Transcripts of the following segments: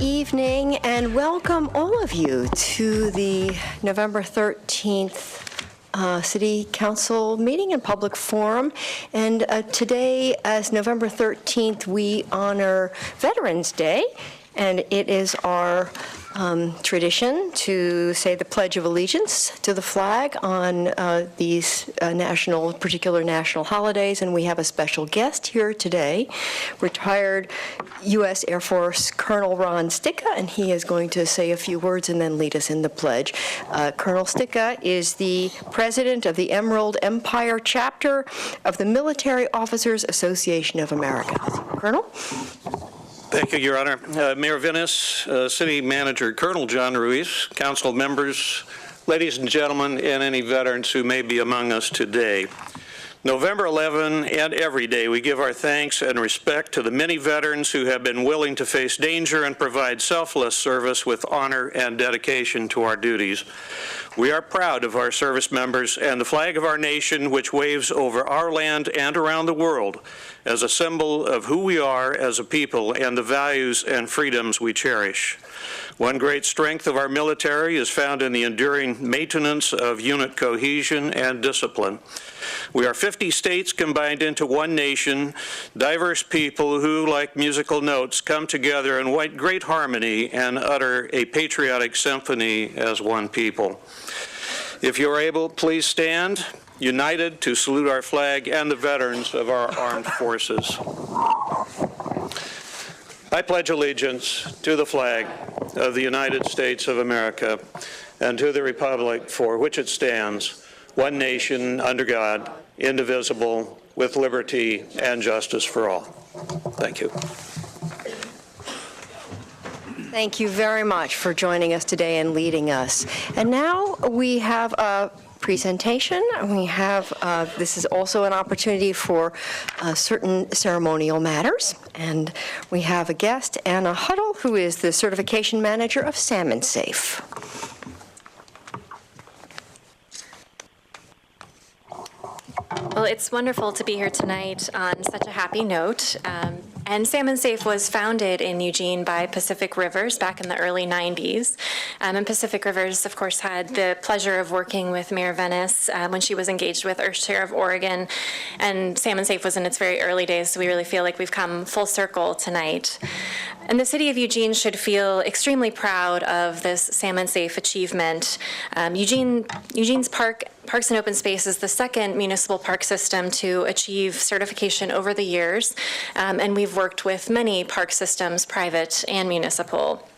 evening and welcome all of you to the November 13th City Council meeting and public forum. And today, as November 13th, we honor Veterans Day, and it is our tradition to say the Pledge of Allegiance to the flag on these particular national holidays, and we have a special guest here today, retired U.S. Air Force Colonel Ron Sticka, and he is going to say a few words and then lead us in the pledge. Colonel Sticka is the president of the Emerald Empire chapter of the Military Officers Association of America. Colonel? Thank you, Your Honor. Mayor Venice, City Manager Colonel John Ruiz, council members, ladies and gentlemen, and any veterans who may be among us today. November 11 and every day we give our thanks and respect to the many veterans who have been willing to face danger and provide selfless service with honor and dedication to our duties. We are proud of our service members and the flag of our nation, which waves over our land and around the world as a symbol of who we are as a people and the values and freedoms we cherish. One great strength of our military is found in the enduring maintenance of unit cohesion and discipline. We are 50 states combined into one nation, diverse people who, like musical notes, come together in great harmony and utter a patriotic symphony as one people. If you're able, please stand, united to salute our flag and the veterans of our armed forces. I pledge allegiance to the flag of the United States of America and to the republic for which it stands, one nation under God, indivisible, with liberty and justice for all. Thank you. Thank you very much for joining us today and leading us. And now we have a presentation. We have, this is also an opportunity for certain ceremonial matters. And we have a guest, Anna Huddle, who is the certification manager of Salmon Safe. Well, it's wonderful to be here tonight on such a happy note. And Salmon Safe was founded in Eugene by Pacific Rivers back in the early 90s. And Pacific Rivers, of course, had the pleasure of working with Mayor Venice when she was engaged with Earth Share of Oregon. And Salmon Safe was in its very early days, so we really feel like we've come full circle tonight. And the city of Eugene should feel extremely proud of this Salmon Safe achievement. Eugene's Parks and Open Space is the second municipal park system to achieve certification over the years, and we've worked with many park systems, private and municipal.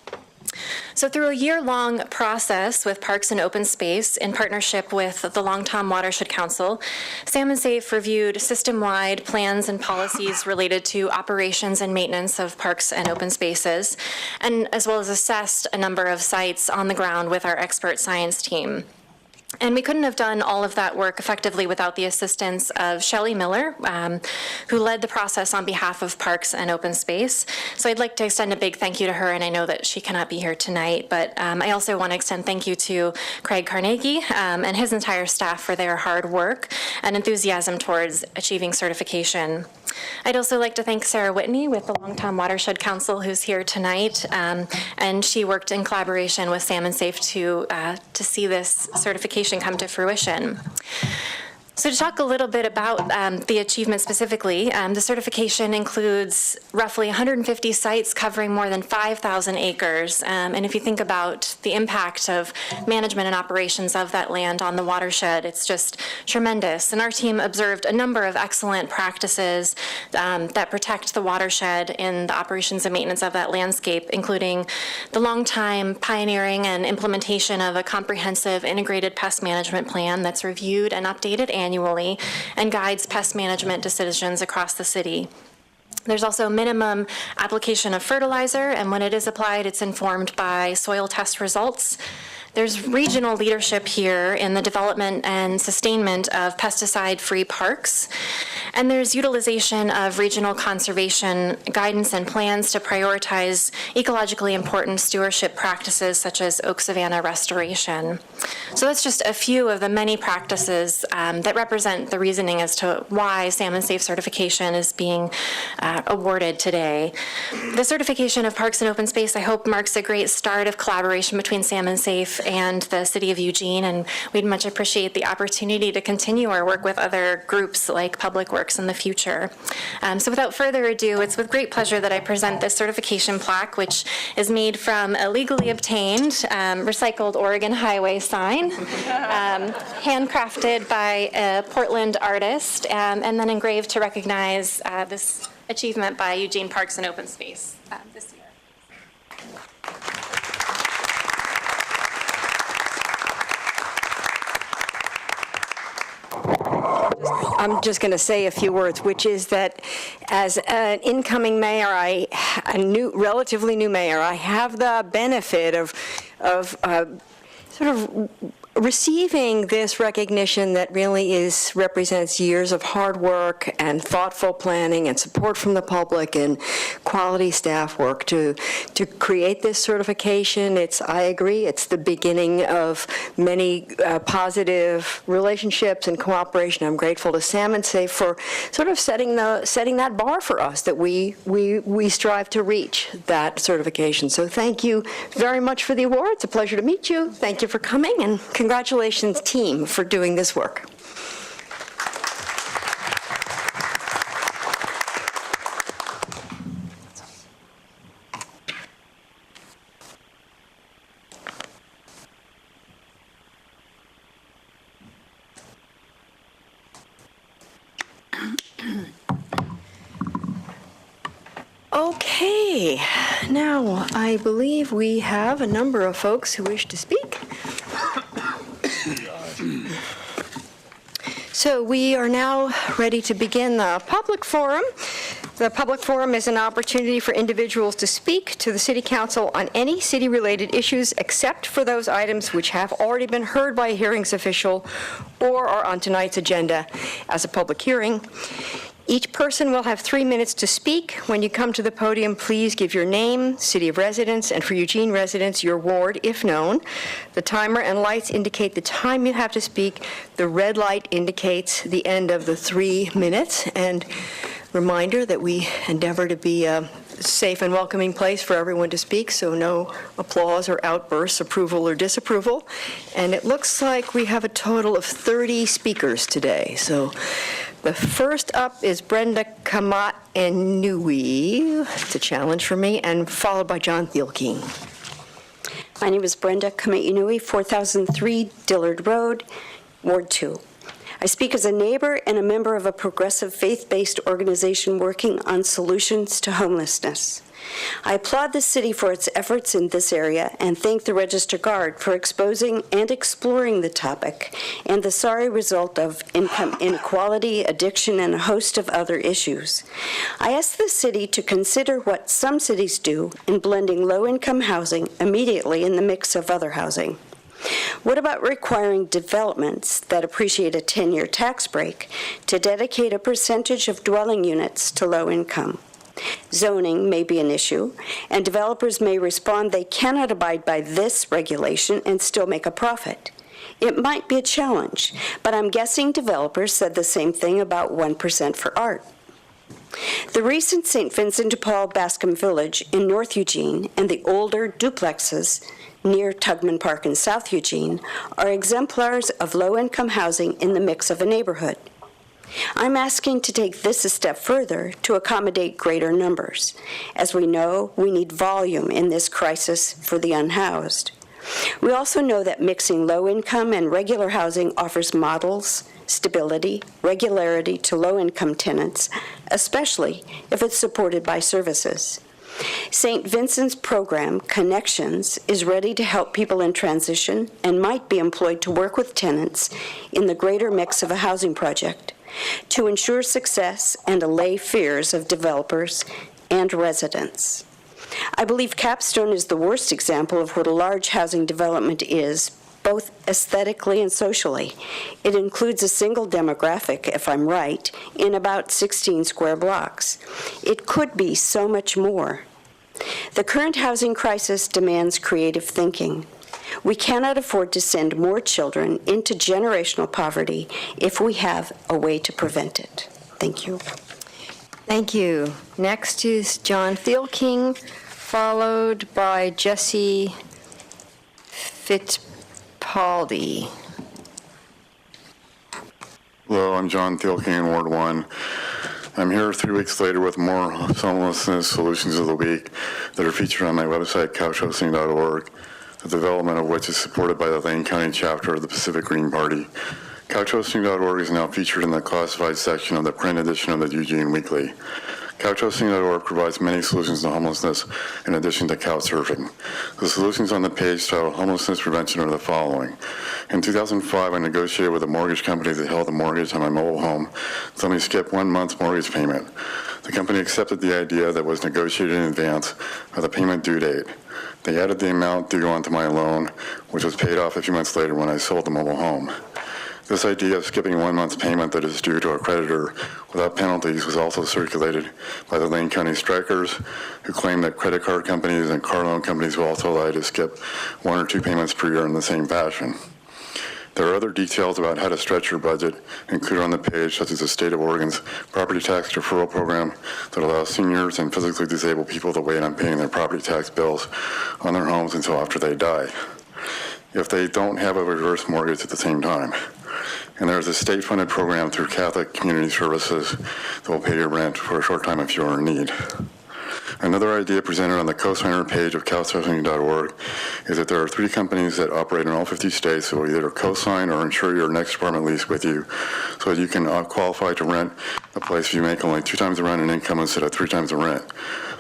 So through a year-long process with Parks and Open Space in partnership with the Long Tom Watershed Council, Salmon Safe reviewed system-wide plans and policies related to operations and maintenance of parks and open spaces, and as well as assessed a number of sites on the ground with our expert science team. And we couldn't have done all of that work effectively without the assistance of Shelley Miller, who led the process on behalf of Parks and Open Space. So I'd like to extend a big thank you to her, and I know that she cannot be here tonight, but I also want to extend thank you to Craig Carnegie and his entire staff for their hard work and enthusiasm towards achieving certification. I'd also like to thank Sarah Whitney with the Long Tom Watershed Council, who's here tonight, and she worked in collaboration with Salmon Safe to see this certification come to fruition. So to talk a little bit about the achievement specifically, the certification includes roughly 150 sites covering more than 5,000 acres. And if you think about the impact of management and operations of that land on the watershed, it's just tremendous. And our team observed a number of excellent practices that protect the watershed in the operations and maintenance of that landscape, including the long-time pioneering and implementation of a comprehensive integrated pest management plan that's reviewed and updated annually and guides pest management decisions across the city. There's also minimum application of fertilizer, and when it is applied, it's informed by soil test results. There's regional leadership here in the development and sustainment of pesticide-free parks. And there's utilization of regional conservation guidance and plans to prioritize ecologically important stewardship practices such as oak savanna restoration. So that's just a few of the many practices that represent the reasoning as to why Salmon Safe certification is being awarded today. The certification of parks and open space, I hope, marks a great start of collaboration between Salmon Safe and the City of Eugene, and we'd much appreciate the opportunity to continue our work with other groups like Public Works in the future. So without further ado, it's with great pleasure that I present this certification plaque, which is made from a legally obtained recycled Oregon Highway sign, handcrafted by a Portland artist, and then engraved to recognize this achievement by Eugene Parks and Open Space this year. I'm just going to say a few words, which is that as an incoming mayor, relatively new mayor, I have the benefit of sort of receiving this recognition that really represents years of hard work and thoughtful planning and support from the public and quality staff work to create this certification. I agree, it's the beginning of many positive relationships and cooperation. I'm grateful to Salmon Safe for sort of setting that bar for us that we strive to reach that certification. So thank you very much for the award. It's a pleasure to meet you. Thank you for coming, and congratulations, team, for doing this work. Okay, now I believe we have a number of folks who wish to speak. So we are now ready to begin the public forum. The public forum is an opportunity for individuals to speak to the City Council on any city-related issues except for those items which have already been heard by a hearings official or are on tonight's agenda as a public hearing. Each person will have 3 minutes to speak. When you come to the podium, please give your name, city of residence, and for Eugene residents, your ward, if known. The timer and lights indicate the time you have to speak. The red light indicates the end of the 3 minutes. And reminder that we endeavor to be a safe and welcoming place for everyone to speak, so no applause or outbursts, approval or disapproval. And it looks like we have a total of 30 speakers today. So the first up is Brenda Kamat-Inouye. It's a challenge for me, and followed by John Thielke. My name is Brenda Kamat-Inouye, 4003 Dillard Road, Ward 2. I speak as a neighbor and a member of a progressive faith-based organization working on solutions to homelessness. I applaud the city for its efforts in this area and thank the Register Guard for exposing and exploring the topic and the sorry result of income inequality, addiction, and a host of other issues. I ask the city to consider what some cities do in blending low-income housing immediately in the mix of other housing. What about requiring developments that appreciate a 10-year tax break to dedicate a percentage of dwelling units to low income? Zoning may be an issue, and developers may respond they cannot abide by this regulation and still make a profit. It might be a challenge, but I'm guessing developers said the same thing about 1% for art. The recent St. Vincent de Paul Bascom Village in North Eugene and the older duplexes near Tugman Park in South Eugene are exemplars of low-income housing in the mix of a neighborhood. I'm asking to take this a step further to accommodate greater numbers. As we know, we need volume in this crisis for the unhoused. We also know that mixing low-income and regular housing offers models, stability, regularity to low-income tenants, especially if it's supported by services. St. Vincent's program, Connections, is ready to help people in transition and might be employed to work with tenants in the greater mix of a housing project to ensure success and allay fears of developers and residents. I believe Capstone is the worst example of what a large housing development is, both aesthetically and socially. It includes a single demographic, if I'm right, in about 16 square blocks. It could be so much more. The current housing crisis demands creative thinking. We cannot afford to send more children into generational poverty if we have a way to prevent it. Thank you. Thank you. Next is John Thielking, followed by Jesse Fittipaldi. Hello, I'm John Thielking in Ward 1. I'm here 3 weeks later with more homelessness solutions of the week that are featured on my website, couchhosting.org, the development of which is supported by the Lane County chapter of the Pacific Green Party. Couchhosting.org is now featured in the classified section of the print edition of the Eugene Weekly. Couchhosting.org provides many solutions to homelessness in addition to couch surfing. The solutions on the page titled Homelessness Prevention are the following. In 2005, I negotiated with a mortgage company that held the mortgage on my mobile home to let me skip 1 month's mortgage payment. The company accepted the idea that was negotiated in advance of the payment due date. They added the amount due onto my loan, which was paid off a few months later when I sold the mobile home. This idea of skipping 1 month's payment that is due to a creditor without penalties was also circulated by the Lane County strikers, who claim that credit card companies and car loan companies will also allow you to skip 1 or 2 payments per year in the same fashion. There are other details about how to stretch your budget included on the page, such as the state of Oregon's property tax deferral program that allows seniors and physically disabled people to wait on paying their property tax bills on their homes until after they die, if they don't have a reverse mortgage at the same time. And there's a state-funded program through Catholic Community Services that will pay your rent for a short time if you're in need. Another idea presented on the co-signer page of couchsurfing.org is that there are 3 companies that operate in all 50 states that will either co-sign or insure your next apartment lease with you so that you can qualify to rent a place if you make only 2 times the rent in income instead of 3 times the rent.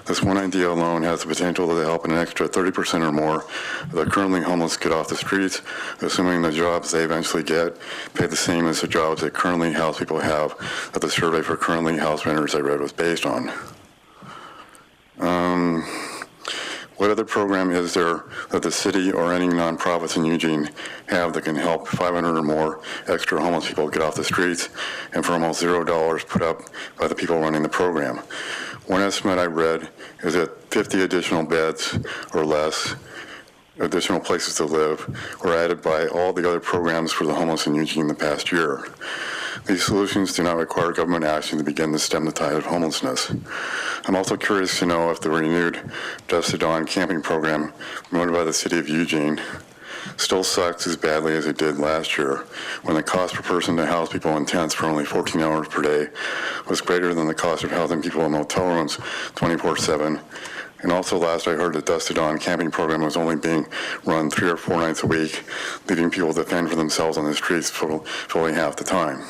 This one idea alone has the potential to help an extra 30% or more of the currently homeless get off the streets, assuming the jobs they eventually get pay the same as the jobs that currently house people have that the survey for currently house renters I read was based on. What other program is there that the city or any nonprofits in Eugene have that can help 500 or more extra homeless people get off the streets and for almost $0 put up by the people running the program? One estimate I read is that 50 additional beds or less, additional places to live, were added by all the other programs for the homeless in Eugene the past year. These solutions do not require government action to begin to stem the tide of homelessness. I'm also curious to know if the renewed Dusk to Dawn camping program promoted by the city of Eugene still sucks as badly as it did last year, when the cost per person to house people in tents for only 14 hours per day was greater than the cost of housing people in motel rooms 24/7. And also last I heard the Dusk to Dawn camping program was only being run 3 or 4 nights a week, leaving people to fend for themselves on the streets fully half the time.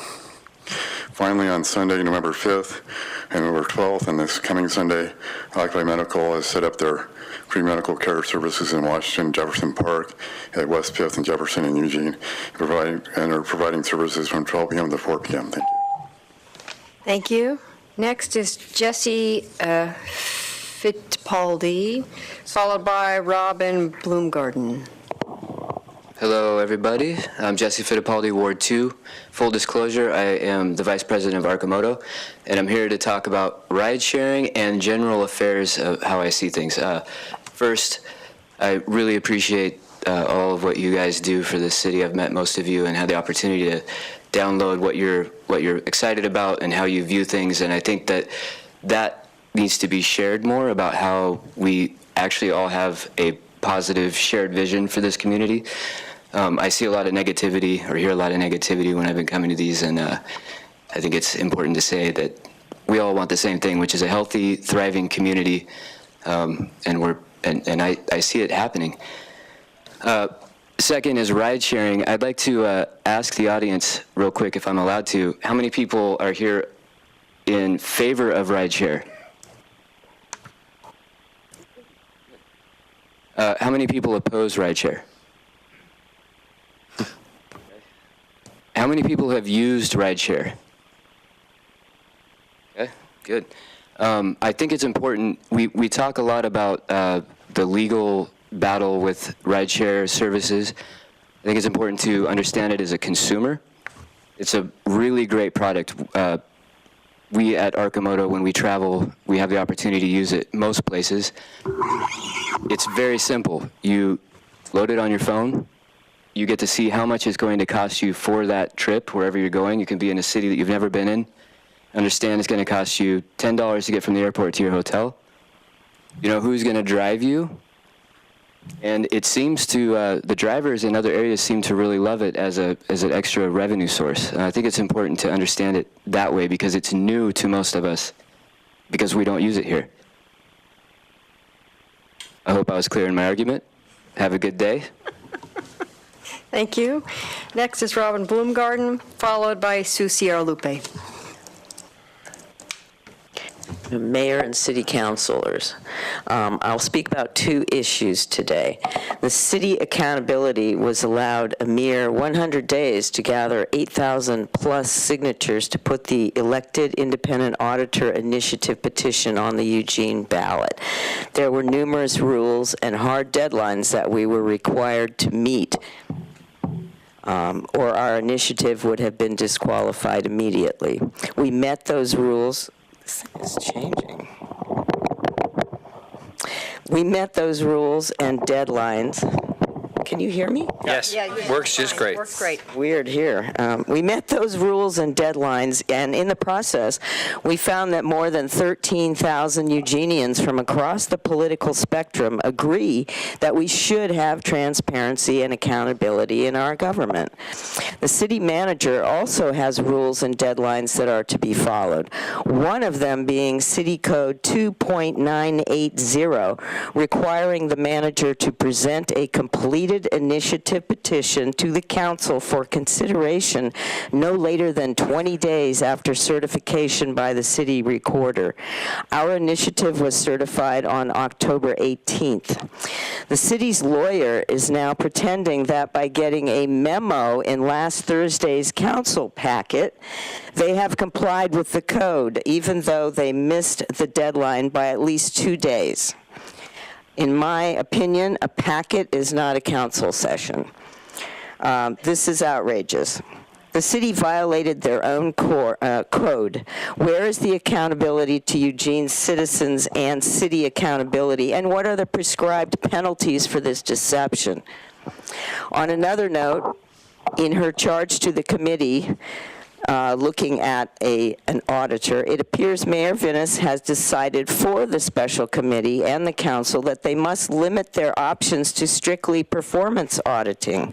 Finally, on Sunday, November 5th and November 12th, and this coming Sunday, Occupy Medical has set up their free medical care services in Washington, Jefferson Park, at West 5th and Jefferson in Eugene, and are providing services from 12 p.m. to 4 p.m. Thank you. Thank you. Next is Jesse Fittipaldi, followed by Robin Bloomgarden. Hello, everybody. I'm Jesse Fittipaldi, Ward 2. Full disclosure, I am the Vice President of Arcimoto, and I'm here to talk about ride sharing and general affairs of how I see things. First, I really appreciate all of what you guys do for this city. I've met most of you and had the opportunity to download what you're excited about and how you view things, and I think that needs to be shared more about how we actually all have a positive shared vision for this community. I see a lot of negativity or hear a lot of negativity when I've been coming to these, and I think it's important to say that we all want the same thing, which is a healthy, thriving community, and I see it happening. Second is ride sharing. I'd like to ask the audience real quick, if I'm allowed to, how many people are here in favor of ride share? How many people oppose ride share? How many people have used ride share? Okay, good. I think it's important. We talk a lot about the legal battle with ride share services. I think it's important to understand it as a consumer. It's a really great product. We at Arcimoto, when we travel, we have the opportunity to use it most places. It's very simple. You load it on your phone. You get to see how much it's going to cost you for that trip, wherever you're going. You can be in a city that you've never been in. Understand it's going to cost you $10 to get from the airport to your hotel. You know who's going to drive you. And it seems to, the drivers in other areas seem to really love it as an extra revenue source. And I think it's important to understand it that way because it's new to most of us because we don't use it here. I hope I was clear in my argument. Have a good day. Thank you. Next is Robin Bloomgarden, followed by Sue Sierra Lupe. Mayor and city councilors. I'll speak about two issues today. The city accountability was allowed a mere 100 days to gather 8,000 plus signatures to put the elected independent auditor initiative petition on the Eugene ballot. There were numerous rules and hard deadlines that we were required to meet, or our initiative would have been disqualified immediately. We met those rules. This thing is changing. We met those rules and deadlines. Can you hear me? Yes, works just great. Works great. Weird here. We met those rules and deadlines, and in the process, we found that more than 13,000 Eugenians from across the political spectrum agree that we should have transparency and accountability in our government. The city manager also has rules and deadlines that are to be followed. One of them being City Code 2.980, requiring the manager to present a completed initiative petition to the council for consideration no later than 20 days after certification by the city recorder. Our initiative was certified on October 18th. The city's lawyer is now pretending that by getting a memo in last Thursday's council packet, they have complied with the code, even though they missed the deadline by at least 2 days. In my opinion, a packet is not a council session. This is outrageous. The city violated their own code. Where is the accountability to Eugene's citizens and city accountability? And what are the prescribed penalties for this deception? On another note, in her charge to the committee, looking at an auditor, it appears Mayor Vinis has decided for the special committee and the council that they must limit their options to strictly performance auditing.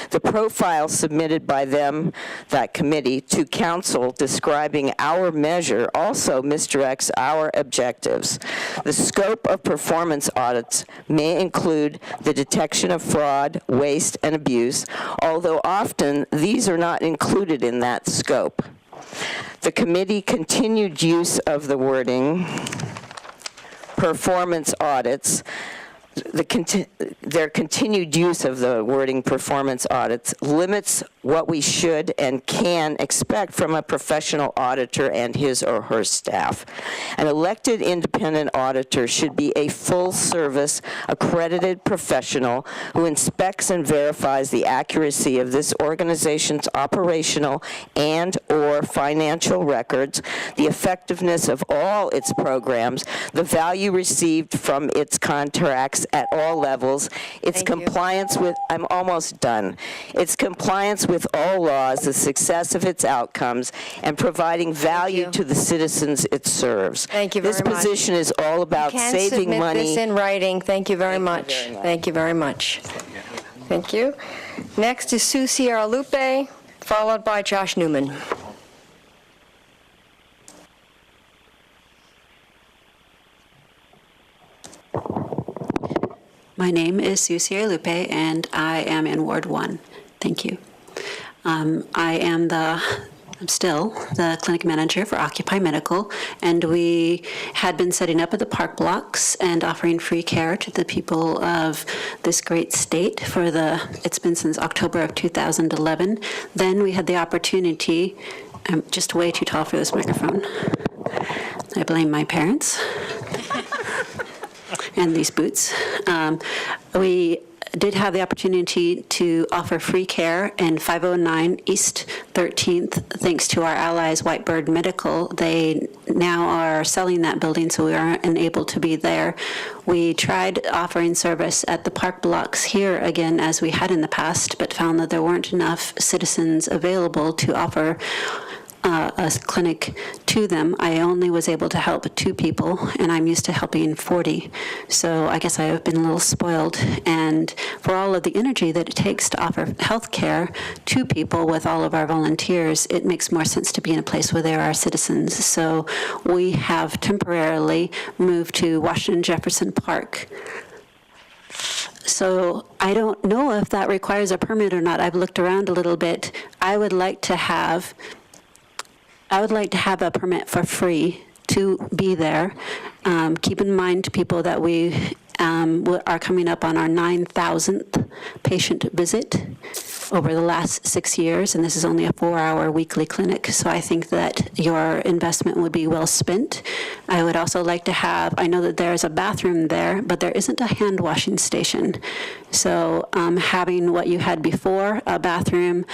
The profile submitted by them, that committee, to council describing our measure also misdirects our objectives. The scope of performance audits may include the detection of fraud, waste, and abuse, although often these are not included in that scope. The committee continued use of the wording performance audits. Their continued use of the wording performance audits limits what we should and can expect from a professional auditor and his or her staff. An elected independent auditor should be a full-service, accredited professional who inspects and verifies the accuracy of this organization's operational and/or financial records, the effectiveness of all its programs, the value received from its contracts at all levels, its compliance with, I'm almost done, its compliance with all laws, the success of its outcomes, and providing value to the citizens it serves. Thank you very much. This position is all about saving money. This in writing. Thank you very much. Thank you very much. Thank you. Next is Sue Sierra Lupe, followed by Josh Newman. My name is Sue Sierra Lupe, and I am in Ward 1. Thank you. I'm still the clinic manager for Occupy Medical, and we had been setting up at the park blocks and offering free care to the people of this great state it's been since October of 2011. Then we had the opportunity, I'm just way too tall for this microphone. I blame my parents. And these boots. We did have the opportunity to offer free care in 509 East 13th, thanks to our allies, Whitebird Medical. They now are selling that building, so we aren't able to be there. We tried offering service at the park blocks here again, as we had in the past, but found that there weren't enough citizens available to offer a clinic to them. I only was able to help 2 people, and I'm used to helping 40. So I guess I have been a little spoiled. And for all of the energy that it takes to offer health care to people with all of our volunteers, it makes more sense to be in a place where there are citizens. So we have temporarily moved to Washington Jefferson Park. So I don't know if that requires a permit or not. I've looked around a little bit. I would like to have a permit for free to be there. Keep in mind, people, that we are coming up on our 9,000th patient visit over the last 6 years, and this is only a 4-hour weekly clinic, so I think that your investment would be well spent. I would also like to have, I know that there is a bathroom there, but there isn't a hand washing station. So having what you had before, a bathroom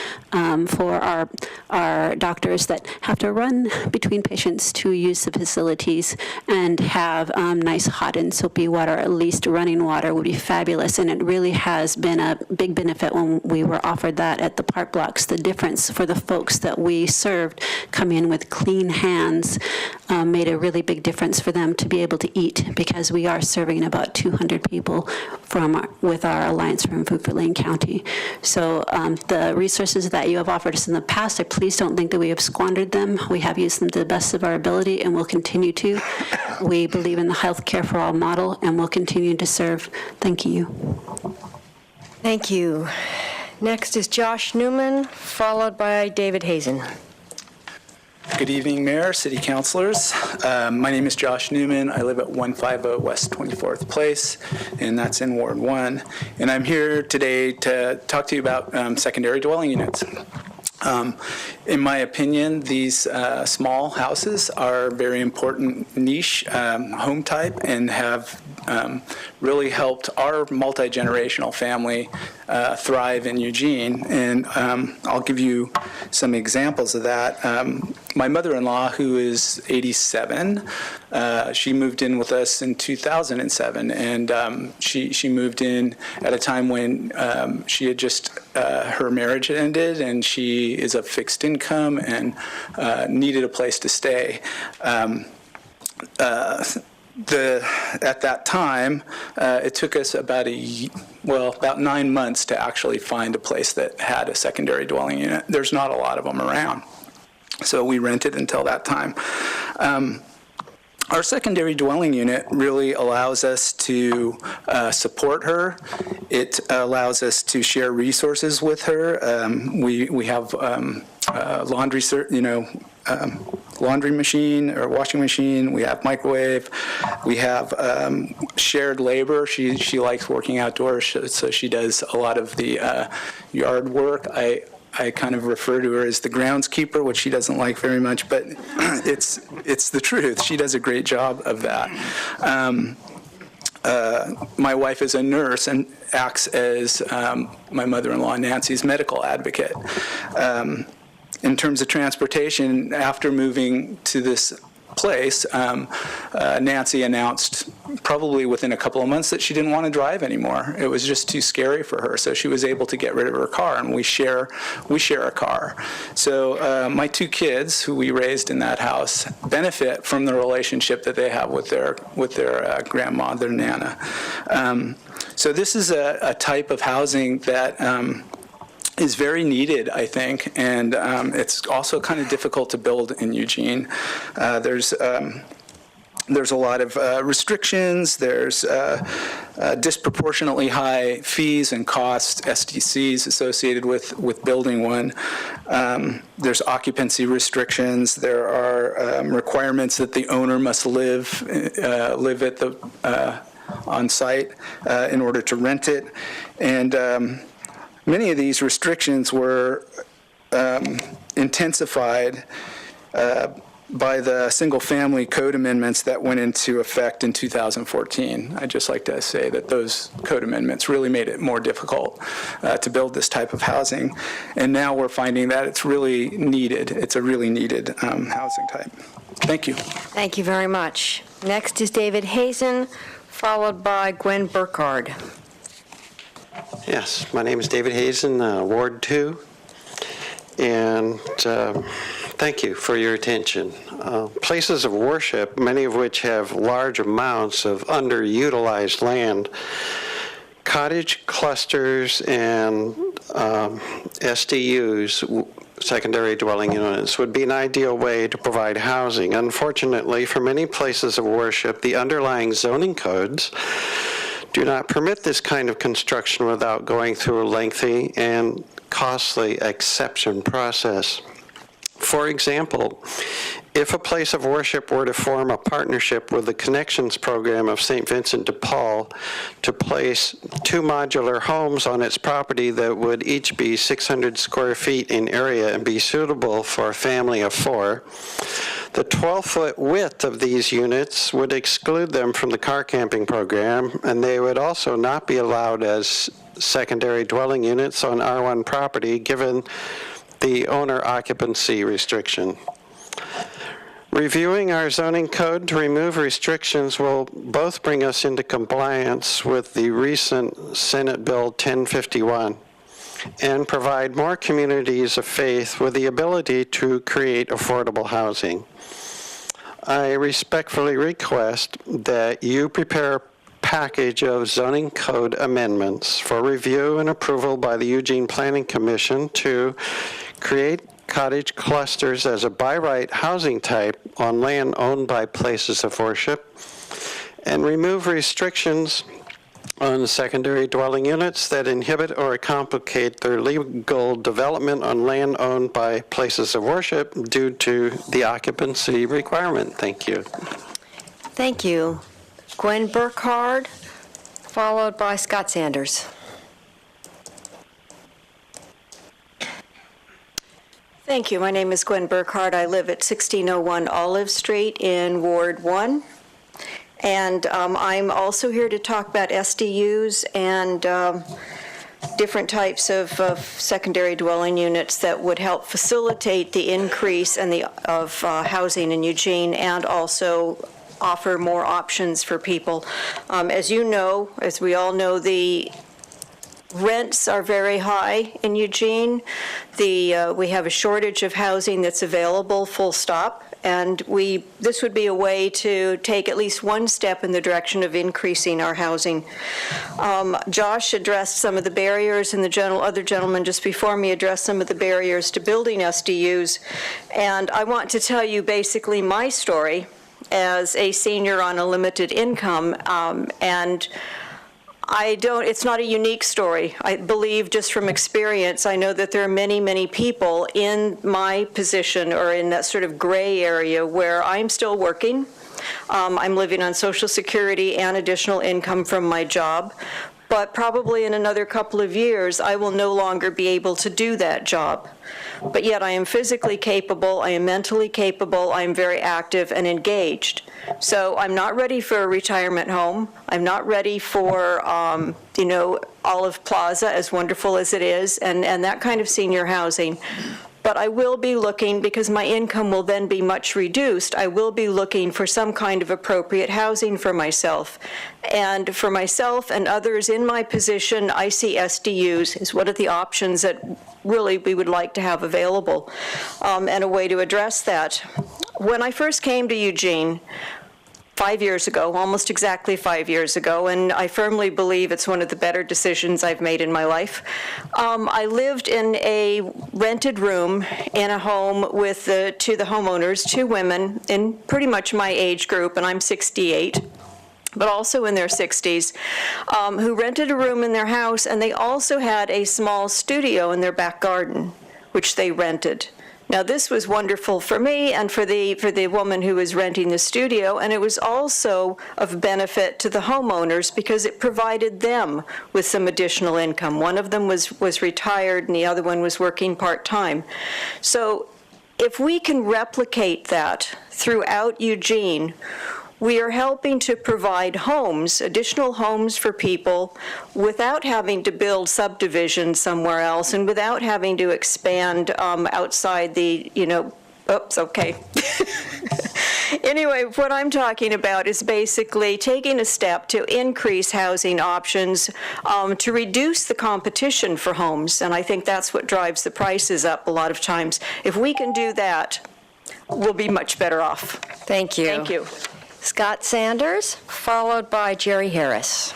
for our doctors that have to run between patients to use the facilities, and have nice hot and soapy water, at least running water, would be fabulous. And it really has been a big benefit when we were offered that at the park blocks. The difference for the folks that we served come in with clean hands made a really big difference for them to be able to eat, because we are serving about 200 people with our Alliance for Food for Lane County. So the resources that you have offered us in the past, please don't think that we have squandered them. We have used them to the best of our ability, and will continue to. We believe in the health care for all model, and will continue to serve. Thank you. Thank you. Next is Josh Newman, followed by David Hazen. Good evening, Mayor, City Councilors. My name is Josh Newman. I live at 150 West 24th Place, and that's in Ward 1. And I'm here today to talk to you about secondary dwelling units. In my opinion, these small houses are a very important niche home type, and have really helped our multi-generational family thrive in Eugene. And I'll give you some examples of that. My mother-in-law, who is 87, she moved in with us in 2007, and she moved in at a time when she had just, her marriage had ended, and she is of fixed income and needed a place to stay. At that time, it took us about 9 months to actually find a place that had a secondary dwelling unit. There's not a lot of them around, so we rented until that time. Our secondary dwelling unit really allows us to support her. It allows us to share resources with her. We have laundry machine or washing machine. We have microwave. We have shared labor. She likes working outdoors, so she does a lot of the yard work. I kind of refer to her as the groundskeeper, which she doesn't like very much, but it's the truth. She does a great job of that. My wife is a nurse and acts as my mother-in-law Nancy's medical advocate. In terms of transportation, after moving to this place, Nancy announced probably within a couple of months that she didn't want to drive anymore. It was just too scary for her, so she was able to get rid of her car, and we share a car. So my 2 kids, who we raised in that house, benefit from the relationship that they have with their grandma, their Nana. So this is a type of housing that is very needed, I think, and it's also kind of difficult to build in Eugene. There's a lot of restrictions. There's disproportionately high fees and costs, SDCs, associated with building one. There's occupancy restrictions. There are requirements that the owner must live at the on site in order to rent it, and many of these restrictions were intensified by the single-family code amendments that went into effect in 2014. I'd just like to say that those code amendments really made it more difficult to build this type of housing. And now we're finding that it's really needed. It's a really needed housing type. Thank you. Thank you very much. Next is David Hazen, followed by Gwen Burkhardt. Yes, my name is David Hazen, Ward 2, and thank you for your attention. Places of worship, many of which have large amounts of underutilized land, cottage clusters and SDUs, secondary dwelling units, would be an ideal way to provide housing. Unfortunately, for many places of worship, the underlying zoning codes do not permit this kind of construction without going through a lengthy and costly exception process. For example, if a place of worship were to form a partnership with the Connections Program of St. Vincent de Paul to place 2 modular homes on its property that would each be 600 square feet in area and be suitable for a family of 4, the 12-foot width of these units would exclude them from the car camping program, and they would also not be allowed as secondary dwelling units on R1 property given the owner occupancy restriction. Reviewing our zoning code to remove restrictions will both bring us into compliance with the recent Senate Bill 1051 and provide more communities of faith with the ability to create affordable housing. I respectfully request that you prepare a package of zoning code amendments for review and approval by the Eugene Planning Commission to create cottage clusters as a by right housing type on land owned by places of worship, and remove restrictions on secondary dwelling units that inhibit or complicate their legal development on land owned by places of worship due to the occupancy requirement. Thank you. Thank you. Gwen Burkhardt, followed by Scott Sanders. Thank you. My name is Gwen Burkhardt. I live at 1601 Olive Street in Ward 1. And I'm also here to talk about SDUs and different types of secondary dwelling units that would help facilitate the increase of housing in Eugene and also offer more options for people. As you know, as we all know, the rents are very high in Eugene. We have a shortage of housing that's available, full stop. And this would be a way to take at least one step in the direction of increasing our housing. Josh addressed some of the barriers, and the other gentleman just before me addressed some of the barriers to building SDUs. And I want to tell you basically my story as a senior on a limited income, and it's not a unique story. I believe just from experience, I know that there are many, many people in my position or in that sort of gray area where I'm still working. I'm living on Social Security and additional income from my job. But probably in another couple of years, I will no longer be able to do that job. But yet I am physically capable, I am mentally capable, I am very active and engaged. So I'm not ready for a retirement home. I'm not ready for, Olive Plaza, as wonderful as it is, and that kind of senior housing. But I will be looking, because my income will then be much reduced, I will be looking for some kind of appropriate housing for myself. And for myself and others in my position, I see SDUs as one of the options that really we would like to have available, and a way to address that. When I first came to Eugene, 5 years ago, almost exactly 5 years ago, and I firmly believe it's one of the better decisions I've made in my life. I lived in a rented room in a home with the homeowners, 2 women in pretty much my age group, and I'm 68, but also in their 60s, who rented a room in their house, and they also had a small studio in their back garden, which they rented. Now, this was wonderful for me and for the woman who was renting the studio, and it was also of benefit to the homeowners because it provided them with some additional income. One of them was retired and the other one was working part-time. So if we can replicate that throughout Eugene, we are helping to provide homes, additional homes for people without having to build subdivisions somewhere else and without having to expand outside the, oops, okay. Anyway, what I'm talking about is basically taking a step to increase housing options, to reduce the competition for homes, and I think that's what drives the prices up a lot of times. If we can do that, we'll be much better off. Thank you. Thank you. Scott Sanders, followed by Jerry Harris.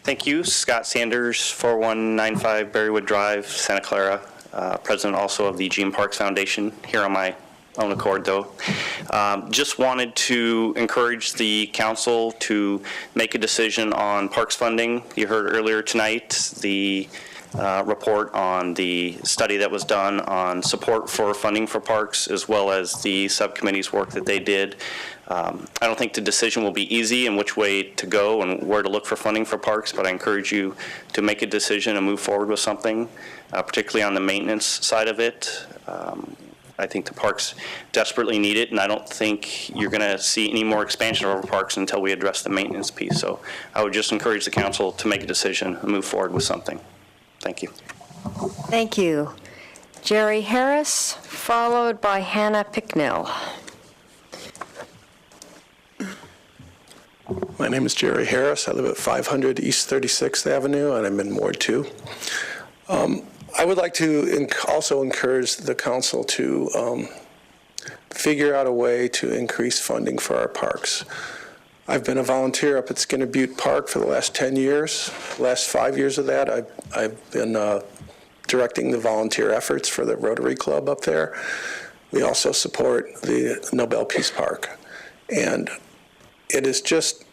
Thank you. Scott Sanders, 4195 Berrywood Drive, Santa Clara, president also of the Eugene Parks Foundation, here on my own accord, though. Just wanted to encourage the council to make a decision on parks funding. You heard earlier tonight the report on the study that was done on support for funding for parks, as well as the subcommittee's work that they did. I don't think the decision will be easy in which way to go and where to look for funding for parks, but I encourage you to make a decision and move forward with something, particularly on the maintenance side of it. I think the parks desperately need it, and I don't think you're going to see any more expansion of our parks until we address the maintenance piece. So I would just encourage the council to make a decision and move forward with something. Thank you. Thank you. Jerry Harris, followed by Hannah Picknell. My name is Jerry Harris. I live at 500 East 36th Avenue, and I'm in Ward 2. I would like to also encourage the council to figure out a way to increase funding for our parks. I've been a volunteer up at Skinner Butte Park for the last 10 years. The last 5 years of that, I've been directing the volunteer efforts for the Rotary Club up there. We also support the Nobel Peace Park. And it is just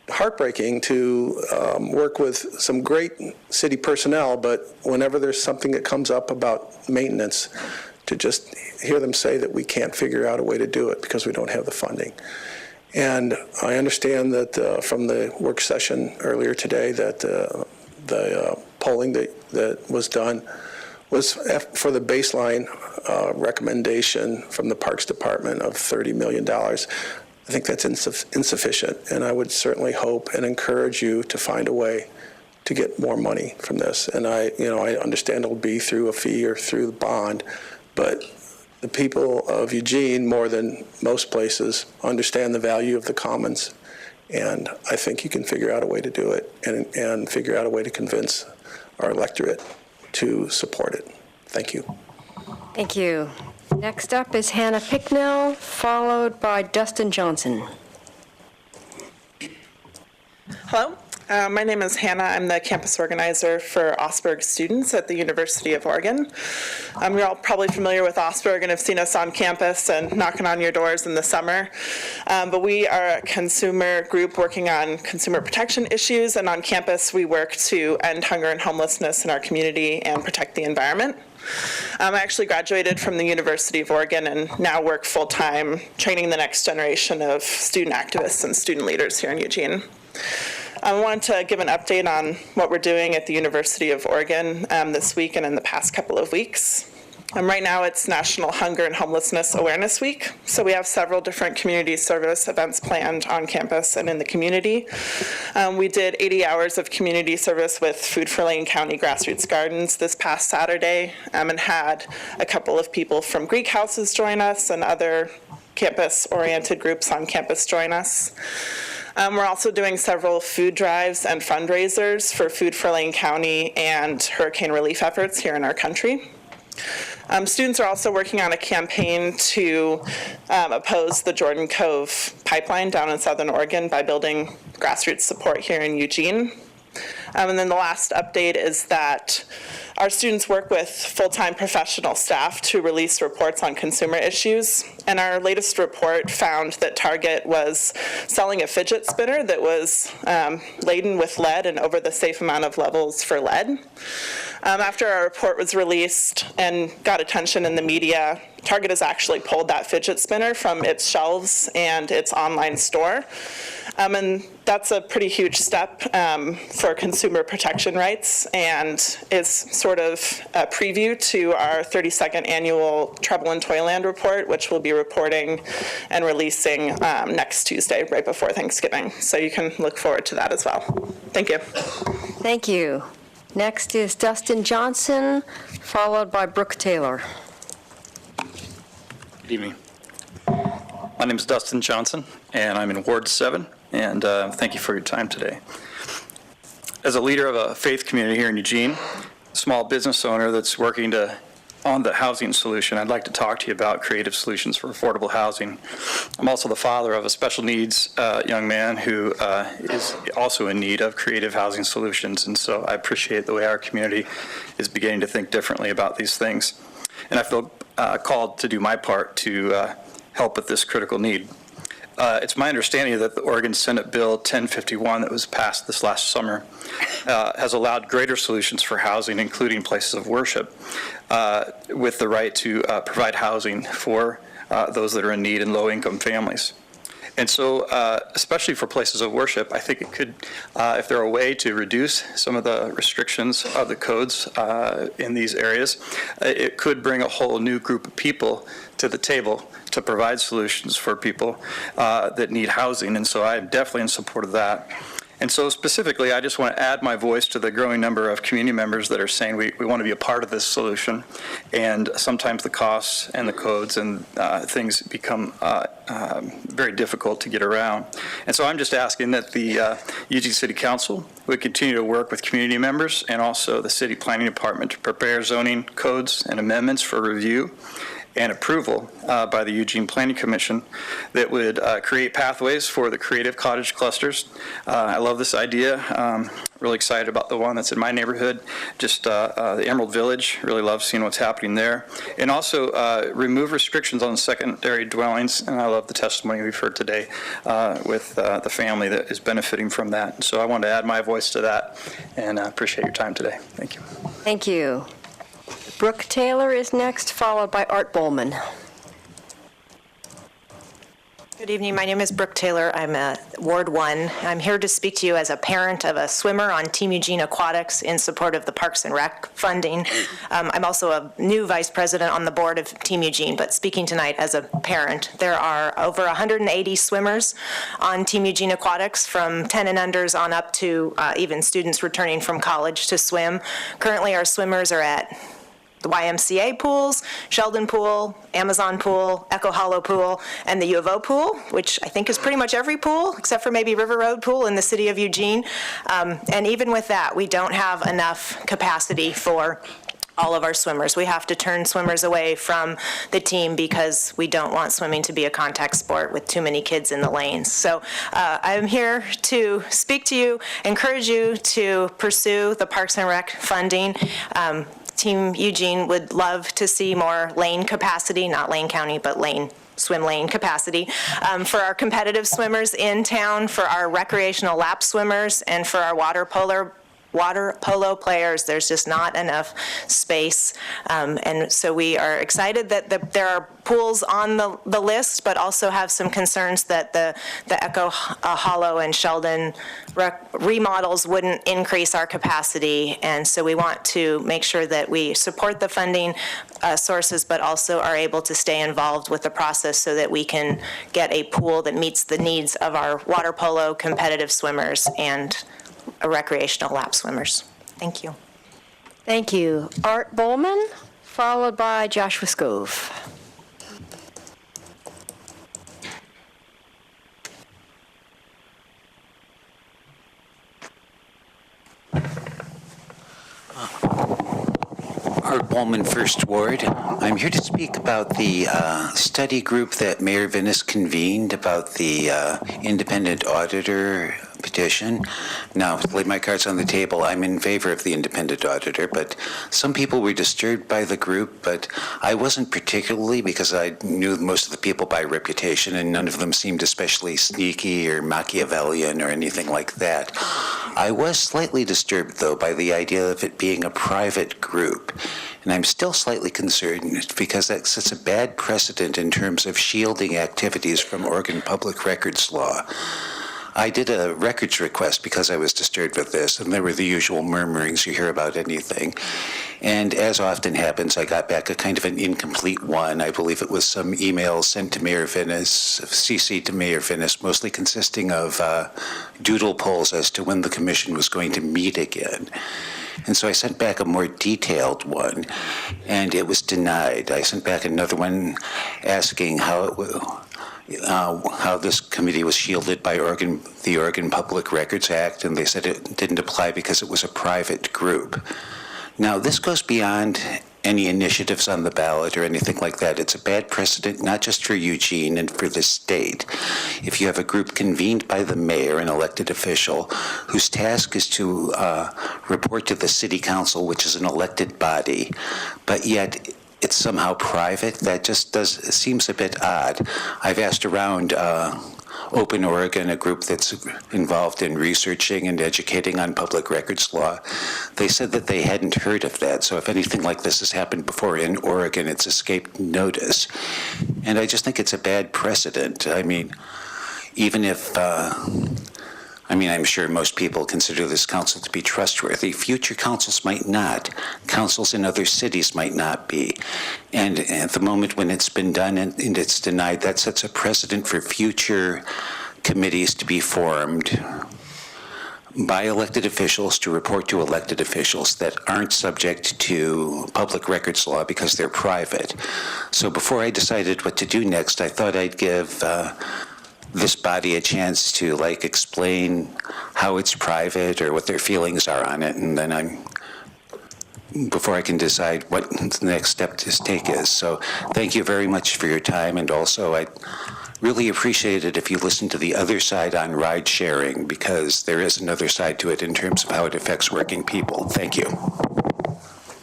heartbreaking to work with some great city personnel, but whenever there's something that comes up about maintenance, to just hear them say that we can't figure out a way to do it because we don't have the funding. And I understand that from the work session earlier today that the polling that was done was for the baseline recommendation from the Parks Department of $30 million. I think that's insufficient, and I would certainly hope and encourage you to find a way to get more money from this. And I understand it'll be through a fee or through the bond, but the people of Eugene, more than most places, understand the value of the commons, and I think you can figure out a way to do it and figure out a way to convince our electorate to support it. Thank you. Thank you. Next up is Hannah Picknell, followed by Dustin Johnson. Hello, my name is Hannah. I'm the campus organizer for Augsburg students at the University of Oregon. You're all probably familiar with Augsburg and have seen us on campus and knocking on your doors in the summer. But we are a consumer group working on consumer protection issues, and on campus we work to end hunger and homelessness in our community and protect the environment. I actually graduated from the University of Oregon and now work full-time training the next generation of student activists and student leaders here in Eugene. I wanted to give an update on what we're doing at the University of Oregon this week and in the past couple of weeks. Right now it's National Hunger and Homelessness Awareness Week, so we have several different community service events planned on campus and in the community. We did 80 hours of community service with Food for Lane County Grassroots Gardens this past Saturday and had a couple of people from Greek Houses join us and other campus-oriented groups on campus join us. We're also doing several food drives and fundraisers for Food for Lane County and hurricane relief efforts here in our country. Students are also working on a campaign to oppose the Jordan Cove pipeline down in Southern Oregon by building grassroots support here in Eugene. And then the last update is that our students work with full-time professional staff to release reports on consumer issues. And our latest report found that Target was selling a fidget spinner that was laden with lead and over the safe amount of levels for lead. After our report was released and got attention in the media, Target has actually pulled that fidget spinner from its shelves and its online store. And that's a pretty huge step for consumer protection rights, and it's sort of a preview to our 32nd annual Trouble in Toyland report, which we'll be reporting and releasing next Tuesday, right before Thanksgiving. So you can look forward to that as well. Thank you. Thank you. Next is Dustin Johnson, followed by Brooke Taylor. Good evening. My name is Dustin Johnson, and I'm in Ward 7, and thank you for your time today. As a leader of a faith community here in Eugene, a small business owner that's working on the housing solution, I'd like to talk to you about creative solutions for affordable housing. I'm also the father of a special needs young man who is also in need of creative housing solutions, and so I appreciate the way our community is beginning to think differently about these things. And I feel called to do my part to help with this critical need. It's my understanding that the Oregon Senate Bill 1051 that was passed this last summer has allowed greater solutions for housing, including places of worship, with the right to provide housing for those that are in need and low-income families. And so, especially for places of worship, I think it could, if there are a way to reduce some of the restrictions of the codes in these areas, it could bring a whole new group of people to the table to provide solutions for people that need housing. And so I'm definitely in support of that. And so specifically, I just want to add my voice to the growing number of community members that are saying we want to be a part of this solution. And sometimes the costs and the codes and things become very difficult to get around. And so I'm just asking that the Eugene City Council would continue to work with community members and also the City Planning Department to prepare zoning codes and amendments for review and approval by the Eugene Planning Commission that would create pathways for the creative cottage clusters. I love this idea. Really excited about the one that's in my neighborhood, just the Emerald Village. Really love seeing what's happening there. And also remove restrictions on secondary dwellings, and I love the testimony we've heard today with the family that is benefiting from that. So I wanted to add my voice to that, and I appreciate your time today. Thank you. Thank you. Brooke Taylor is next, followed by Art Bowman. Good evening. My name is Brooke Taylor. I'm at Ward 1. I'm here to speak to you as a parent of a swimmer on Team Eugene Aquatics in support of the Parks and Rec funding. I'm also a new vice president on the board of Team Eugene, but speaking tonight as a parent. There are over 180 swimmers on Team Eugene Aquatics, from 10 and unders on up to even students returning from college to swim. Currently, our swimmers are at the YMCA pools, Sheldon Pool, Amazon Pool, Echo Hollow Pool, and the U of O Pool, which I think is pretty much every pool, except for maybe River Road Pool in the city of Eugene. And even with that, we don't have enough capacity for all of our swimmers. We have to turn swimmers away from the team because we don't want swimming to be a contact sport with too many kids in the lanes. So I'm here to speak to you, encourage you to pursue the Parks and Rec funding. Team Eugene would love to see more lane capacity, not Lane County, but swim lane capacity for our competitive swimmers in town, for our recreational lap swimmers, and for our water polo players. There's just not enough space. And so we are excited that there are pools on the list, but also have some concerns that the Echo Hollow and Sheldon remodels wouldn't increase our capacity. And so we want to make sure that we support the funding sources, but also are able to stay involved with the process so that we can get a pool that meets the needs of our water polo competitive swimmers and recreational lap swimmers. Thank you. Thank you. Art Bowman, followed by Joshua Scove. Art Bowman, First Ward. I'm here to speak about the study group that Mayor Vinnis convened about the independent auditor petition. Now, to lay my cards on the table, I'm in favor of the independent auditor, but some people were disturbed by the group, but I wasn't particularly, because I knew most of the people by reputation, and none of them seemed especially sneaky or Machiavellian or anything like that. I was slightly disturbed, though, by the idea of it being a private group. And I'm still slightly concerned because that sets a bad precedent in terms of shielding activities from Oregon public records law. I did a records request because I was disturbed with this, and there were the usual murmurings you hear about anything. And as often happens, I got back a kind of an incomplete one. I believe it was some emails sent to Mayor Vinnis, CC'd to Mayor Vinnis, mostly consisting of doodle polls as to when the commission was going to meet again. And so I sent back a more detailed one, and it was denied. I sent back another one asking how this committee was shielded by the Oregon Public Records Act, and they said it didn't apply because it was a private group. Now, this goes beyond any initiatives on the ballot or anything like that. It's a bad precedent, not just for Eugene and for the state. If you have a group convened by the mayor, an elected official, whose task is to report to the city council, which is an elected body, but yet it's somehow private, that just seems a bit odd. I've asked around Open Oregon, a group that's involved in researching and educating on public records law. They said that they hadn't heard of that. So if anything like this has happened before in Oregon, it's escaped notice. And I just think it's a bad precedent. I mean, even if, I'm sure most people consider this council to be trustworthy. Future councils might not. Councils in other cities might not be. And at the moment when it's been done and it's denied, that sets a precedent for future committees to be formed by elected officials to report to elected officials that aren't subject to public records law because they're private. So before I decided what to do next, I thought I'd give this body a chance to explain how it's private or what their feelings are on it, and then before I can decide what the next step to take is. So thank you very much for your time, and also I really appreciate it if you listen to the other side on ride sharing, because there is another side to it in terms of how it affects working people. Thank you.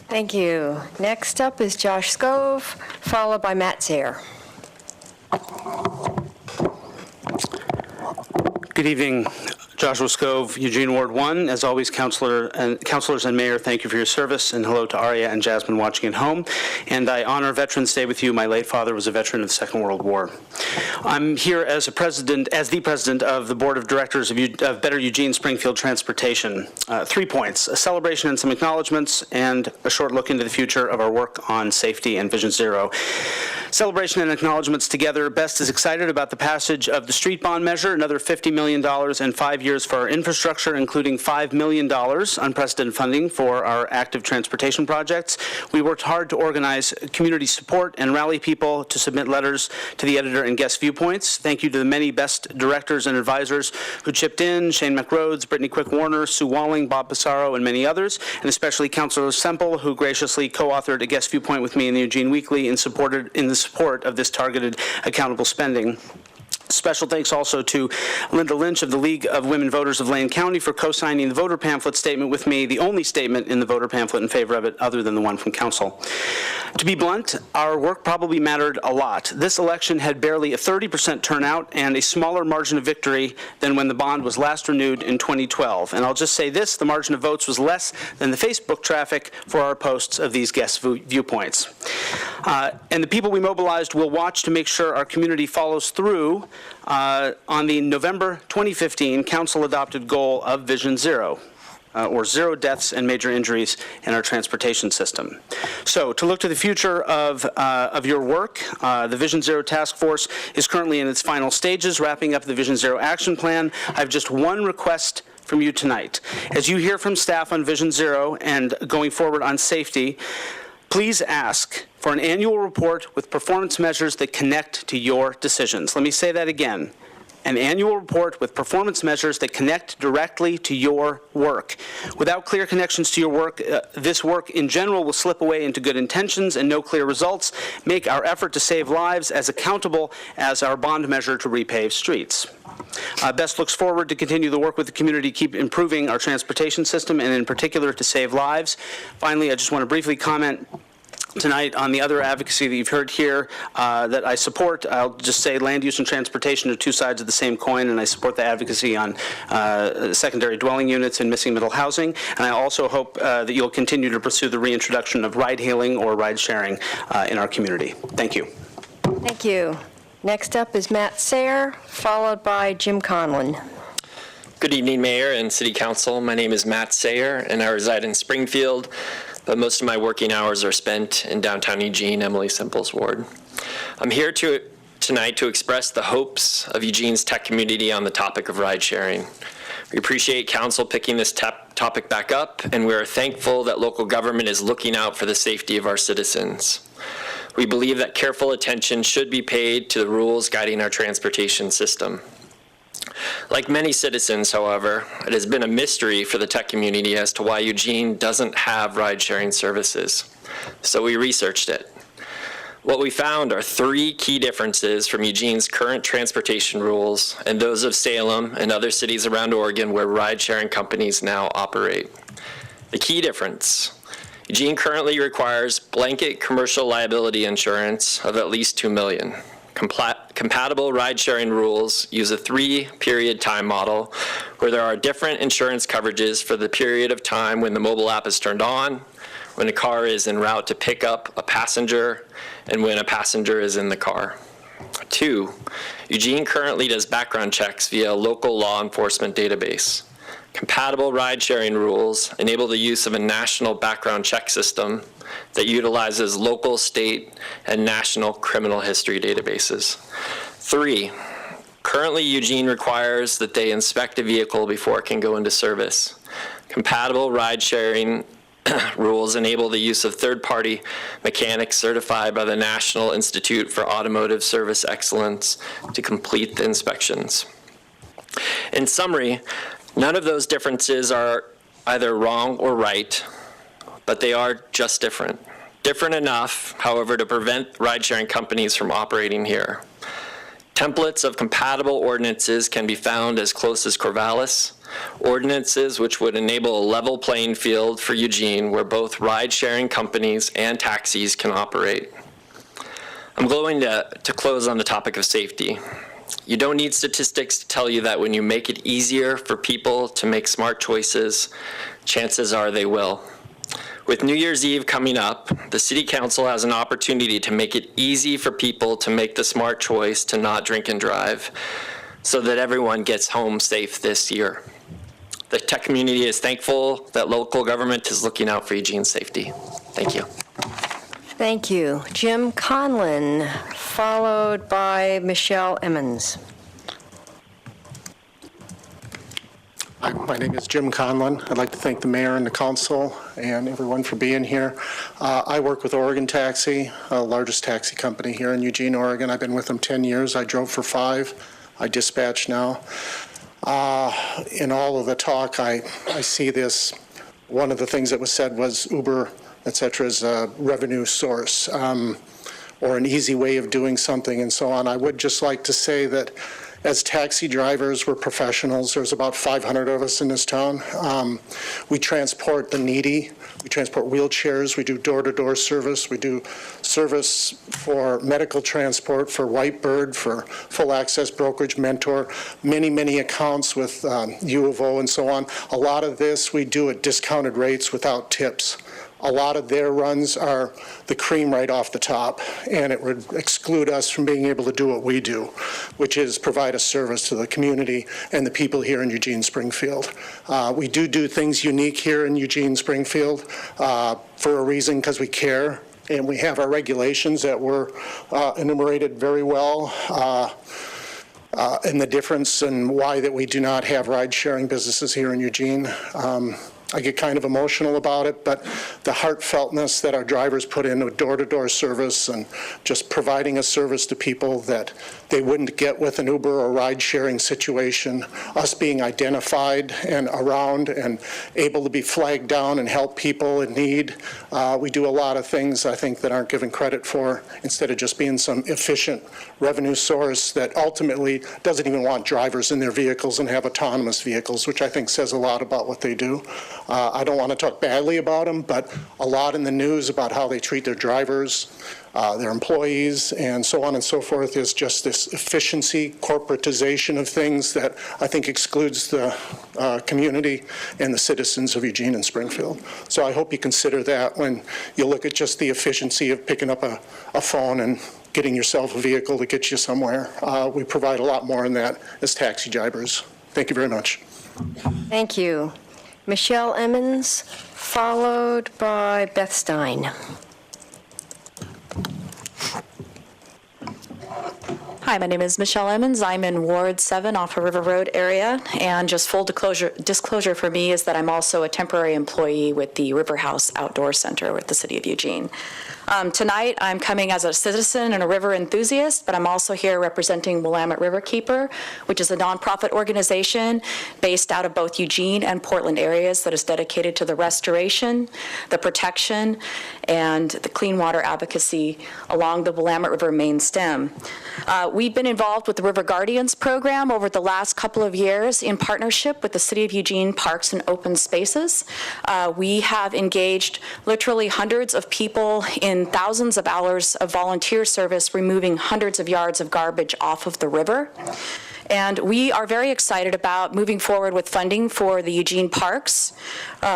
Thank you. Next up is Josh Scove, followed by Matt Sayre. Good evening, Joshua Scove, Eugene Ward 1. As always, councilors and mayor, thank you for your service, and hello to Aria and Jasmine watching at home. And I honor Veterans Day with you. My late father was a veteran of the Second World War. I'm here as the president of the board of directors of Better Eugene Springfield Transportation. 3 points: a celebration and some acknowledgments, and a short look into the future of our work on safety and Vision Zero. Celebration and acknowledgments together. Best is excited about the passage of the street bond measure, another $50 million and 5 years for our infrastructure, including $5 million unprecedented funding for our active transportation projects. We worked hard to organize community support and rally people to submit letters to the editor and guest viewpoints. Thank you to the many best directors and advisors who chipped in: Shane McRhodes, Brittany Quick-Warner, Sue Walling, Bob Pissarro, and many others, and especially Councilor Semple, who graciously co-authored a guest viewpoint with me in the Eugene Weekly in the support of this targeted accountable spending. Special thanks also to Linda Lynch of the League of Women Voters of Lane County for co-signing the voter pamphlet statement with me, the only statement in the voter pamphlet in favor of it other than the one from council. To be blunt, our work probably mattered a lot. This election had barely a 30% turnout and a smaller margin of victory than when the bond was last renewed in 2012. And I'll just say this: the margin of votes was less than the Facebook traffic for our posts of these guest viewpoints. And the people we mobilized will watch to make sure our community follows through on the November 2015 council-adopted goal of Vision Zero, or zero deaths and major injuries in our transportation system. So to look to the future of your work, the Vision Zero Task Force is currently in its final stages, wrapping up the Vision Zero Action Plan. I have just one request from you tonight. As you hear from staff on Vision Zero and going forward on safety, please ask for an annual report with performance measures that connect to your decisions. Let me say that again. An annual report with performance measures that connect directly to your work. Without clear connections to your work, this work in general will slip away into good intentions and no clear results, make our effort to save lives as accountable as our bond measure to repave streets. Best looks forward to continue the work with the community, keep improving our transportation system, and in particular to save lives. Finally, I just want to briefly comment tonight on the other advocacy that you've heard here that I support. I'll just say land use and transportation are two sides of the same coin, and I support the advocacy on secondary dwelling units and missing middle housing. And I also hope that you'll continue to pursue the reintroduction of ride-hailing or ride-sharing in our community. Thank you. Thank you. Next up is Matt Sayre, followed by Jim Conlon. Good evening, Mayor and City Council. My name is Matt Sayer, and I reside in Springfield, but most of my working hours are spent in downtown Eugene, Emily Simple's ward. I'm here tonight to express the hopes of Eugene's tech community on the topic of ride sharing. We appreciate Council picking this topic back up, and we are thankful that local government is looking out for the safety of our citizens. We believe that careful attention should be paid to the rules guiding our transportation system. Like many citizens, however, it has been a mystery for the tech community as to why Eugene doesn't have ride-sharing services. So we researched it. What we found are 3 key differences from Eugene's current transportation rules and those of Salem and other cities around Oregon where ride-sharing companies now operate. The key difference: Eugene currently requires blanket commercial liability insurance of at least $2 million. Compatible ride-sharing rules use a 3-period time model where there are different insurance coverages for the period of time when the mobile app is turned on, when a car is en route to pick up a passenger, and when a passenger is in the car. 2, Eugene currently does background checks via a local law enforcement database. Compatible ride-sharing rules enable the use of a national background check system that utilizes local, state, and national criminal history databases. 3, currently Eugene requires that they inspect a vehicle before it can go into service. Compatible ride-sharing rules enable the use of third-party mechanics certified by the National Institute for Automotive Service Excellence to complete the inspections. In summary, none of those differences are either wrong or right, but they are just different. Different enough, however, to prevent ride-sharing companies from operating here. Templates of compatible ordinances can be found as close as Corvallis, ordinances which would enable a level playing field for Eugene where both ride-sharing companies and taxis can operate. I'm going to close on the topic of safety. You don't need statistics to tell you that when you make it easier for people to make smart choices, chances are they will. With New Year's Eve coming up, the City Council has an opportunity to make it easy for people to make the smart choice to not drink and drive so that everyone gets home safe this year. The tech community is thankful that local government is looking out for Eugene's safety. Thank you. Thank you. Jim Conlon, followed by Michelle Emmons. Hi, my name is Jim Conlon. I'd like to thank the mayor and the council and everyone for being here. I work with Oregon Taxi, the largest taxi company here in Eugene, Oregon. I've been with them 10 years. I drove for 5. I dispatch now. In all of the talk, I see this. One of the things that was said was Uber, et cetera, is a revenue source or an easy way of doing something and so on. I would just like to say that as taxi drivers, we're professionals. There's about 500 of us in this town. We transport the needy. We transport wheelchairs. We do door-to-door service. We do service for medical transport, for Whitebird, for full access brokerage, Mentor, many, many accounts with U of O and so on. A lot of this we do at discounted rates without tips. A lot of their runs are the cream right off the top, and it would exclude us from being able to do what we do, which is provide a service to the community and the people here in Eugene Springfield. We do things unique here in Eugene Springfield for a reason, because we care, and we have our regulations that were enumerated very well. And the difference and why that we do not have ride-sharing businesses here in Eugene. I get kind of emotional about it, but the heartfeltness that our drivers put into door-to-door service and just providing a service to people that they wouldn't get with an Uber or ride-sharing situation, us being identified and around and able to be flagged down and help people in need. We do a lot of things, I think, that aren't given credit for, instead of just being some efficient revenue source that ultimately doesn't even want drivers in their vehicles and have autonomous vehicles, which I think says a lot about what they do. I don't want to talk badly about them, but a lot in the news about how they treat their drivers, their employees, and so on and so forth is just this efficiency, corporatization of things that I think excludes the community and the citizens of Eugene and Springfield. So I hope you consider that when you look at just the efficiency of picking up a phone and getting yourself a vehicle to get you somewhere. We provide a lot more than that as taxi drivers. Thank you very much. Thank you. Michelle Emmons, followed by Beth Stein. Hi, my name is Michelle Emmons. I'm in Ward 7 off of River Road area, and just full disclosure for me is that I'm also a temporary employee with the River House Outdoor Center with the City of Eugene. Tonight, I'm coming as a citizen and a river enthusiast, but I'm also here representing Willamette Riverkeeper, which is a nonprofit organization based out of both Eugene and Portland areas that is dedicated to the restoration, the protection, and the clean water advocacy along the Willamette River main stem. We've been involved with the River Guardians program over the last couple of years in partnership with the City of Eugene Parks and Open Spaces. We have engaged literally hundreds of people in thousands of hours of volunteer service, removing hundreds of yards of garbage off of the river. And we are very excited about moving forward with funding for the Eugene parks.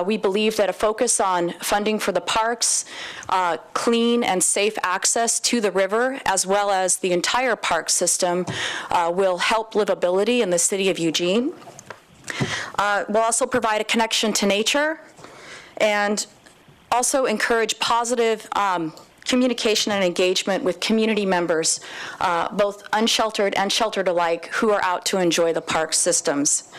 We believe that a focus on funding for the parks, clean and safe access to the river, as well as the entire park system, will help livability in the city of Eugene. We'll also provide a connection to nature and also encourage positive communication and engagement with community members, both unsheltered and sheltered alike, who are out to enjoy the park systems.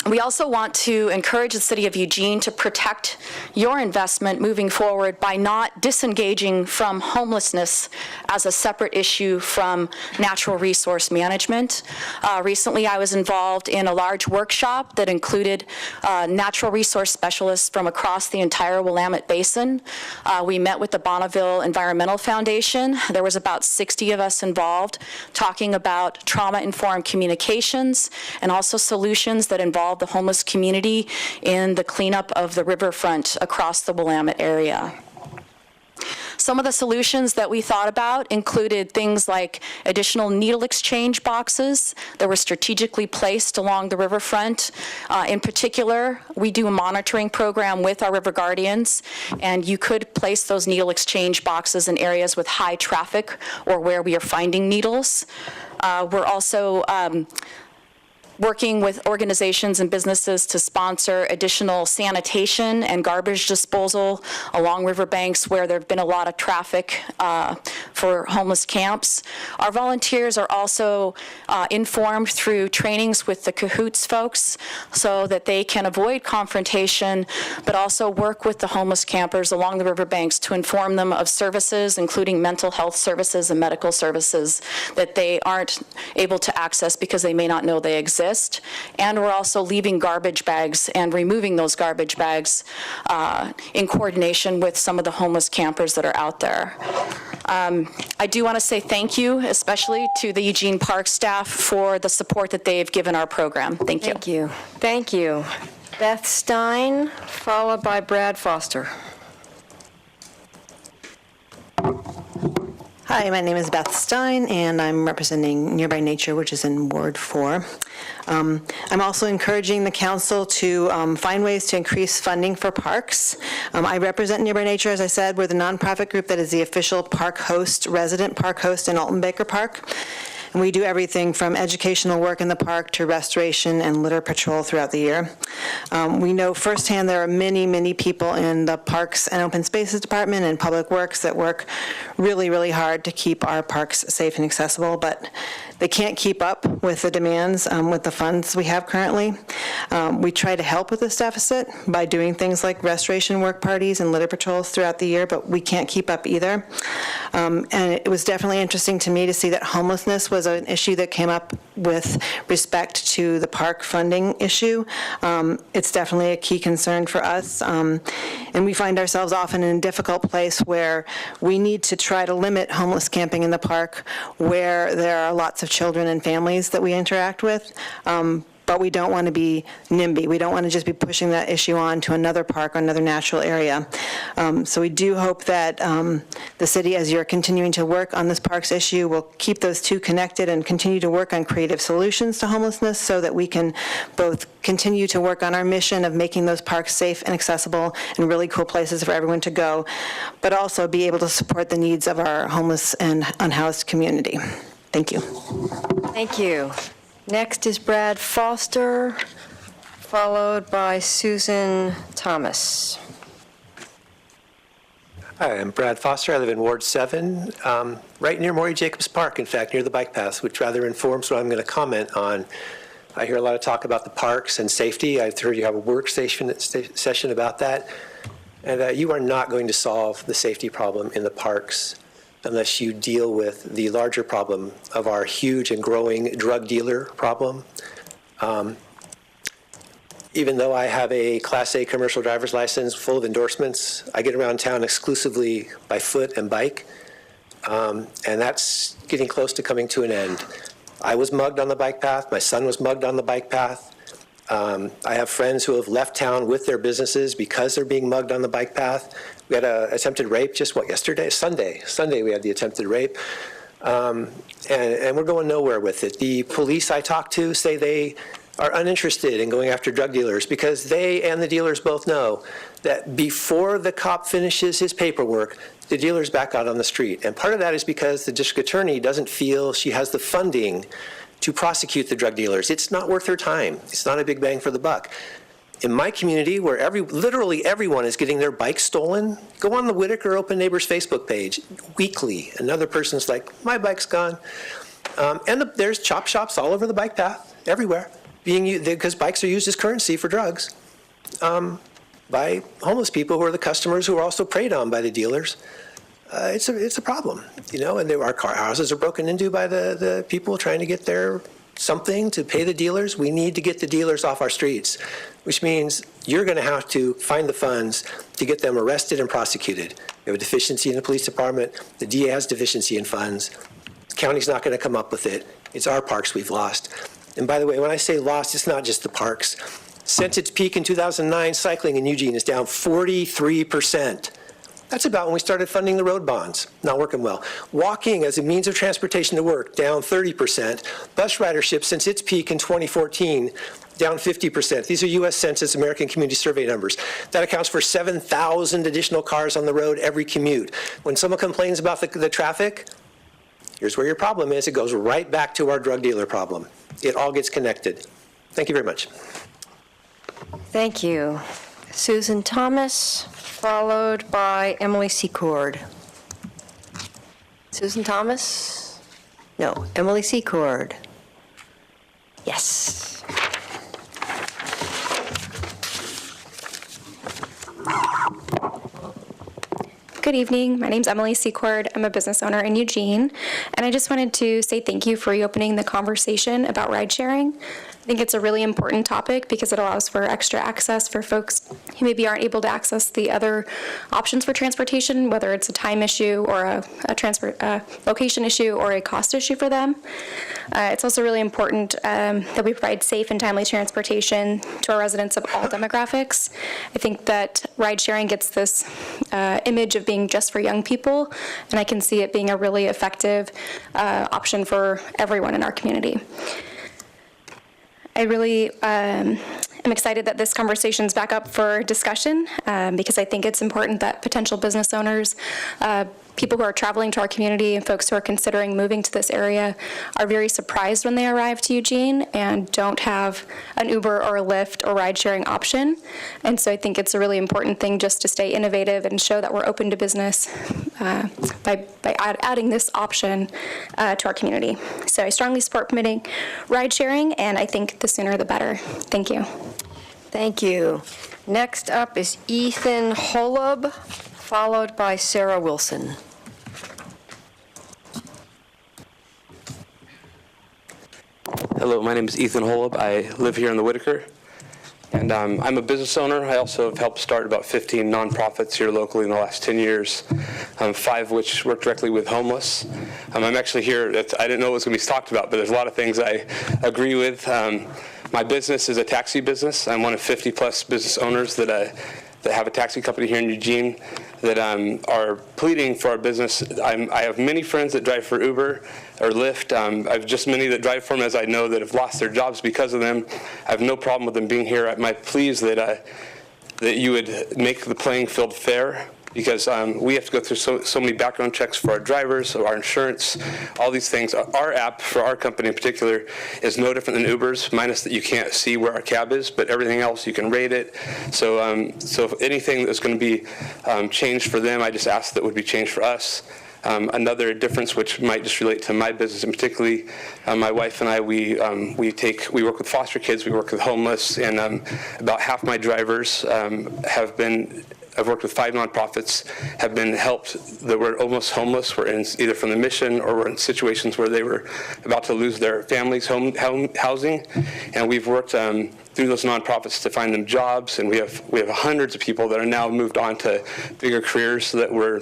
We also want to encourage the City of Eugene to protect your investment moving forward by not disengaging from homelessness as a separate issue from natural resource management. Recently, I was involved in a large workshop that included natural resource specialists from across the entire Willamette Basin. We met with the Bonneville Environmental Foundation. There was about 60 of us involved talking about trauma-informed communications and also solutions that involve the homeless community in the cleanup of the riverfront across the Willamette area. Some of the solutions that we thought about included things like additional needle exchange boxes that were strategically placed along the riverfront. In particular, we do a monitoring program with our River Guardians, and you could place those needle exchange boxes in areas with high traffic or where we are finding needles. We're also working with organizations and businesses to sponsor additional sanitation and garbage disposal along riverbanks where there have been a lot of traffic for homeless camps. Our volunteers are also informed through trainings with the Cahoots folks so that they can avoid confrontation, but also work with the homeless campers along the riverbanks to inform them of services, including mental health services and medical services that they aren't able to access because they may not know they exist. And we're also leaving garbage bags and removing those garbage bags in coordination with some of the homeless campers that are out there. I do want to say thank you, especially to the Eugene Park staff for the support that they've given our program. Thank you. Thank you. Thank you. Beth Stein, followed by Brad Foster. Hi, my name is Beth Stein, and I'm representing Nearby Nature, which is in Ward 4. I'm also encouraging the council to find ways to increase funding for parks. I represent Nearby Nature, as I said. We're the nonprofit group that is the official park host, resident park host in Alton Baker Park. And we do everything from educational work in the park to restoration and litter patrol throughout the year. We know firsthand there are many, many people in the Parks and Open Spaces Department and Public Works that work really, really hard to keep our parks safe and accessible, but they can't keep up with the demands with the funds we have currently. We try to help with this deficit by doing things like restoration work parties and litter patrols throughout the year, but we can't keep up either. And it was definitely interesting to me to see that homelessness was an issue that came up with respect to the park funding issue. It's definitely a key concern for us. And we find ourselves often in a difficult place where we need to try to limit homeless camping in the park where there are lots of children and families that we interact with. But we don't want to be NIMBY. We don't want to just be pushing that issue on to another park or another natural area. So we do hope that the city, as you're continuing to work on this parks issue, will keep those two connected and continue to work on creative solutions to homelessness so that we can both continue to work on our mission of making those parks safe and accessible and really cool places for everyone to go, but also be able to support the needs of our homeless and unhoused community. Thank you. Thank you. Next is Brad Foster, followed by Susan Thomas. Hi, I'm Brad Foster. I live in Ward 7, right near Maury Jacobs Park, in fact, near the bike paths, which rather informs what I'm going to comment on. I hear a lot of talk about the parks and safety. I've heard you have a work session about that. And you are not going to solve the safety problem in the parks unless you deal with the larger problem of our huge and growing drug dealer problem. Even though I have a Class A commercial driver's license full of endorsements, I get around town exclusively by foot and bike, and that's getting close to coming to an end. I was mugged on the bike path. My son was mugged on the bike path. I have friends who have left town with their businesses because they're being mugged on the bike path. We had an attempted rape just, yesterday? Sunday we had the attempted rape. And we're going nowhere with it. The police I talk to say they are uninterested in going after drug dealers because they and the dealers both know that before the cop finishes his paperwork, the dealer's back out on the street. And part of that is because the district attorney doesn't feel she has the funding to prosecute the drug dealers. It's not worth her time. It's not a big bang for the buck. In my community, where literally everyone is getting their bike stolen, go on the Whitaker Open Neighbors Facebook page weekly. Another person's like, my bike's gone. There's chop shops all over the bike path, everywhere, because bikes are used as currency for drugs by homeless people who are the customers who are also preyed on by the dealers. It's a problem, and our car houses are broken into by the people trying to get their something to pay the dealers. We need to get the dealers off our streets, which means you're going to have to find the funds to get them arrested and prosecuted. We have a deficiency in the police department. The DA has deficiency in funds. The county's not going to come up with it. It's our parks we've lost. And by the way, when I say lost, it's not just the parks. Since its peak in 2009, cycling in Eugene is down 43%. That's about when we started funding the road bonds. Not working well. Walking as a means of transportation to work, down 30%. Bus ridership since its peak in 2014, down 50%. These are U.S. Census American Community Survey numbers. That accounts for 7,000 additional cars on the road every commute. When someone complains about the traffic, here's where your problem is. It goes right back to our drug dealer problem. It all gets connected. Thank you very much. Thank you. Susan Thomas, followed by Emily Secord. Susan Thomas? No, Emily Secord. Yes. Good evening. My name's Emily Secord. I'm a business owner in Eugene, and I just wanted to say thank you for reopening the conversation about ride sharing. I think it's a really important topic because it allows for extra access for folks who maybe aren't able to access the other options for transportation, whether it's a time issue or a location issue or a cost issue for them. It's also really important that we provide safe and timely transportation to our residents of all demographics. I think that ride sharing gets this image of being just for young people, and I can see it being a really effective option for everyone in our community. I really am excited that this conversation's back up for discussion because I think it's important that potential business owners, people who are traveling to our community and folks who are considering moving to this area are very surprised when they arrive to Eugene and don't have an Uber or a Lyft or ride-sharing option. And so I think it's a really important thing just to stay innovative and show that we're open to business by adding this option to our community. So I strongly support permitting ride-sharing, and I think the sooner the better. Thank you. Thank you. Next up is Ethan Holub, followed by Sarah Wilson. Hello, my name is Ethan Holub. I live here in the Whitaker, and I'm a business owner. I also have helped start about 15 nonprofits here locally in the last 10 years, 5 of which work directly with homeless. I'm actually here, I didn't know it was going to be talked about, but there's a lot of things I agree with. My business is a taxi business. I'm one of 50-plus business owners that have a taxi company here in Eugene that are pleading for our business. I have many friends that drive for Uber or Lyft. I have just many that drive for them, as I know, that have lost their jobs because of them. I have no problem with them being here. My plea is that you would make the playing field fair because we have to go through so many background checks for our drivers, so our insurance, all these things. Our app, for our company in particular, is no different than Uber's, minus that you can't see where our cab is, but everything else you can rate it. So, so if anything that's going to be changed for them, I just ask that would be changed for us. Another difference, which might just relate to my business, and particularly my wife and I, we work with foster kids, we work with homeless, and about half my drivers I've worked with 5 nonprofits, have been helped that were almost homeless, were in either from the mission or were in situations where they were about to lose their family's housing, and we've worked through those nonprofits to find them jobs, and we have hundreds of people that are now moved on to bigger careers, so that we're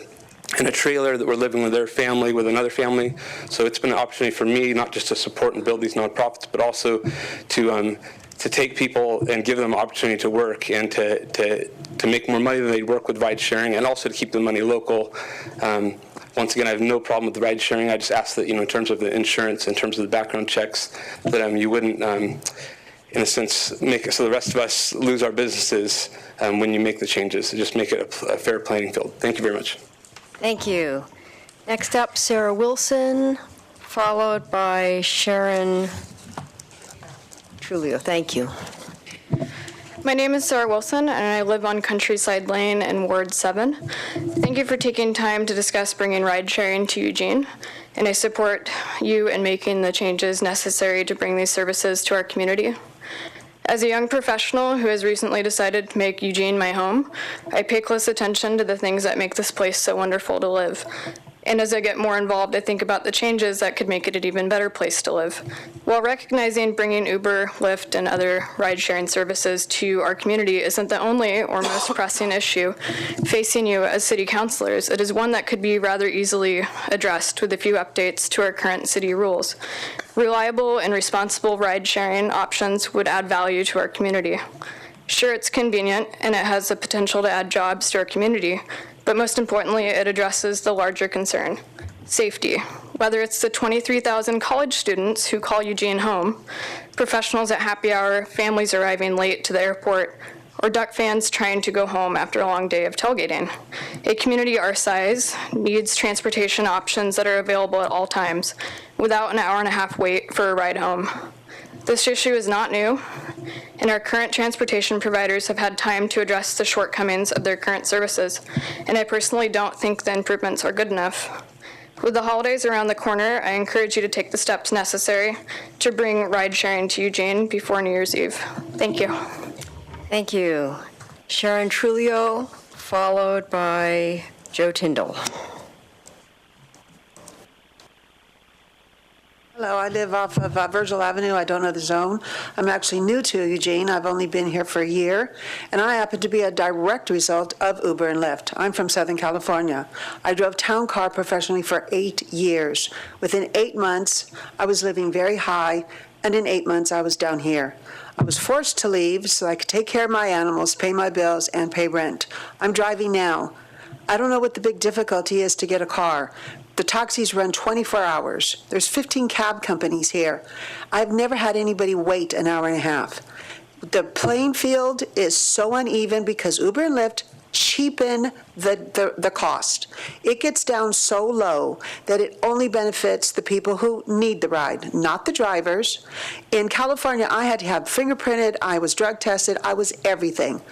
in a trailer, that we're living with their family, with another family. So it's been an opportunity for me not just to support and build these nonprofits, but also to take people and give them an opportunity to work and to make more money than they work with ride sharing, and also to keep the money local. Once again, I have no problem with the ride sharing. I just ask that, in terms of the insurance, in terms of the background checks, that you wouldn't, in a sense, make it so the rest of us lose our businesses when you make the changes. So just make it a fair playing field. Thank you very much. Thank you. Next up, Sarah Wilson, followed by Sharon Trulio. Thank you. My name is Sarah Wilson, and I live on Countryside Lane in Ward 7. Thank you for taking time to discuss bringing ride sharing to Eugene, and I support you in making the changes necessary to bring these services to our community. As a young professional who has recently decided to make Eugene my home, I pay close attention to the things that make this place so wonderful to live. And as I get more involved, I think about the changes that could make it an even better place to live. While recognizing bringing Uber, Lyft, and other ride-sharing services to our community isn't the only or most pressing issue facing you as city councilors, it is one that could be rather easily addressed with a few updates to our current city rules. Reliable and responsible ride-sharing options would add value to our community. Sure, it's convenient, and it has the potential to add jobs to our community, but most importantly, it addresses the larger concern, safety. Whether it's the 23,000 college students who call Eugene home, professionals at happy hour, families arriving late to the airport, or Duck fans trying to go home after a long day of tailgating. A community our size needs transportation options that are available at all times, without an hour-and-a-half wait for a ride home. This issue is not new, and our current transportation providers have had time to address the shortcomings of their current services, and I personally don't think the improvements are good enough. With the holidays around the corner, I encourage you to take the steps necessary to bring ride-sharing to Eugene before New Year's Eve. Thank you. Thank you. Sharon Trulio, followed by Joe Tyndall. Hello, I live off of Virgil Avenue. I don't know the zone. I'm actually new to Eugene. I've only been here for a year, and I happen to be a direct result of Uber and Lyft. I'm from Southern California. I drove town car professionally for 8 years. Within 8 months, I was living very high, and in 8 months, I was down here. I was forced to leave so I could take care of my animals, pay my bills, and pay rent. I'm driving now. I don't know what the big difficulty is to get a car. The taxis run 24 hours. There's 15 cab companies here. I've never had anybody wait an hour and a half. The playing field is so uneven because Uber and Lyft cheapen the cost. It gets down so low that it only benefits the people who need the ride, not the drivers. In California, I had to have fingerprinted, I was drug tested, I was everything.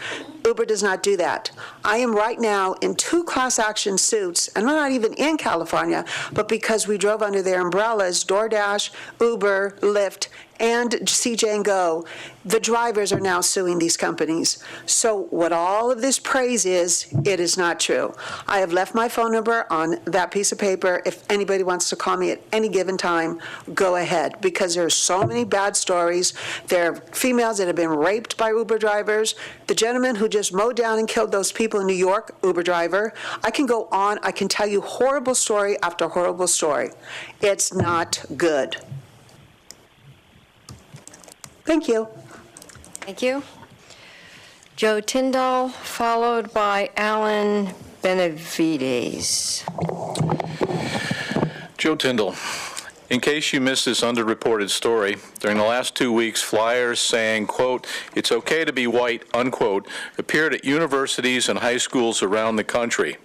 Uber does not do that. I am right now in 2 class action suits, and I'm not even in California, but because we drove under their umbrellas, DoorDash, Uber, Lyft, and CJ and Go, the drivers are now suing these companies. So what all of this praise is, it is not true. I have left my phone number on that piece of paper. If anybody wants to call me at any given time, go ahead, because there are so many bad stories. There are females that have been raped by Uber drivers. The gentleman who just mowed down and killed those people in New York, Uber driver. I can go on. I can tell you horrible story after horrible story. It's not good. Thank you. Thank you. Joe Tyndall, followed by Alan Benavides. Joe Tyndall. In case you missed this underreported story, during the last 2 weeks, flyers saying, quote, "It's okay to be white," unquote, appeared at universities and high schools around the country.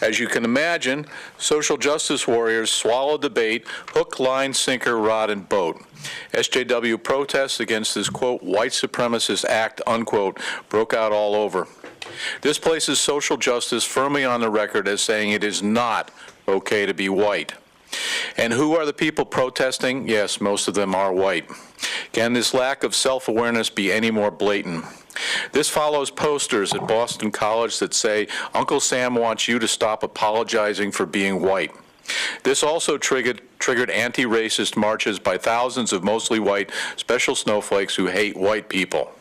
As you can imagine, social justice warriors swallow debate, hook, line, sinker, rod, and boat. SJW protests against this, quote, white supremacist act, unquote, broke out all over. This places social justice firmly on the record as saying it is not okay to be white. And who are the people protesting? Yes, most of them are white. Can this lack of self-awareness be any more blatant? This follows posters at Boston College that say, Uncle Sam wants you to stop apologizing for being white. This also triggered anti-racist marches by thousands of mostly white special snowflakes who hate white people.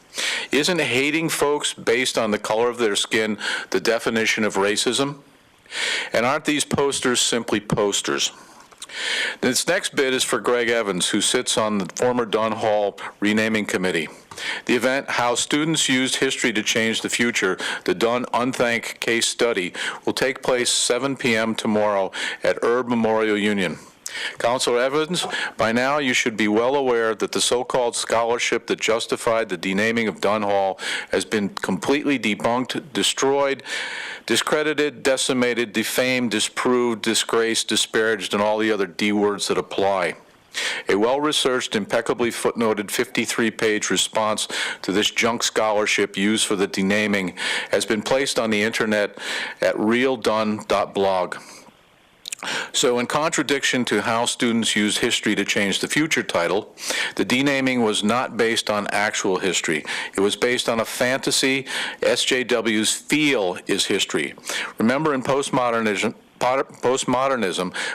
Isn't hating folks based on the color of their skin the definition of racism? And aren't these posters simply posters? This next bid is for Greg Evans, who sits on the former Dunn Hall renaming committee. The event, How Students Used History to Change the Future, the Dunn Unthank Case Study, will take place 7 p.m. tomorrow at Erb Memorial Union. Councilor Evans, by now you should be well aware that the so-called scholarship that justified the denaming of Dunn Hall has been completely debunked, destroyed, discredited, decimated, defamed, disproved, disgraced, disparaged, and all the other D words that apply. A well-researched, impeccably footnoted 53-page response to this junk scholarship used for the denaming has been placed on the internet at realdunn.blog. So in contradiction to How Students Use History to Change the Future title, the denaming was not based on actual history. It was based on a fantasy SJWs feel is history. Remember, in postmodernism,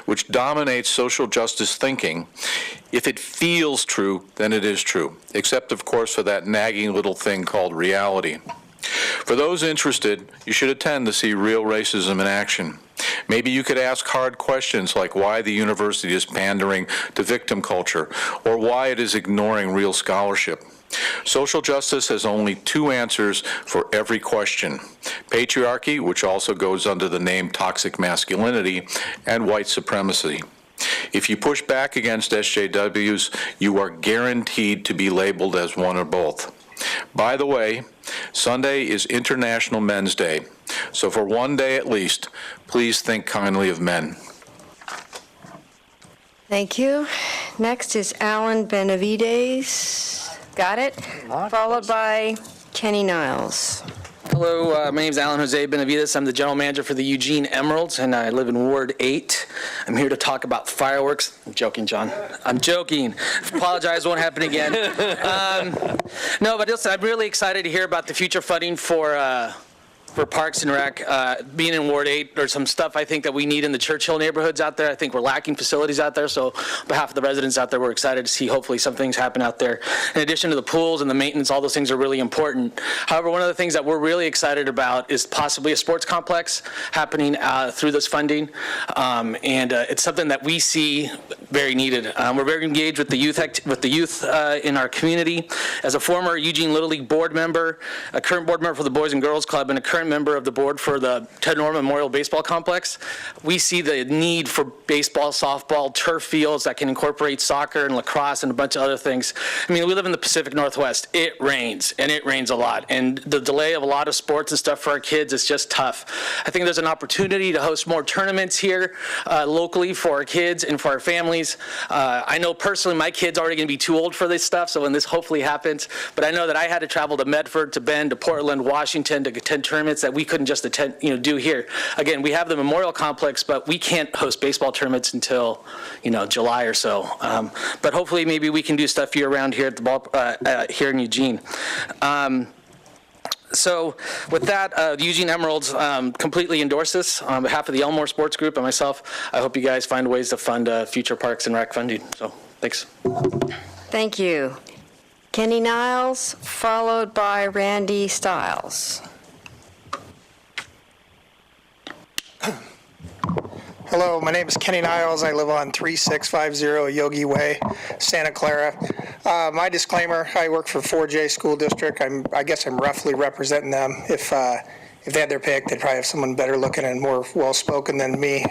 which dominates social justice thinking, if it feels true, then it is true, except, of course, for that nagging little thing called reality. For those interested, you should attend to see real racism in action. Maybe you could ask hard questions like why the university is pandering to victim culture, or why it is ignoring real scholarship. Social justice has only two answers for every question: patriarchy, which also goes under the name toxic masculinity, and white supremacy. If you push back against SJWs, you are guaranteed to be labeled as one or both. By the way, Sunday is International Men's Day, so for one day at least, please think kindly of men. Thank you. Next is Alan Benavides. Got it? Followed by Kenny Niles. Hello, my name is Alan Jose Benavides. I'm the general manager for the Eugene Emeralds, and I live in Ward 8. I'm here to talk about fireworks. I'm joking, John. I'm joking. Apologize, won't happen again. No, but listen, I'm really excited to hear about the future funding for Parks and Rec. Being in Ward 8, there's some stuff I think that we need in the Churchill neighborhoods out there. I think we're lacking facilities out there, so on behalf of the residents out there, we're excited to see hopefully some things happen out there. In addition to the pools and the maintenance, all those things are really important. However, one of the things that we're really excited about is possibly a sports complex happening through this funding, and it's something that we see very needed. We're very engaged with the youth in our community. As a former Eugene Little League board member, a current board member for the Boys and Girls Club, and a current member of the board for the Ted Norman Memorial Baseball Complex, we see the need for baseball, softball, turf fields that can incorporate soccer and lacrosse and a bunch of other things. I mean, we live in the Pacific Northwest. It rains, and it rains a lot. And the delay of a lot of sports and stuff for our kids is just tough. I think there's an opportunity to host more tournaments here locally for our kids and for our families. I know personally my kid's already going to be too old for this stuff, so when this hopefully happens, but I know that I had to travel to Medford, to Bend, to Portland, Washington to attend tournaments that we couldn't just attend, do here. Again, we have the Memorial Complex, but we can't host baseball tournaments until, July or so. But hopefully, maybe we can do stuff year round here at the ball, here in Eugene. So with that, the Eugene Emeralds completely endorse this on behalf of the Elmore Sports Group and myself. I hope you guys find ways to fund future Parks and Rec funding. So thanks. Thank you. Kenny Niles, followed by Randy Stiles. Hello, my name is Kenny Niles. I live on 3650 Yogi Way, Santa Clara. My disclaimer, I work for 4J School District. I guess I'm roughly representing them. If if they had their pick, they'd probably have someone better looking and more well-spoken than me.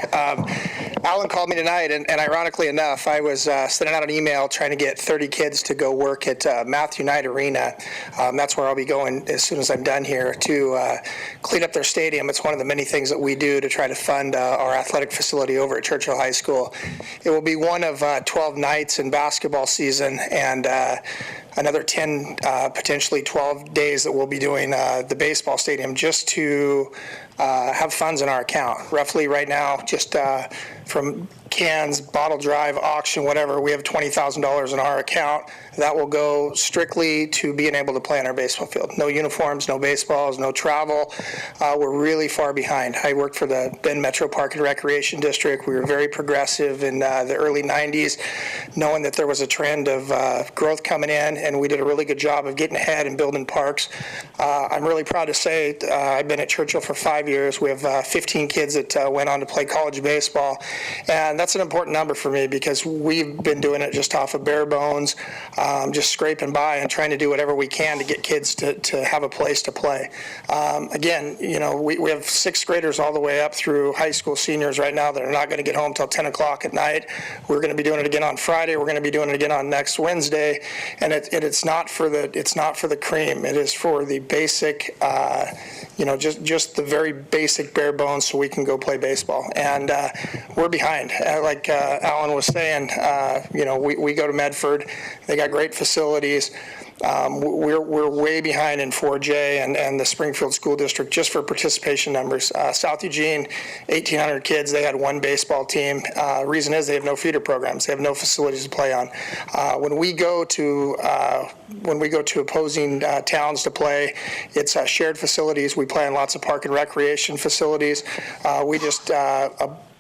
Alan called me tonight, and ironically enough, I was sending out an email trying to get 30 kids to go work at Matthew Knight Arena. That's where I'll be going as soon as I'm done here to clean up their stadium. It's one of the many things that we do to try to fund our athletic facility over at Churchill High School. It will be one of 12 nights in basketball season, and another 10, potentially 12 days that we'll be doing the baseball stadium just to have funds in our account. Roughly right now, just from cans, bottle drive, auction, whatever, we have $20,000 in our account. That will go strictly to being able to play on our baseball field. No uniforms, no baseballs, no travel. We're really far behind. I worked for the Bend Metro Park and Recreation District. We were very progressive in the early 90s, knowing that there was a trend of growth coming in, and we did a really good job of getting ahead and building parks. I'm really proud to say I've been at Churchill for 5 years. We have 15 kids that went on to play college baseball, and that's an important number for me because we've been doing it just off of bare bones, just scraping by and trying to do whatever we can to get kids to have a place to play. Again, you know, we have sixth graders all the way up through high school seniors right now that are not going to get home till 10 o'clock at night. We're going to be doing it again on Friday. We're going to be doing it again on next Wednesday, and it's not for the cream. It is for the basic, you know, just the very basic bare bones so we can go play baseball. And we're behind. Like Alan was saying, you know, we go to Medford. They got great facilities. We're way behind in 4J and the Springfield School District just for participation numbers. South Eugene, 1,800 kids. They had one baseball team. Reason is they have no feeder programs. They have no facilities to play on. When we go to opposing towns to play, it's shared facilities. We play in lots of park and recreation facilities. We just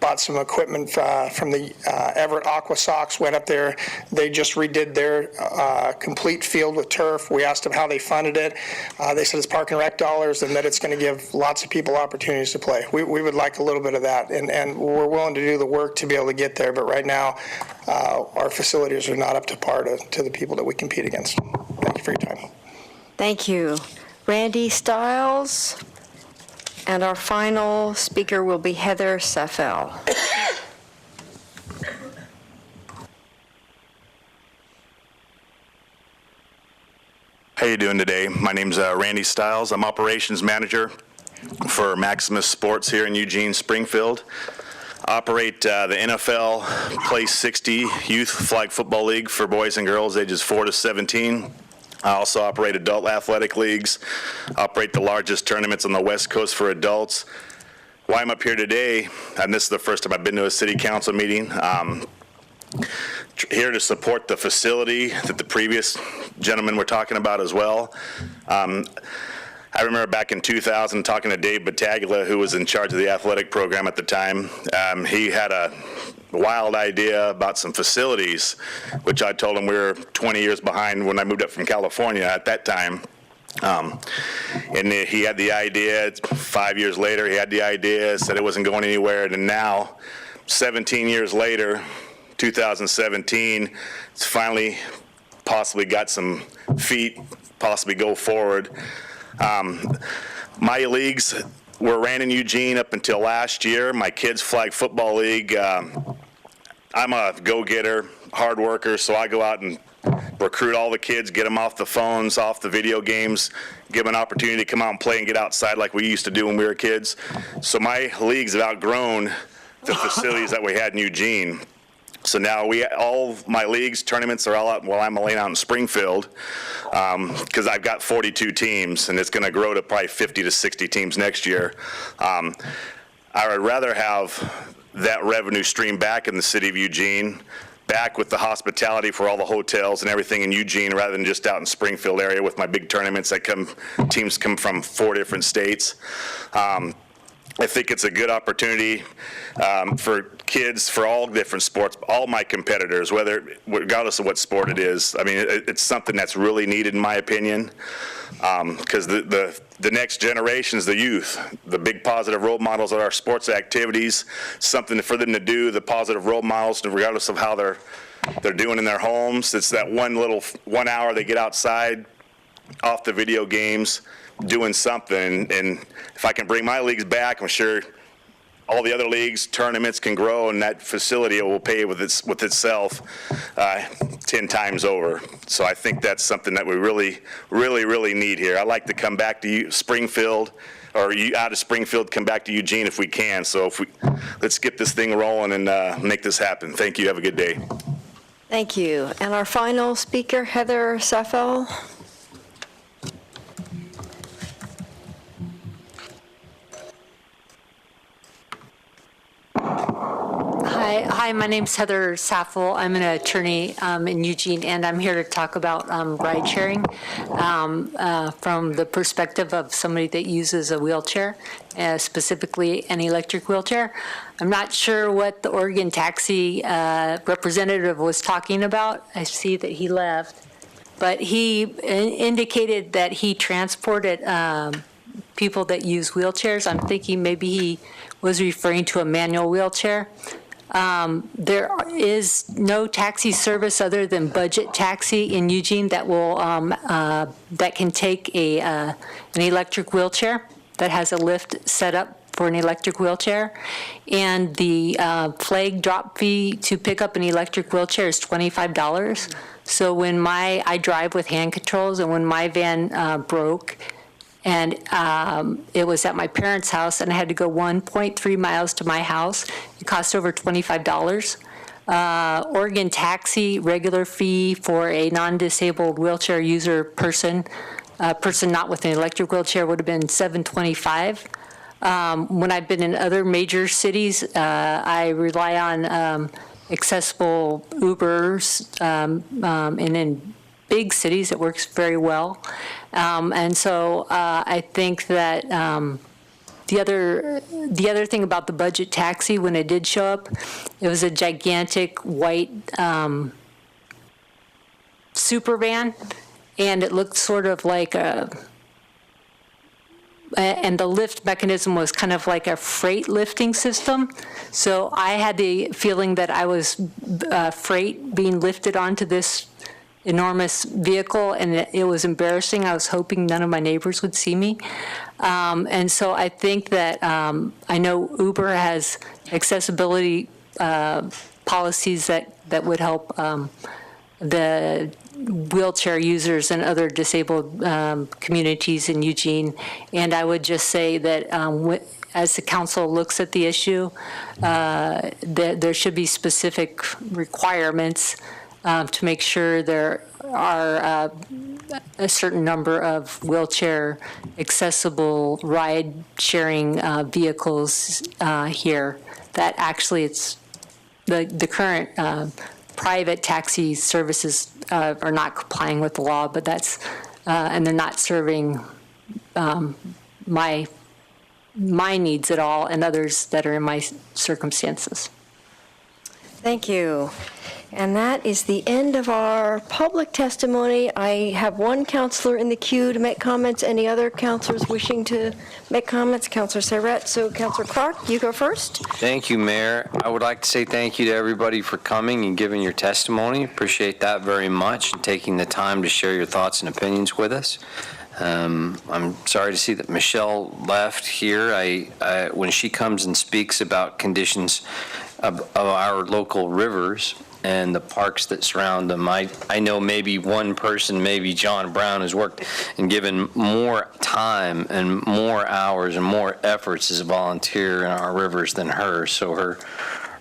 bought some equipment from the Everett Aqua Sox, went up there. They just redid their complete field with turf. We asked them how they funded it. They said it's park and rec dollars and that it's going to give lots of people opportunities to play. We would like a little bit of that, and we're willing to do the work to be able to get there, but right now our facilities are not up to par to the people that we compete against. Thank you for your time. Thank you. Randy Stiles. And our final speaker will be Heather Seffel. How you doing today? My name's Randy Stiles. I'm operations manager for Maximus Sports here in Eugene, Springfield. I operate the NFL Play 60 Youth Flag Football League for boys and girls ages 4 to 17. I also operate adult athletic leagues, operate the largest tournaments on the West Coast for adults. Why I'm up here today, and this is the first time I've been to a city council meeting, here to support the facility that the previous gentlemen were talking about as well. I remember back in 2000 talking to Dave Battaglia, who was in charge of the athletic program at the time. He had a wild idea about some facilities, which I told him we were 20 years behind when I moved up from California at that time. And he had the idea, 5 years later, he had the idea, said it wasn't going anywhere, and now, 17 years later, 2017, it's finally possibly got some feet, possibly go forward. My leagues were ran in Eugene up until last year. My kids' flag football league, I'm a go-getter, hard worker, so I go out and recruit all the kids, get them off the phones, off the video games, give them an opportunity to come out and play and get outside like we used to do when we were kids. So my leagues have outgrown the facilities that we had in Eugene. So now all my leagues, tournaments are all out while I'm laying out in Springfield, because I've got 42 teams, and it's going to grow to probably 50 to 60 teams next year. I would rather have that revenue stream back in the city of Eugene, back with the hospitality for all the hotels and everything in Eugene, rather than just out in Springfield area with my big tournaments that teams come from 4 different states. I think it's a good opportunity for kids, for all different sports, all my competitors, regardless of what sport it is. I mean, it's something that's really needed in my opinion, because the next generation is the youth, the big positive role models of our sports activities, something for them to do, the positive role models, regardless of how they're doing in their homes. It's that 1 hour they get outside, off the video games, doing something. And if I can bring my leagues back, I'm sure all the other leagues, tournaments can grow, and that facility will pay with itself 10 times over. So I think that's something that we really need here. I'd like to come back to Springfield, or out of Springfield, come back to Eugene if we can. So let's get this thing rolling and make this happen. Thank you. Have a good day. Thank you. And our final speaker, Heather Saffel. Hi, my name's Heather Saffel. I'm an attorney in Eugene, and I'm here to talk about ride sharing from the perspective of somebody that uses a wheelchair, specifically an electric wheelchair. I'm not sure what the Oregon taxi representative was talking about. I see that he left, but he indicated that he transported people that use wheelchairs. I'm thinking maybe he was referring to a manual wheelchair. There is no taxi service other than Budget Taxi in Eugene that will that can take an electric wheelchair that has a lift set up for an electric wheelchair, and the flag drop fee to pick up an electric wheelchair is $25. So when I drive with hand controls, and when my van broke, and it was at my parents' house, and I had to go 1.3 miles to my house. It cost over $25. Oregon taxi regular fee for a non-disabled wheelchair user person not with an electric wheelchair would have been $7.25. When I've been in other major cities, I rely on accessible Ubers, and in big cities it works very well. And so I think that the other thing about the Budget Taxi, when it did show up, it was a gigantic white super van, and it looked sort of like and the lift mechanism was kind of like a freight lifting system. So I had the feeling that I was freight being lifted onto this enormous vehicle, and it was embarrassing. I was hoping none of my neighbors would see me. And so I think that I know Uber has accessibility policies that would help the wheelchair users and other disabled communities in Eugene. And I would just say that as the council looks at the issue, that there should be specific requirements to make sure there are a certain number of wheelchair accessible ride sharing vehicles here. That actually it's the current private taxi services are not complying with the law, but that's and they're not serving my needs at all and others that are in my circumstances. Thank you. And that is the end of our public testimony. I have one counselor in the queue to make comments. Any other counselors wishing to make comments? Counselor Surratt. So Counselor Clark, you go first. Thank you, Mayor. I would like to say thank you to everybody for coming and giving your testimony. Appreciate that very much, and taking the time to share your thoughts and opinions with us. I'm sorry to see that Michelle left here. When she comes and speaks about conditions of our local rivers and the parks that surround them, I know maybe one person, maybe John Brown, has worked and given more time and more hours and more efforts as a volunteer in our rivers than her. So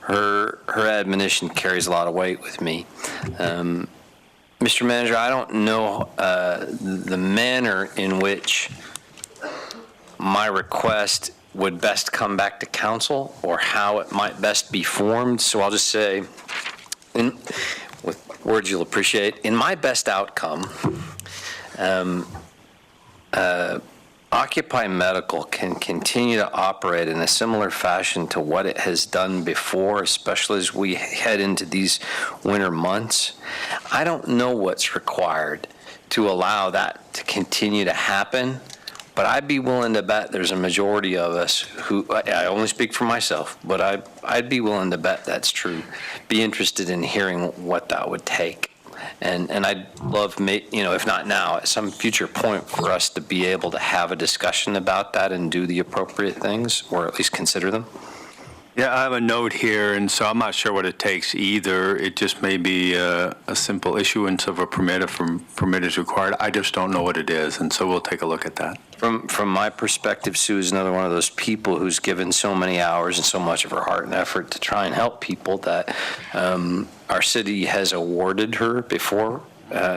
her admonition carries a lot of weight with me. Mr. Manager, I don't know the manner in which my request would best come back to council or how it might best be formed. So I'll just say, with words you'll appreciate, in my best outcome, Occupy Medical can continue to operate in a similar fashion to what it has done before, especially as we head into these winter months. I don't know what's required to allow that to continue to happen, but I'd be willing to bet there's a majority of us who, I only speak for myself, but I'd be willing to bet that's true, be interested in hearing what that would take. And I'd love, if not now, at some future point for us to be able to have a discussion about that and do the appropriate things, or at least consider them. Yeah, I have a note here, and so I'm not sure what it takes either. It just may be a simple issuance of a permit if a permit is required. I just don't know what it is, and so we'll take a look at that. From my perspective, Sue is another one of those people who's given so many hours and so much of her heart and effort to try and help people that our city has awarded her before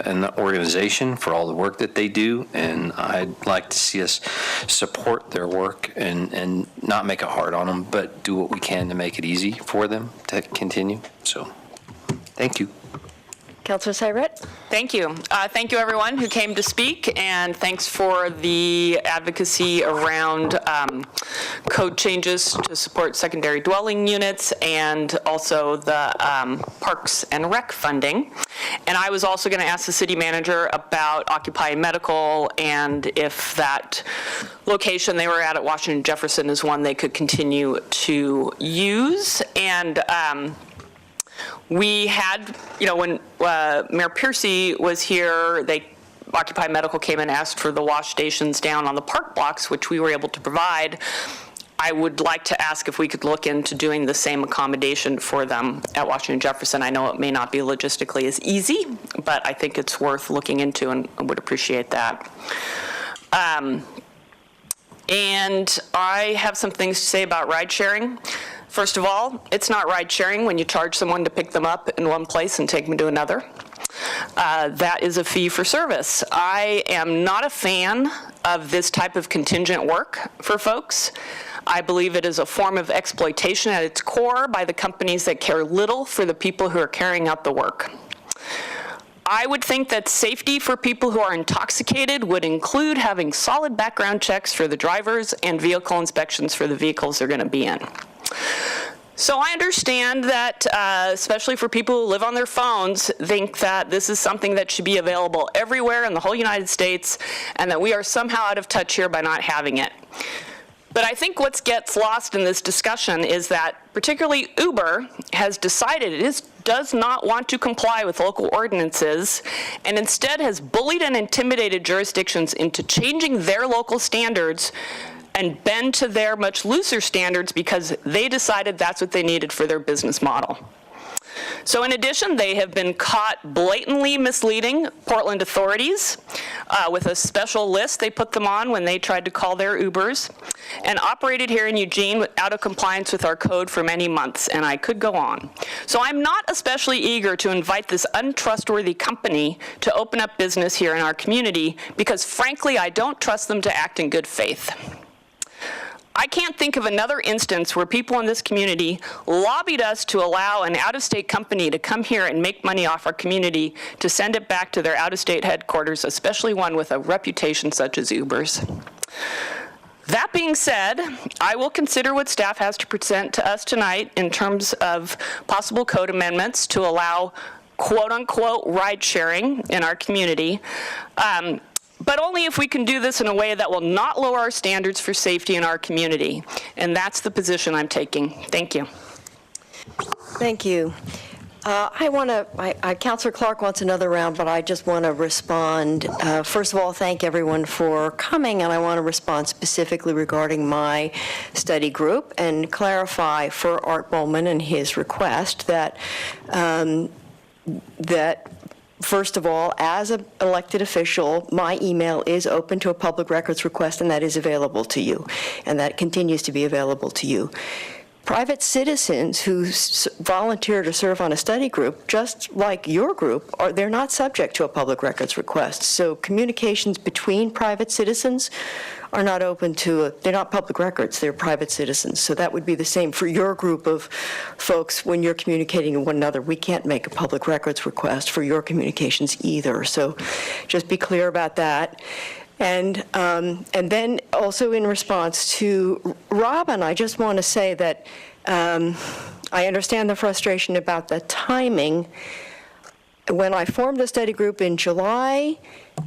in the organization for all the work that they do, and I'd like to see us support their work and not make it hard on them, but do what we can to make it easy for them to continue. So, thank you. Councilor Syret? Thank you. Thank you, everyone who came to speak, and thanks for the advocacy around code changes to support secondary dwelling units and also the Parks and Rec funding. And I was also going to ask the city manager about Occupy Medical and if that location they were at Washington Jefferson is one they could continue to use. And we had, when Mayor Piercy was here, Occupy Medical came and asked for the wash stations down on the park blocks, which we were able to provide. I would like to ask if we could look into doing the same accommodation for them at Washington Jefferson. I know it may not be logistically as easy, but I think it's worth looking into and would appreciate that. And I have some things to say about ride sharing. First of all, it's not ride sharing when you charge someone to pick them up in one place and take them to another. That is a fee for service. I am not a fan of this type of contingent work for folks. I believe it is a form of exploitation at its core by the companies that care little for the people who are carrying out the work. I would think that safety for people who are intoxicated would include having solid background checks for the drivers and vehicle inspections for the vehicles they're going to be in. So I understand that, especially for people who live on their phones, think that this is something that should be available everywhere in the whole United States, and that we are somehow out of touch here by not having it. But I think what gets lost in this discussion is that particularly Uber has decided it does not want to comply with local ordinances and instead has bullied and intimidated jurisdictions into changing their local standards and bend to their much looser standards because they decided that's what they needed for their business model. So in addition, they have been caught blatantly misleading Portland authorities with a special list they put them on when they tried to call their Ubers, and operated here in Eugene out of compliance with our code for many months, and I could go on. So I'm not especially eager to invite this untrustworthy company to open up business here in our community because frankly, I don't trust them to act in good faith. I can't think of another instance where people in this community lobbied us to allow an out-of-state company to come here and make money off our community to send it back to their out-of-state headquarters, especially one with a reputation such as Uber's. That being said, I will consider what staff has to present to us tonight in terms of possible code amendments to allow quote-unquote ride sharing in our community. But only if we can do this in a way that will not lower our standards for safety in our community. And that's the position I'm taking. Thank you. Thank you. Councilor Clark wants another round, but I just want to respond. First of all, thank everyone for coming, and I want to respond specifically regarding my study group and clarify for Art Bowman and his request that first of all, as an elected official, my email is open to a public records request, and that is available to you, and that continues to be available to you. Private citizens who volunteer to serve on a study group, just like your group, they're not subject to a public records request. So communications between private citizens are not open to they're not public records, they're private citizens. So that would be the same for your group of folks when you're communicating with one another. We can't make a public records request for your communications either. So just be clear about that. And then also in response to Robin, I just want to say that I understand the frustration about the timing. When I formed the study group in July,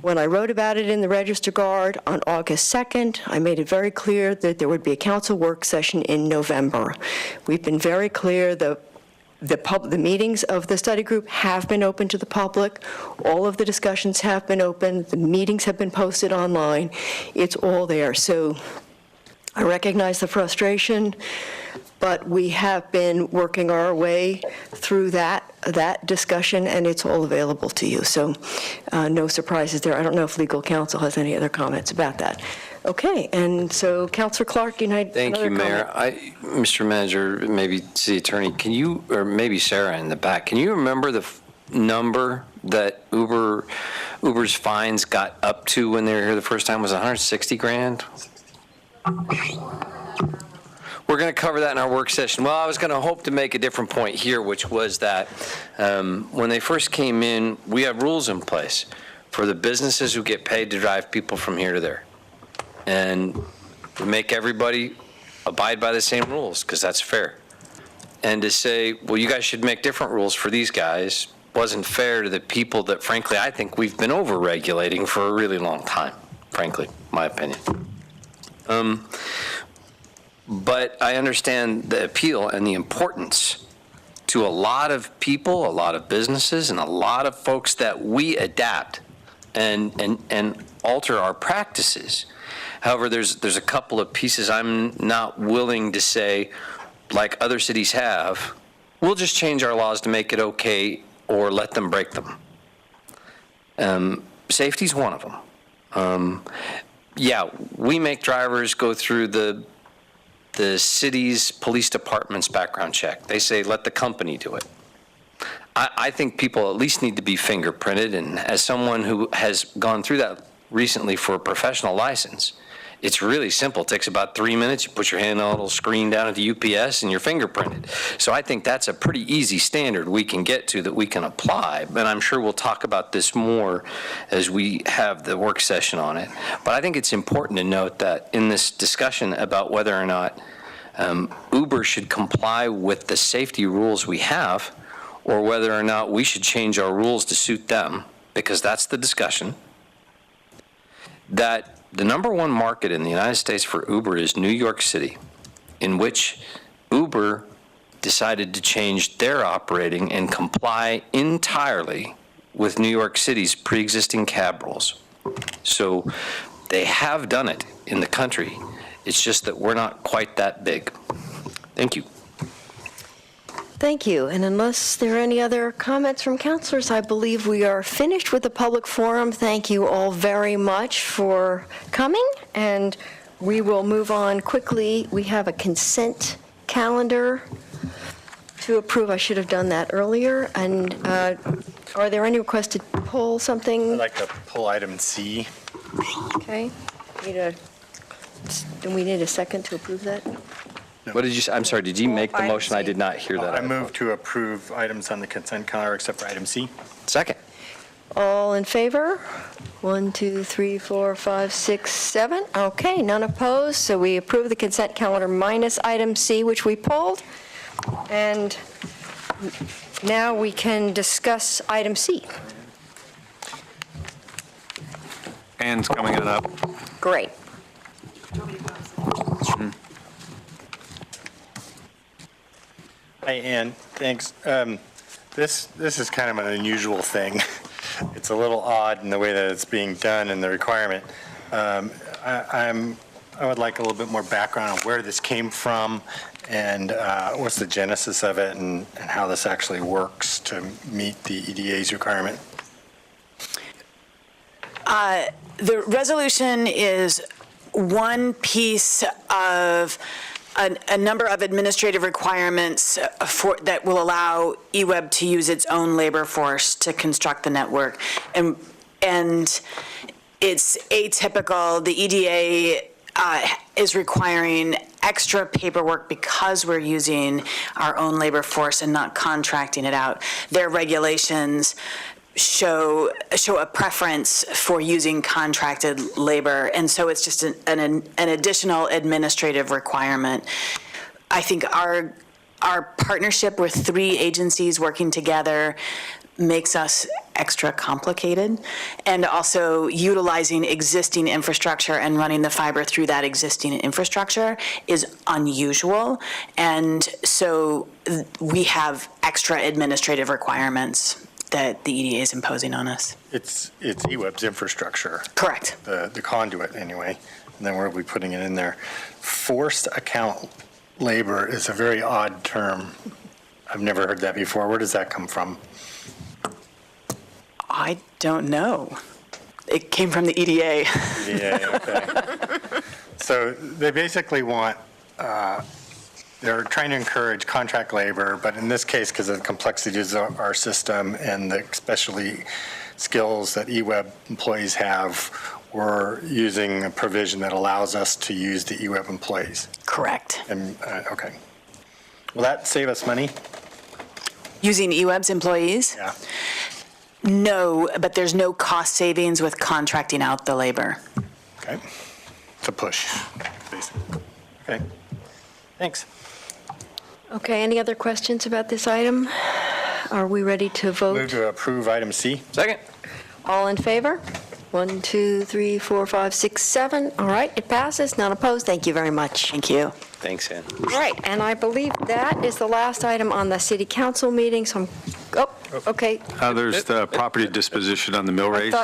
when I wrote about it in the Register Guard on August 2nd, I made it very clear that there would be a council work session in November. We've been very clear The meetings of the study group have been open to the public. All of the discussions have been open. The meetings have been posted online. It's all there. So I recognize the frustration, but we have been working our way through that discussion, and it's all available to you. So no surprises there. I don't know if legal counsel has any other comments about that. Okay, and so Councilor Clark, you had Thank you, Mayor. Mr. Manager, maybe City Attorney, can you, or maybe Sarah in the back, can you remember the number that Uber's fines got up to when they were here the first time? Was it 160 grand? We're going to cover that in our work session. Well, I was going to hope to make a different point here, which was that when they first came in, we have rules in place for the businesses who get paid to drive people from here to there. And we make everybody abide by the same rules because that's fair. And to say, well, you guys should make different rules for these guys wasn't fair to the people that, frankly, I think we've been over-regulating for a really long time, frankly, my opinion. But I understand the appeal and the importance to a lot of people, a lot of businesses, and a lot of folks that we adapt and alter our practices. However, there's a couple of pieces I'm not willing to say, like other cities have, we'll just change our laws to make it okay or let them break them. Safety's one of them. Yeah, we make drivers go through the city's police department's background check. They say, let the company do it. I think people at least need to be fingerprinted, and as someone who has gone through that recently for a professional license, it's really simple. It takes about 3 minutes. You put your hand on a little screen down at the UPS and you're fingerprinted. So I think that's a pretty easy standard we can get to that we can apply. But I'm sure we'll talk about this more as we have the work session on it. But I think it's important to note that in this discussion about whether or not Uber should comply with the safety rules we have, or whether or not we should change our rules to suit them, because that's the discussion, that the #1 market in the United States for Uber is New York City, in which Uber decided to change their operating and comply entirely with New York City's pre-existing cab rules. So they have done it in the country. It's just that we're not quite that big. Thank you. Thank you. And unless there are any other comments from councilors, I believe we are finished with the public forum. Thank you all very much for coming, and we will move on quickly. We have a consent calendar to approve. I should have done that earlier. And are there any requests to pull something? I'd like to pull item C. Okay. Do we need a second to approve that? What did you say? I'm sorry, did you make the motion? I did not hear that. I move to approve items on the consent calendar except for item C. Second. All in favor? 1, 2, 3, 4, 5, 6, 7. Okay, none opposed. So we approve the consent calendar minus item C, which we pulled. And now we can discuss item C. Anne's coming on up. Great. Hi, Ann. Thanks. This is kind of an unusual thing. It's a little odd in the way that it's being done and the requirement. I would like a little bit more background on where this came from and what's the genesis of it and how this actually works to meet the EDA's requirement. The resolution is one piece of a number of administrative requirements that will allow eWeb to use its own labor force to construct the network. And it's atypical. The EDA is requiring extra paperwork because we're using our own labor force and not contracting it out. Their regulations show a preference for using contracted labor, and so it's just an additional administrative requirement. I think our our partnership with 3 agencies working together makes us extra complicated, and also utilizing existing infrastructure and running the fiber through that existing infrastructure is unusual, and so we have extra administrative requirements that the EDA is imposing on us. It's EWEB's infrastructure. Correct. The conduit, anyway, and then we'll be putting it in there. Forced account labor is a very odd term. I've never heard that before. Where does that come from? I don't know. It came from the EDA. Yeah, okay. So they basically want, they're trying to encourage contract labor, but in this case, because of the complexities of our system and the especially skills that eWeb employees have, we're using a provision that allows us to use the eWeb employees. Correct. And, okay. Will that save us money? Using eWeb's employees? Yeah. No, but there's no cost savings with contracting out the labor. Okay. It's a push, basically. Okay. Thanks. Okay, any other questions about this item? Are we ready to vote? Move to approve item C. Second. All in favor? 1, 2, 3, 4, 5, 6, 7. All right, it passes. None opposed. Thank you very much. Thank you. Thanks, Ann. All right, and I believe that is the last item on the city council meeting, so okay. There's the property disposition on the mill race.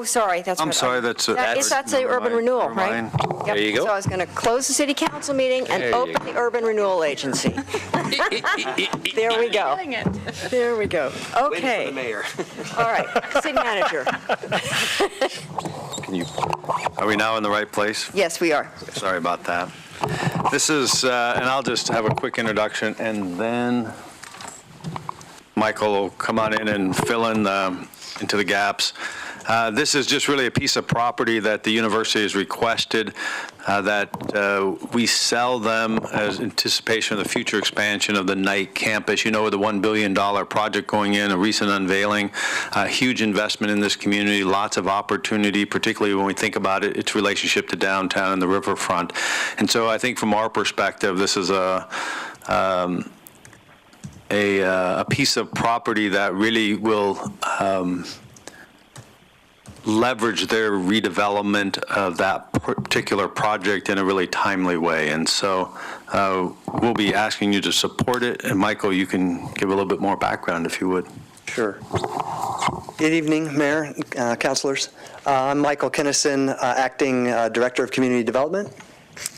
Sorry, that's. I'm what sorry, that's a- That's a urban renewal, right? Yep. There you go. So I was going to close the city council meeting and There you open the urban renewal agency. There we go. There we go. Okay. Waiting for the mayor. All right, city manager. Are we now in the right place? Yes, we are. Sorry about that. This is, and I'll just have a quick introduction, and then Michael will come on in and fill in into the gaps. This is just really a piece of property that the university has requested that we sell them as anticipation of the future expansion of the Knight campus. You know, with the $1 billion project going in, a recent unveiling, a huge investment in this community, lots of opportunity, particularly when we think about its relationship to downtown and the riverfront. And so I think from our perspective, this is a piece of property that really will leverage their redevelopment of that particular project in a really timely way. And so we'll be asking you to support it. And Michael, you can give a little bit more background if you would. Sure. Good evening, Mayor, councilors. I'm Michael Kennison, Acting Director of Community Development.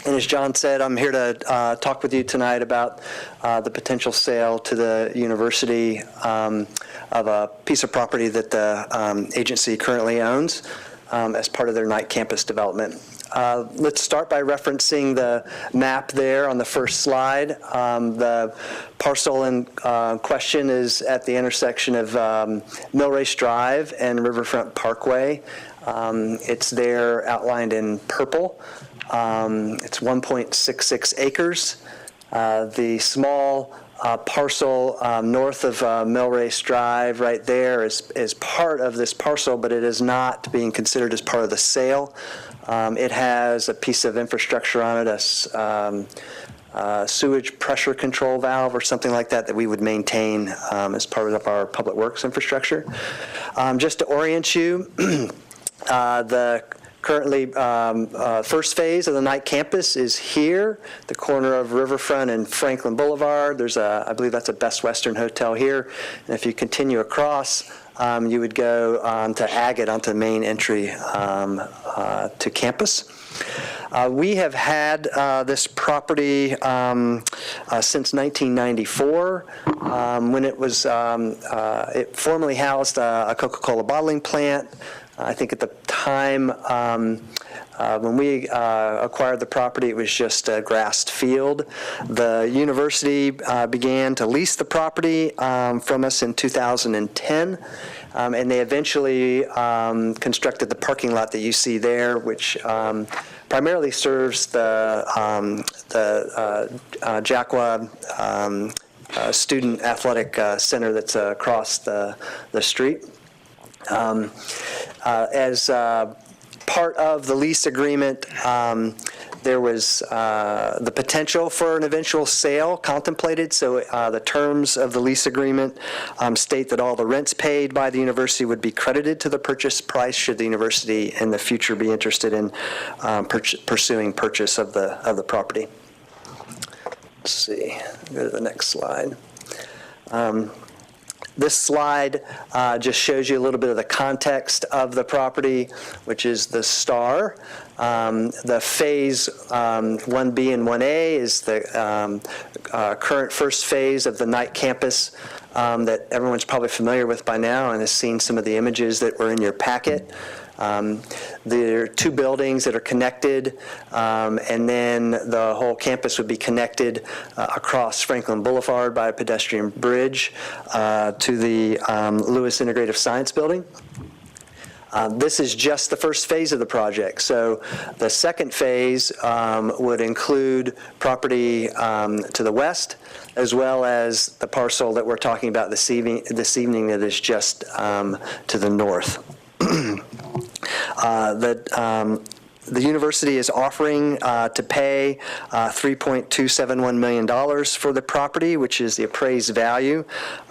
And as John said, I'm here to talk with you tonight about the potential sale to the university of a piece of property that the agency currently owns as part of their Knight campus development. Let's start by referencing the map there on the first slide. The parcel in question is at the intersection of Millrace Drive and Riverfront Parkway. It's there outlined in purple. It's 1.66 acres. The small parcel north of Millrace Drive right there is part of this parcel, but it is not being considered as part of the sale. It has a piece of infrastructure on it, a sewage pressure control valve or something like that that we would maintain as part of our public works infrastructure. Just to orient you, the currently first phase of the Knight campus is here, the corner of Riverfront and Franklin Boulevard. There's I believe that's a Best Western hotel here. And if you continue across, you would go to Agate, onto the main entry to campus. We have had this property since 1994, when it was, it formerly housed a Coca-Cola bottling plant. I think at the time when we acquired the property, it was just a grassed field. The university began to lease the property from us in 2010, and they eventually constructed the parking lot that you see there, which primarily serves the Jacqua Student Athletic Center that's across the street. As part of the lease agreement, There was the potential for an eventual sale contemplated, so the terms of the lease agreement state that all the rents paid by the university would be credited to the purchase price should the university in the future be interested in pursuing purchase of the property. Let's see, go to the next slide. This slide just shows you a little bit of the context of the property, which is the star. The phase 1B and 1A is the current first phase of the Knight campus that everyone's probably familiar with by now and has seen some of the images that were in your packet. There are two buildings that are connected, and then the whole campus would be connected across Franklin Boulevard by a pedestrian bridge to the Lewis Integrative Science Building. This is just the first phase of the project. So the second phase would include property to the west, as well as the parcel that we're talking about this evening that is just to the north. The university is offering to pay $3.271 million for the property, which is the appraised value,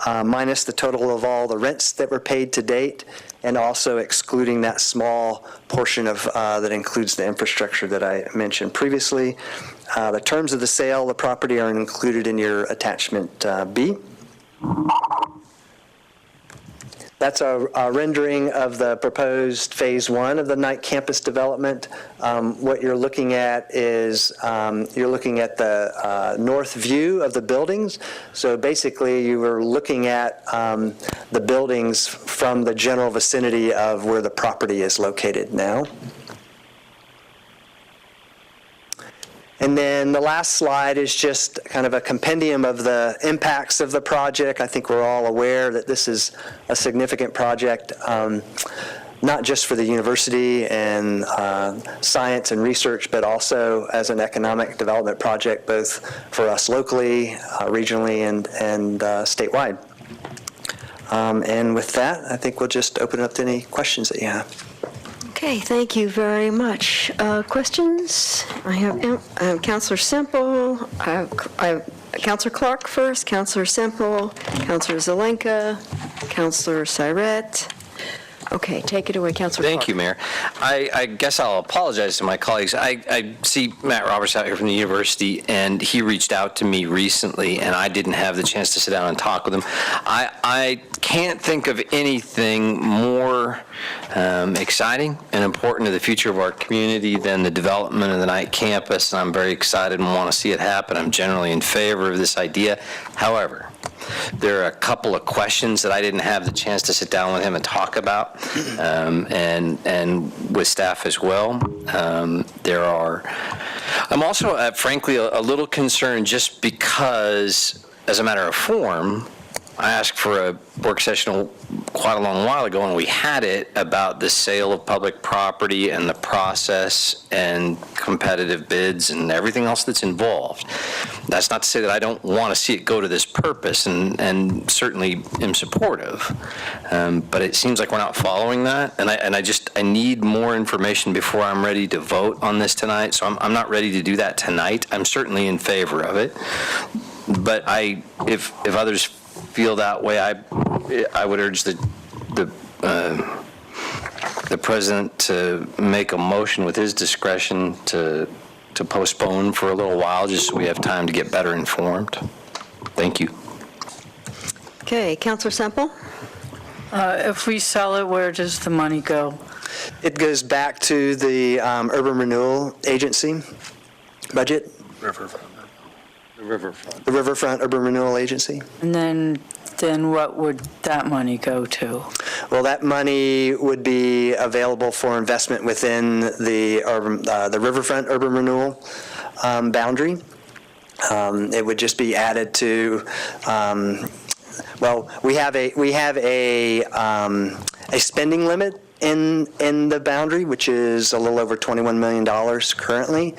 minus the total of all the rents that were paid to date, and also excluding that small portion of that includes the infrastructure that I mentioned previously. The terms of the sale of the property are included in your attachment B. That's a rendering of the proposed phase 1 of the Knight campus development. What you're looking at is you're looking at the north view of the buildings. So basically you were looking at the buildings from the general vicinity of where the property is located now. And then the last slide is just kind of a compendium of the impacts of the project. I think we're all aware that this is a significant project, not just for the university and science and research, but also as an economic development project, both for us locally, regionally, and statewide. And with that, I think we'll just open it up to any questions that you have. Okay, thank you very much. Questions? I have Councilor Semple. I have Councilor Clark first, Councilor Semple, Councilor Zelenka, Councilor Syrett. Okay, take it away, Councilor Clark. Thank you, Mayor. I guess I'll apologize to my colleagues. I see Matt Roberts out here from the university, and he reached out to me recently, and I didn't have the chance to sit down and talk with him. I can't think of anything more exciting and important to the future of our community than the development of the Knight campus, and I'm very excited and want to see it happen. I'm generally in favor of this idea. However, there are a couple of questions that I didn't have the chance to sit down with him and talk about, and with staff as well. I'm also, frankly, a little concerned just because, as a matter of form, I asked for a work session quite a long while ago, and we had it about the sale of public property and the process and competitive bids and everything else that's involved. That's not to say that I don't want to see it go to this purpose, and certainly am supportive, but it seems like we're not following that, and I need more information before I'm ready to vote on this tonight, so I'm not ready to do that tonight. I'm certainly in favor of it, but if others feel that way, I would urge the president to make a motion with his discretion to postpone for a little while, just so we have time to get better informed. Thank you. Okay, Councilor Semple. If we sell it, where does the money go? It goes back to the Urban Renewal Agency budget. The Riverfront Urban Renewal Agency. And then what would that money go to? Well, that money would be available for investment within the Riverfront Urban Renewal boundary. It would just be added to. Well, we have a spending limit in the boundary, which is a little over $21 million currently.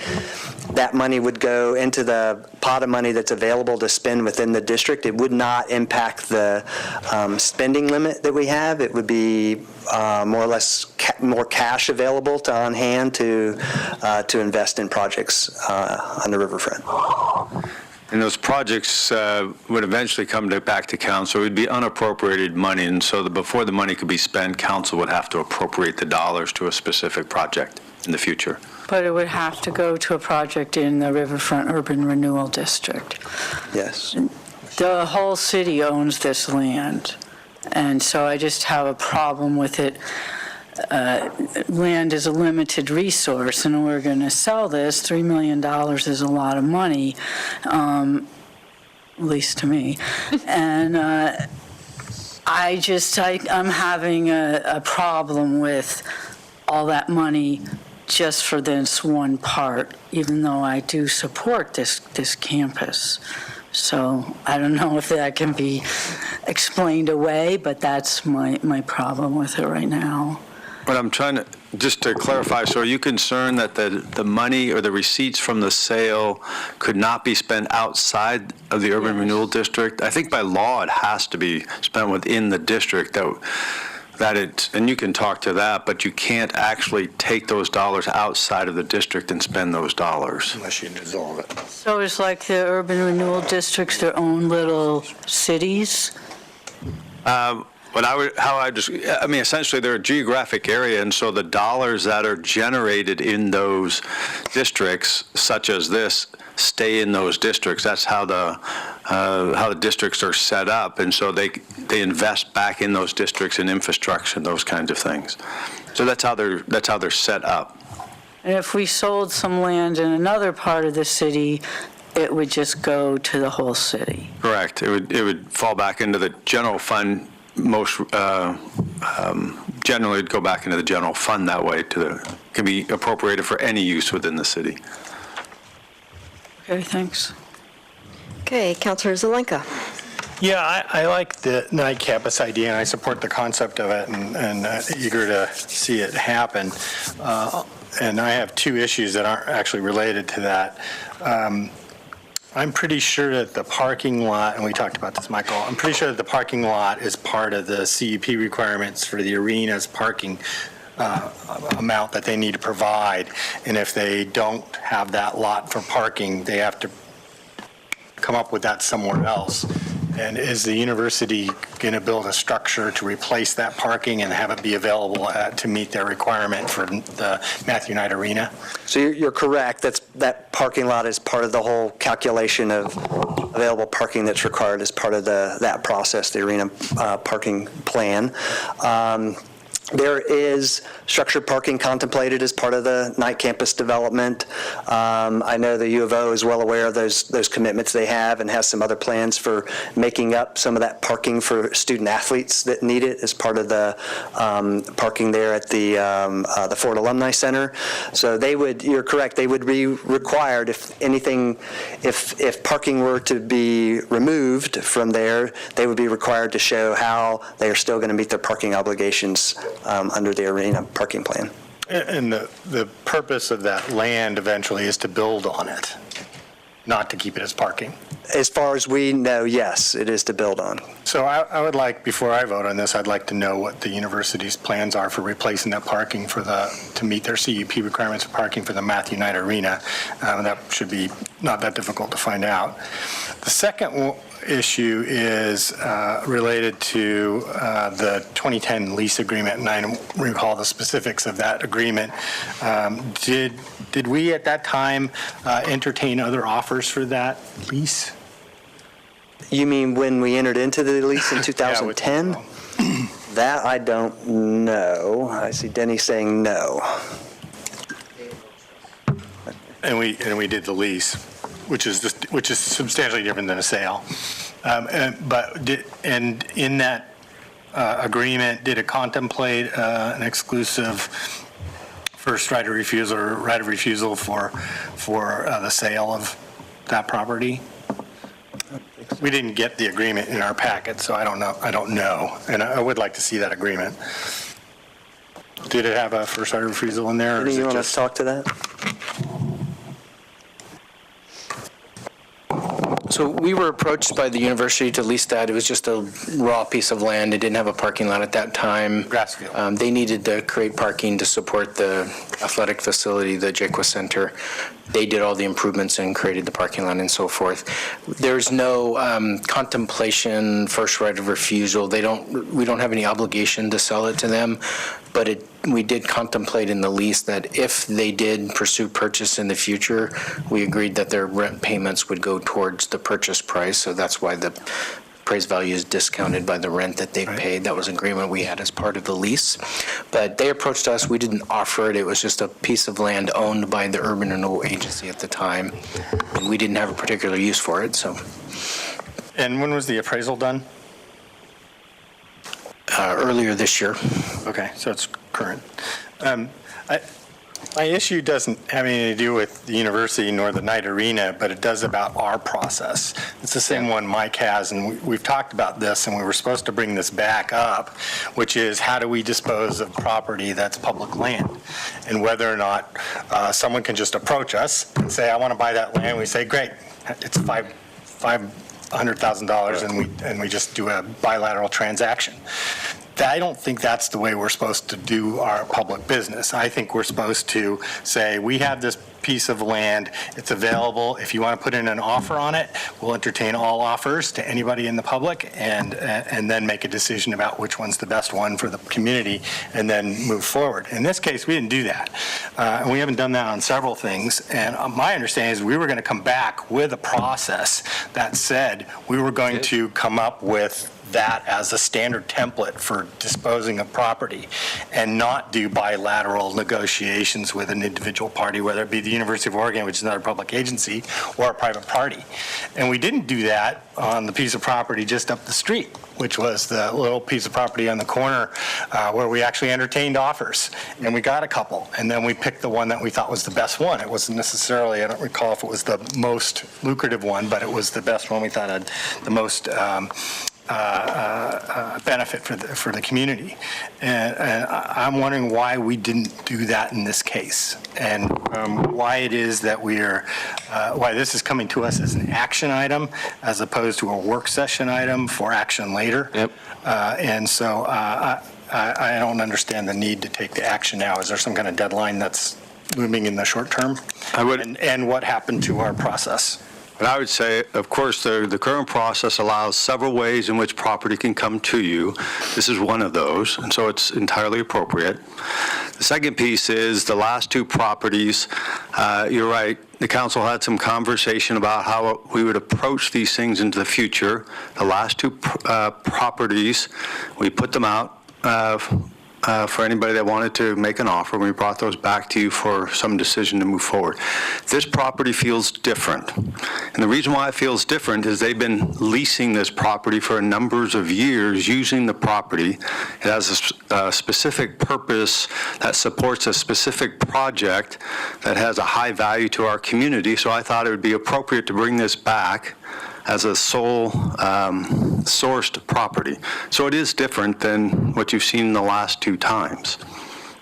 That money would go into the pot of money that's available to spend within the district. It would not impact the spending limit that we have. It would be more or less more cash available to on hand to invest in projects on the riverfront. And those projects would eventually come back to council. It would be unappropriated money, and so before the money could be spent, council would have to appropriate the dollars to a specific project in the future. But it would have to go to a project in the Riverfront Urban Renewal District. Yes. The whole city owns this land, and so I just have a problem with it. Land is a limited resource, and we're going to sell this. $3 million is a lot of money, at least to me. And I'm having a problem with all that money just for this one part, even though I do support this campus. So I don't know if that can be explained away, but that's my problem with it right now. But I'm trying to, just to clarify, so are you concerned that the money or the receipts from the sale could not be spent outside of the urban renewal district? I think by law it has to be spent within the district, and you can talk to that, but you can't actually take those dollars outside of the district and spend those dollars. Unless you dissolve it. So it's like the urban renewal districts, their own little cities? Essentially they're a geographic area, and so the dollars that are generated in those districts, such as this, stay in those districts. That's how the districts are set up, and so they invest back in those districts in infrastructure and those kinds of things. So that's how they're set up. And if we sold some land in another part of the city, it would just go to the whole city? Correct. It would fall back into the general fund. Most generally it'd go back into the general fund that way. Can be appropriated for any use within the city. Okay, thanks. Okay, Councilor Zelenka. Yeah, I like the night campus idea, and I support the concept of it, and eager to see it happen. And I have two issues that aren't actually related to that. I'm pretty sure that the parking lot, and we talked about this, Michael, I'm pretty sure that the parking lot is part of the CUP requirements for the arena's parking amount that they need to provide. And if they don't have that lot for parking, they have to come up with that somewhere else. And is the university going to build a structure to replace that parking and have it be available to meet their requirement for the Matthew Knight Arena? So you're correct. That parking lot is part of the whole calculation of available parking that's required as part of that process, the arena parking plan. There is structured parking contemplated as part of the night campus development. I know the U of O is well aware of those commitments they have and has some other plans for making up some of that parking for student athletes that need it as part of the parking there at the Ford Alumni Center. So you're correct, they would be required, if parking were to be removed from there, they would be required to show how they are still going to meet their parking obligations under the arena parking plan. And the purpose of that land eventually is to build on it, not to keep it as parking. As far as we know, yes, it is to build on. So I would like, before I vote on this, I'd like to know what the university's plans are for replacing that parking to meet their CUP requirements for parking for the Matthew Knight Arena. That should be not that difficult to find out. The second issue is related to the 2010 lease agreement, and I don't recall the specifics of that agreement. Did we at that time entertain other offers for that lease? You mean when we entered into the lease in 2010? That I don't know. I see Denny saying no. And we did the lease, which is substantially different than a sale. And in that agreement, did it contemplate an exclusive first right of refusal for the sale of that property? We didn't get the agreement in our packet, so I don't know, and I would like to see that agreement. Did it have a first right of refusal in there? Or Any is you it want to just talk to that? So we were approached by the university to lease that. It was just a raw piece of land. It didn't have a parking lot at that time. grass field? They needed to create parking to support the athletic facility, the Jaquith Center. They did all the improvements and created the parking lot and so forth. There's no contemplation, first right of refusal. We don't have any obligation to sell it to them, but we did contemplate in the lease that if they did pursue purchase in the future, we agreed that their rent payments would go towards the purchase price. So that's why the appraised value is discounted by the rent that they paid. That was an agreement we had as part of the lease. But they approached us. We didn't offer it. It was just a piece of land owned by the Urban Renewal Agency at the time. And we didn't have a particular use for it. So. And when was the appraisal done? Earlier this year. Okay, so it's current. My issue doesn't have anything to do with the university nor the Knight Arena, but it does about our process. It's the same one Mike has, and we've talked about this, and we were supposed to bring this back up, which is how do we dispose of property that's public land? And whether or not someone can just approach us and say, I want to buy that land. We say, great, it's $500,000, and we just do a bilateral transaction. I don't think that's the way we're supposed to do our public business. I think we're supposed to say, we have this piece of land, it's available. If you want to put in an offer on it, we'll entertain all offers to anybody in the public and then make a decision about which one's the best one for the community and then move forward. In this case, we didn't do that. And we haven't done that on several things. And my understanding is we were going to come back with a process that said we were going to come up with that as a standard template for disposing of property and not do bilateral negotiations with an individual party, whether it be the University of Oregon, which is not a public agency, or a private party. And we didn't do that on the piece of property just up the street, which was the little piece of property on the corner where we actually entertained offers. And we got a couple. And then we picked the one that we thought was the best one. It wasn't necessarily, I don't recall if it was the most lucrative one, but it was the best one we thought had the most benefit for the community. And I'm wondering why we didn't do that in this case, and why it is that why this is coming to us as an action item as opposed to a work session item for action later. Yep. And so I don't understand the need to take the action now. Is there some kind of deadline that's looming in the short term? And what happened to our process? But I would say, of course, the current process allows several ways in which property can come to you. This is one of those, and so it's entirely appropriate. The second piece is the last two properties. You're right. The council had some conversation about how we would approach these things into the future. The last two properties, we put them out for anybody that wanted to make an offer. We brought those back to you for some decision to move forward. This property feels different. And the reason why it feels different is they've been leasing this property for numbers of years, using the property. It has a specific purpose that supports a specific project that has a high value to our community. So I thought it would be appropriate to bring this back as a sole sourced property. So it is different than what you've seen in the last two times.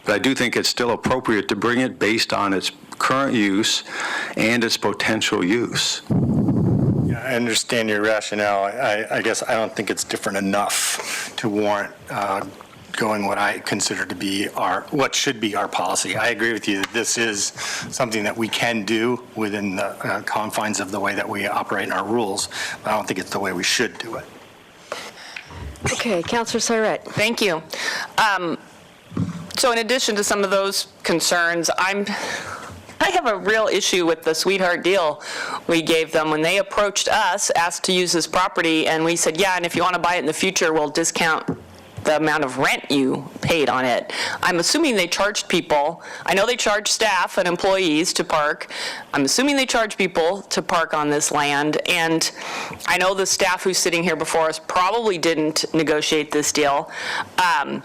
But I do think it's still appropriate to bring it based on its current use and its potential use. Yeah, I understand your rationale. I guess I don't think it's different enough to warrant going what I consider to be what should be our policy. I agree with you that this is something that we can do within the confines of the way that we operate in our rules, but I don't think it's the way we should do it. Okay, Councilor Syret. Thank you. So in addition to some of those concerns, I have a real issue with the sweetheart deal we gave them when they approached us, asked to use this property, and we said, yeah, and if you want to buy it in the future, we'll discount the amount of rent you paid on it. I'm assuming they charged people. I know they charged staff and employees to park. I'm assuming they charged people to park on this land. And I know the staff who's sitting here before us probably didn't negotiate this deal. But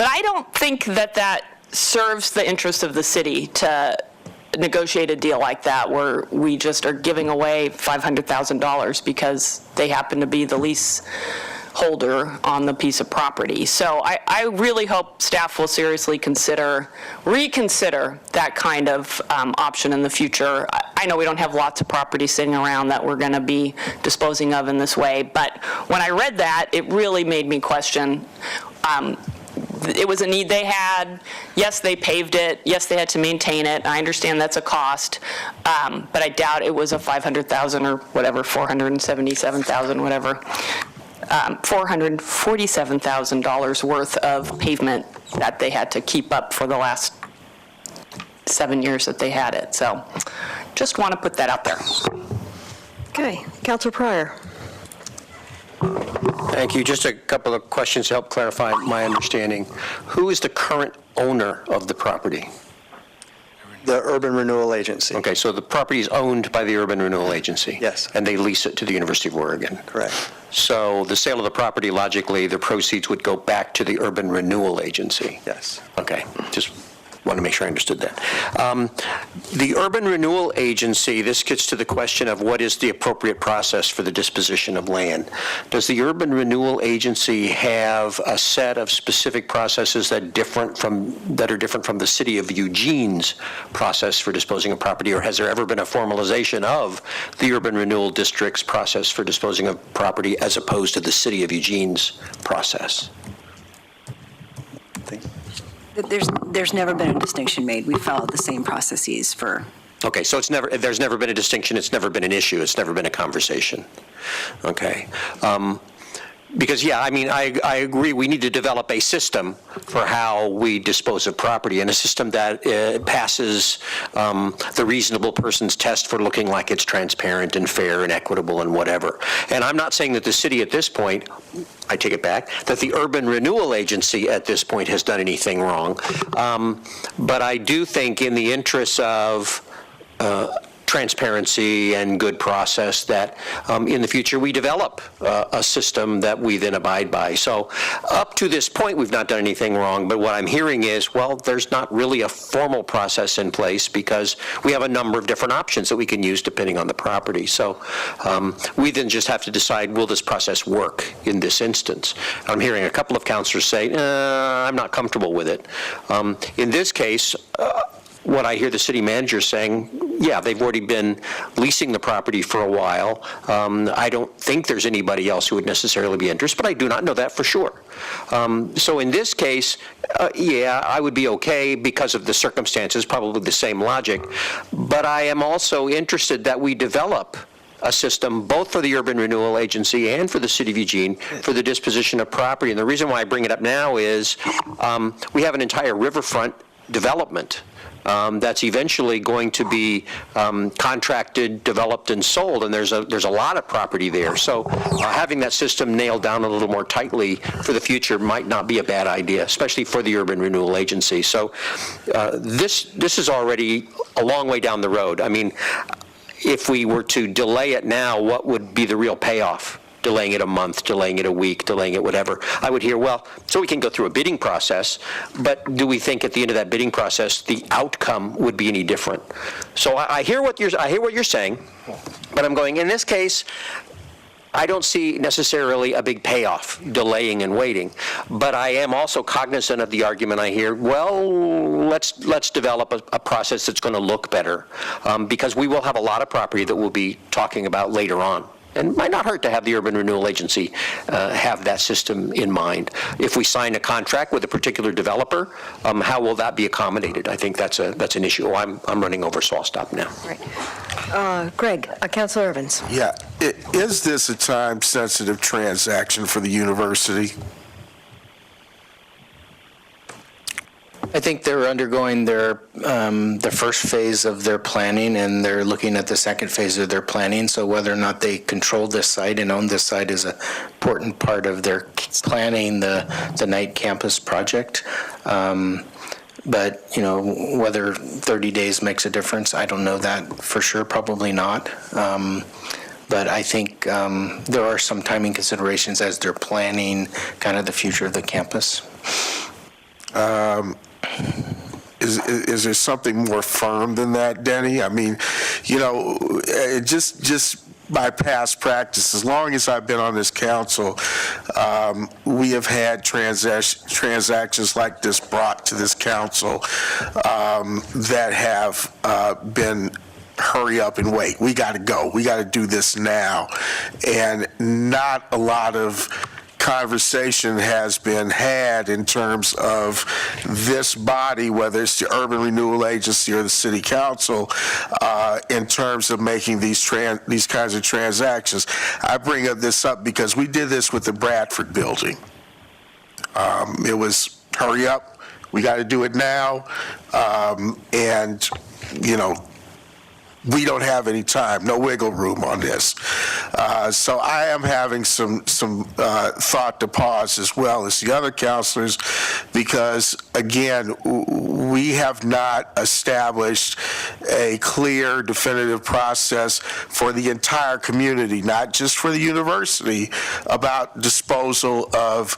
I don't think that serves the interest of the city to negotiate a deal like that where we just are giving away $500,000 because they happen to be the lease holder on the piece of property. So I really hope staff will seriously reconsider that kind of option in the future. I know we don't have lots of property sitting around that we're going to be disposing of in this way, but when I read that, it really made me question. It was a need they had. Yes, they paved it. Yes, they had to maintain it. I understand that's a cost, but I doubt it was a $500,000 or whatever, $477,000, whatever, $447,000 worth of pavement that they had to keep up for the last 7 years that they had it. So, just want to put that out there. Okay, Councilor Pryor. Thank you. Just a couple of questions to help clarify my understanding. Who is the current owner of the property? The Urban Renewal Agency. Okay, so the property is owned by the Urban Renewal Agency? Yes. And they lease it to the University of Oregon? Correct. So the sale of the property, logically, the proceeds would go back to the Urban Renewal Agency? Yes. Okay, just want to make sure I understood that. The Urban Renewal Agency, this gets to the question of what is the appropriate process for the disposition of land. Does the Urban Renewal Agency have a set of specific processes that are different from the City of Eugene's process for disposing of property, or has there ever been a formalization of the Urban Renewal District's process for disposing of property as opposed to the City of Eugene's process? There's never been a distinction made. We followed the same processes for. Okay, so there's never been a distinction, it's never been an issue, it's never been a conversation. Okay. Because, yeah, I mean, I agree we need to develop a system for how we dispose of property, and a system that passes the reasonable person's test for looking like it's transparent and fair and equitable and whatever. And I'm not saying that the city at this point, I take it back, that the Urban Renewal Agency at this point has done anything wrong. But I do think in the interests of transparency and good process that in the future we develop a system that we then abide by. So up to this point we've not done anything wrong, but what I'm hearing is, well, there's not really a formal process in place because we have a number of different options that we can use depending on the property. So we then just have to decide, will this process work in this instance? I'm hearing a couple of councilors say, I'm not comfortable with it. In this case, what I hear the city manager saying, yeah, they've already been leasing the property for a while. I don't think there's anybody else who would necessarily be interested, but I do not know that for sure. So in this case, yeah, I would be okay because of the circumstances, probably the same logic. But I am also interested that we develop a system both for the Urban Renewal Agency and for the City of Eugene for the disposition of property. And the reason why I bring it up now is we have an entire riverfront development that's eventually going to be contracted, developed, and sold, and there's a lot of property there. So having that system nailed down a little more tightly for the future might not be a bad idea, especially for the Urban Renewal Agency. So this is already a long way down the road. I mean, if we were to delay it now, what would be the real payoff? Delaying it a month, delaying it a week, delaying it whatever. I would hear, well, so we can go through a bidding process, but do we think at the end of that bidding process the outcome would be any different? So I hear what you're saying, but I'm going, in this case, I don't see necessarily a big payoff delaying and waiting, but I am also cognizant of the argument I hear, well, let's develop a process that's going to look better, because we will have a lot of property that we'll be talking about later on. And it might not hurt to have the Urban Renewal Agency have that system in mind. If we sign a contract with a particular developer, how will that be accommodated? I think that's an issue. Oh, I'm running over, so I'll stop now. Right. Greg, Councilor Evans. Yeah. Is this a time-sensitive transaction for the university? I think they're undergoing the first phase of their planning, and they're looking at the second phase of their planning. So whether or not they control this site and own this site is an important part of their planning the Knight campus project. But, you know, whether 30 days makes a difference, I don't know that for sure, probably not. But I think there are some timing considerations as they're planning kind of the future of the campus. Is there something more firm than that, Denny? I mean, you know, just by past practice, as long as I've been on this council, we have had transactions like this brought to this council that have been hurry up and wait. We got to go. We got to do this now. And not a lot of conversation has been had in terms of this body, whether it's the Urban Renewal Agency or the City Council, in terms of making these kinds of transactions. I bring this up because we did this with the Bradford building. It was hurry up, we got to do it now, and we don't have any time, no wiggle room on this. So I am having some thought to pause as well as the other councilors, because again, we have not established a clear, definitive process for the entire community, not just for the university, about disposal of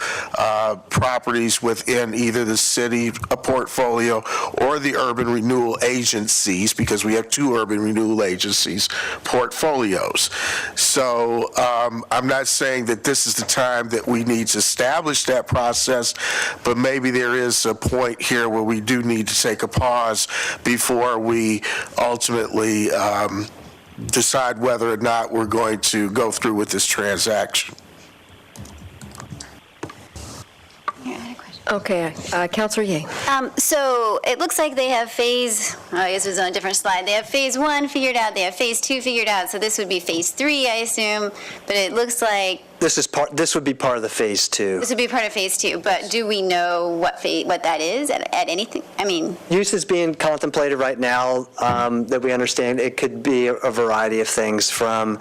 properties within either the city portfolio or the urban renewal agencies, because we have two urban renewal agencies portfolios. So I'm not saying that this is the time that we need to establish that process, but maybe there is a point here where we do need to take a pause before we ultimately decide whether or not we're going to go through with this transaction. Okay, Councilor Ye. So it looks like they have I guess it was on a different slide. They have phase 1 figured out, they have phase 2 figured out, so this would be phase 3, I assume, but it looks like This would be part of the phase 2. this would be part of phase 2, but do we know what that is at anything? I mean, Use is being contemplated right now that we understand. It could be a variety of things, from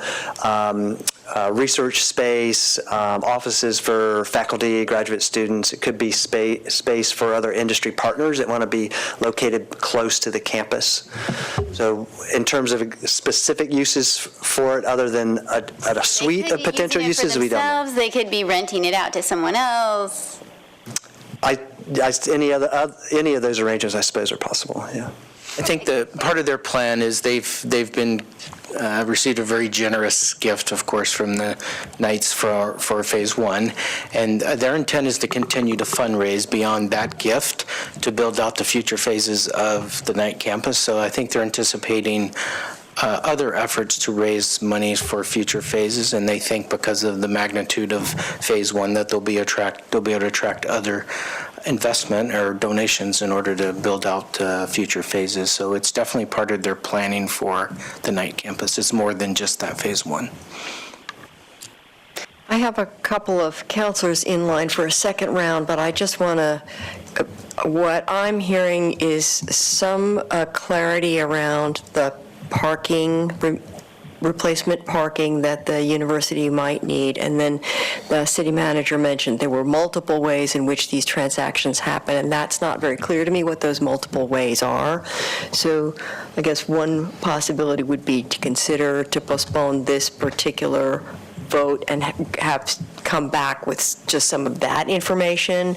research space, offices for faculty, graduate students. It could be space for other industry partners that want to be located close to the campus. So in terms of specific uses for it, other than a suite of potential uses, we don't know. they could be renting it out to someone else. Any of those arrangements, I suppose, are possible, yeah. I think the part of their plan is they've been received a very generous gift, of course, from the Knights for phase 1, and their intent is to continue to fundraise beyond that gift to build out the future phases of the Knight campus. So I think they're anticipating other efforts to raise money for future phases, and they think because of the magnitude of phase 1 that they'll be able to attract other investment or donations in order to build out future phases. So it's definitely part of their planning for the Knight campus. It's more than just that phase 1. I have a couple of counselors in line for a second round, but I just want to, what I'm hearing is some clarity around the parking, replacement parking that the university might need. And then the city manager mentioned there were multiple ways in which these transactions happen, and that's not very clear to me what those multiple ways are. So I guess one possibility would be to consider to postpone this particular vote and have come back with just some of that information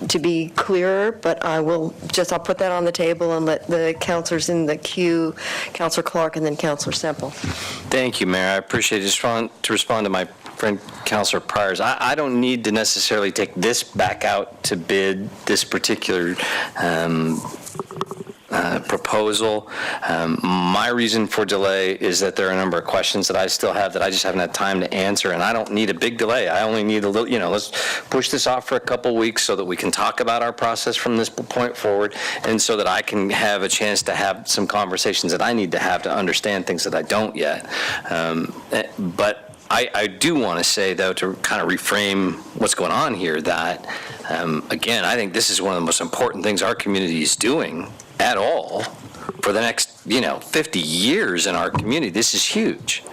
to be clearer, but I'll put that on the table and let the counselors in the queue, Counselor Clark and then Counselor Semple. Thank you, Mayor. I appreciate it. To respond to my friend Counselor Pryors, I don't need to necessarily take this back out to bid, this particular proposal. My reason for delay is that there are a number of questions that I still have that I just haven't had time to answer, and I don't need a big delay. I only need a little, let's push this off for a couple weeks so that we can talk about our process from this point forward, and so that I can have a chance to have some conversations that I need to have to understand things that I don't yet. But I do want to say, though, to kind of reframe what's going on here, that, again, I think this is one of the most important things our community is doing at all for the next, 50 years in our community. This is huge.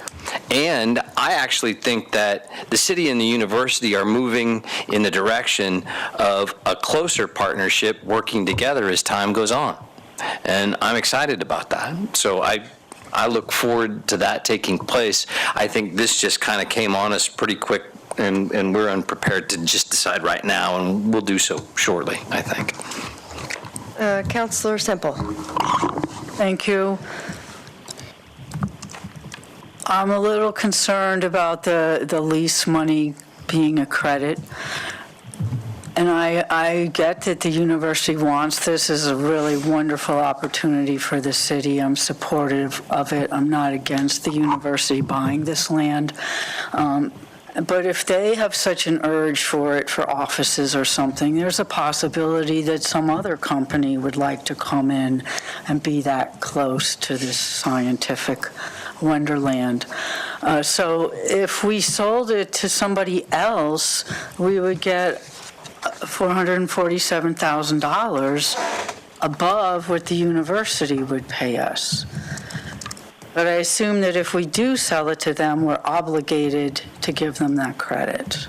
And I actually think that the city and the university are moving in the direction of a closer partnership, working together as time goes on. And I'm excited about that. So I look forward to that taking place. I think this just kind of came on us pretty quick, and we're unprepared to just decide right now, and we'll do so shortly, I think. Counselor Semple. Thank you. I'm a little concerned about the lease money being a credit. And I get that the university wants this as a really wonderful opportunity for the city. I'm supportive of it. I'm not against the university buying this land. But if they have such an urge for it for offices or something, there's a possibility that some other company would like to come in and be that close to this scientific wonderland. So if we sold it to somebody else, we would get $447,000 above what the university would pay us. But I assume that if we do sell it to them, we're obligated to give them that credit.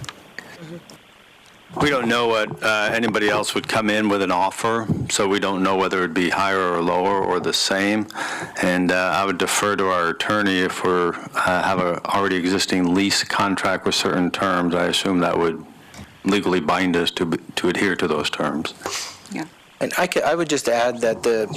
We don't know what anybody else would come in with an offer, so we don't know whether it'd be higher or lower or the same. And I would defer to our attorney if we have a already existing lease contract with certain terms. I assume that would legally bind us to adhere to those terms. Yeah. And I would just add that the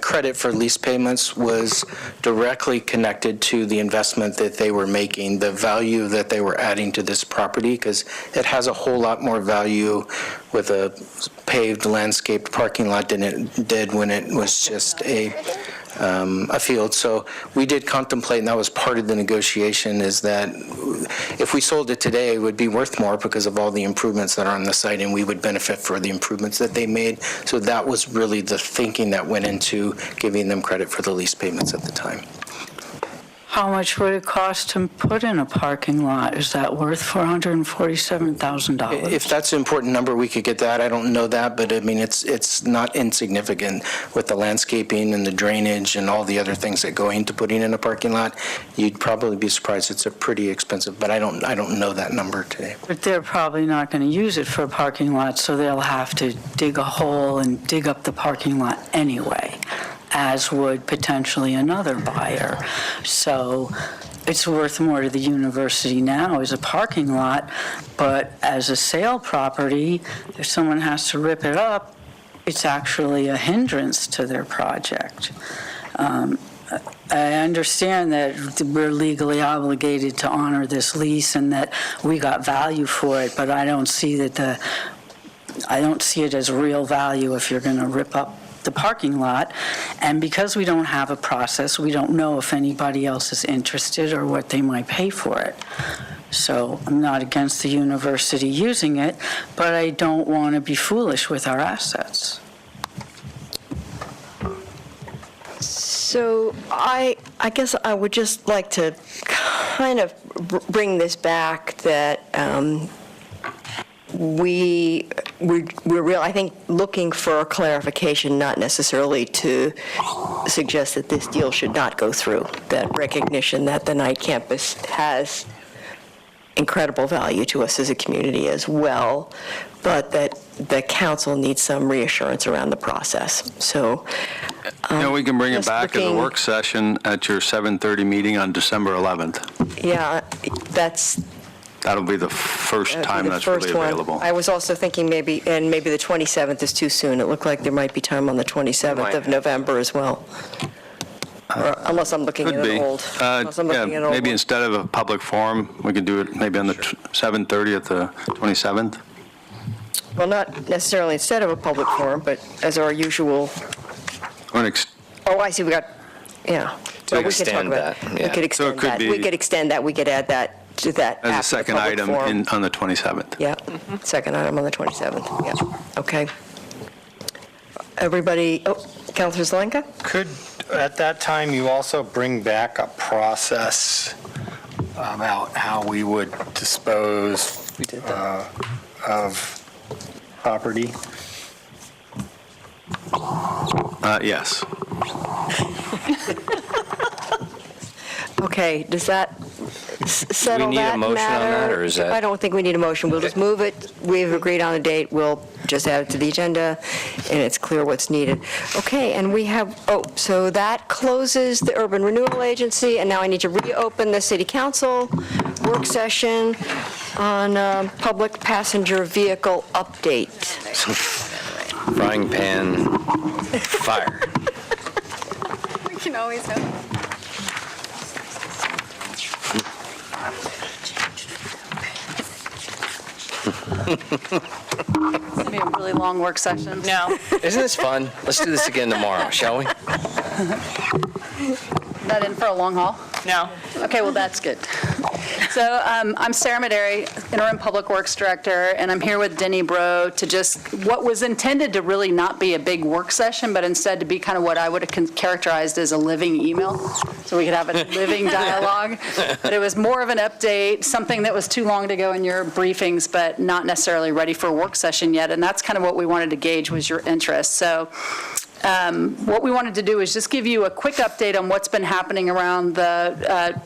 credit for lease payments was directly connected to the investment that they were making, the value that they were adding to this property, because it has a whole lot more value with a paved, landscaped parking lot than it did when it was just a field. So we did contemplate, and that was part of the negotiation, is that if we sold it today, it would be worth more because of all the improvements that are on the site, and we would benefit for the improvements that they made. So that was really the thinking that went into giving them credit for the lease payments at the time. How much would it cost to put in a parking lot? Is that worth $447,000? If that's an important number, we could get that. I don't know that, but I mean, it's not insignificant with the landscaping and the drainage and all the other things that go into putting in a parking lot. You'd probably be surprised. It's a pretty expensive, but I don't know that number today. But they're probably not going to use it for a parking lot, so they'll have to dig a hole and dig up the parking lot anyway, as would potentially another buyer. So it's worth more to the university now as a parking lot, but as a sale property, if someone has to rip it up, it's actually a hindrance to their project. I understand that we're legally obligated to honor this lease and that we got value for it, but I don't see it as real value if you're going to rip up the parking lot. And because we don't have a process, we don't know if anybody else is interested or what they might pay for it. So I'm not against the university using it, but I don't want to be foolish with our assets. So I guess I would just like to kind of bring this back that we're I think looking for a clarification, not necessarily to suggest that this deal should not go through, that recognition that the Knight campus has incredible value to us as a community as well, but that the council needs some reassurance around the process. So we can bring it back at the work session at your 7:30 meeting on December 11th. Yeah, That'll be the first time that's really available. I was also thinking maybe the 27th is too soon. It looked like there might be time on the 27th of November as well. Or unless I'm looking at an old. Maybe instead of a public forum, we could do it maybe on the 7:30 at the 27th. Well, not necessarily instead of a public forum, but as our usual. Oh, I see. We got, yeah. To extend that. We could extend that. We could extend that. We could add that to that. As a second item on the 27th. Yeah, second item on the 27th. Yeah, okay. Everybody, Councilor Zelenka? Could, at that time, you also bring back a process about how we would dispose of property? Yes. Okay, does that settle need a that motion on matter? that, or is that- I don't think we need a motion. We'll just move it. We've agreed on a date. We'll just add it to the agenda, and it's clear what's needed. Okay, and we have, so that closes the Urban Renewal Agency, and now I need to reopen the City Council work session on public passenger vehicle update. Frying pan, fire. We can always have. It's going to be a really long work session. No. Isn't this fun? Let's do this again tomorrow, shall we? That in for a long haul? No. Okay, well, that's good. So I'm Sarah Maderi, Interim Public Works Director, and I'm here with Denny Bro to just, what was intended to really not be a big work session, but instead to be kind of what I would have characterized as a living email, so we could have a living dialogue. But it was more of an update, something that was too long to go in your briefings, but not necessarily ready for a work session yet, and that's kind of what we wanted to gauge was your interest. So what we wanted to do is just give you a quick update on what's been happening around the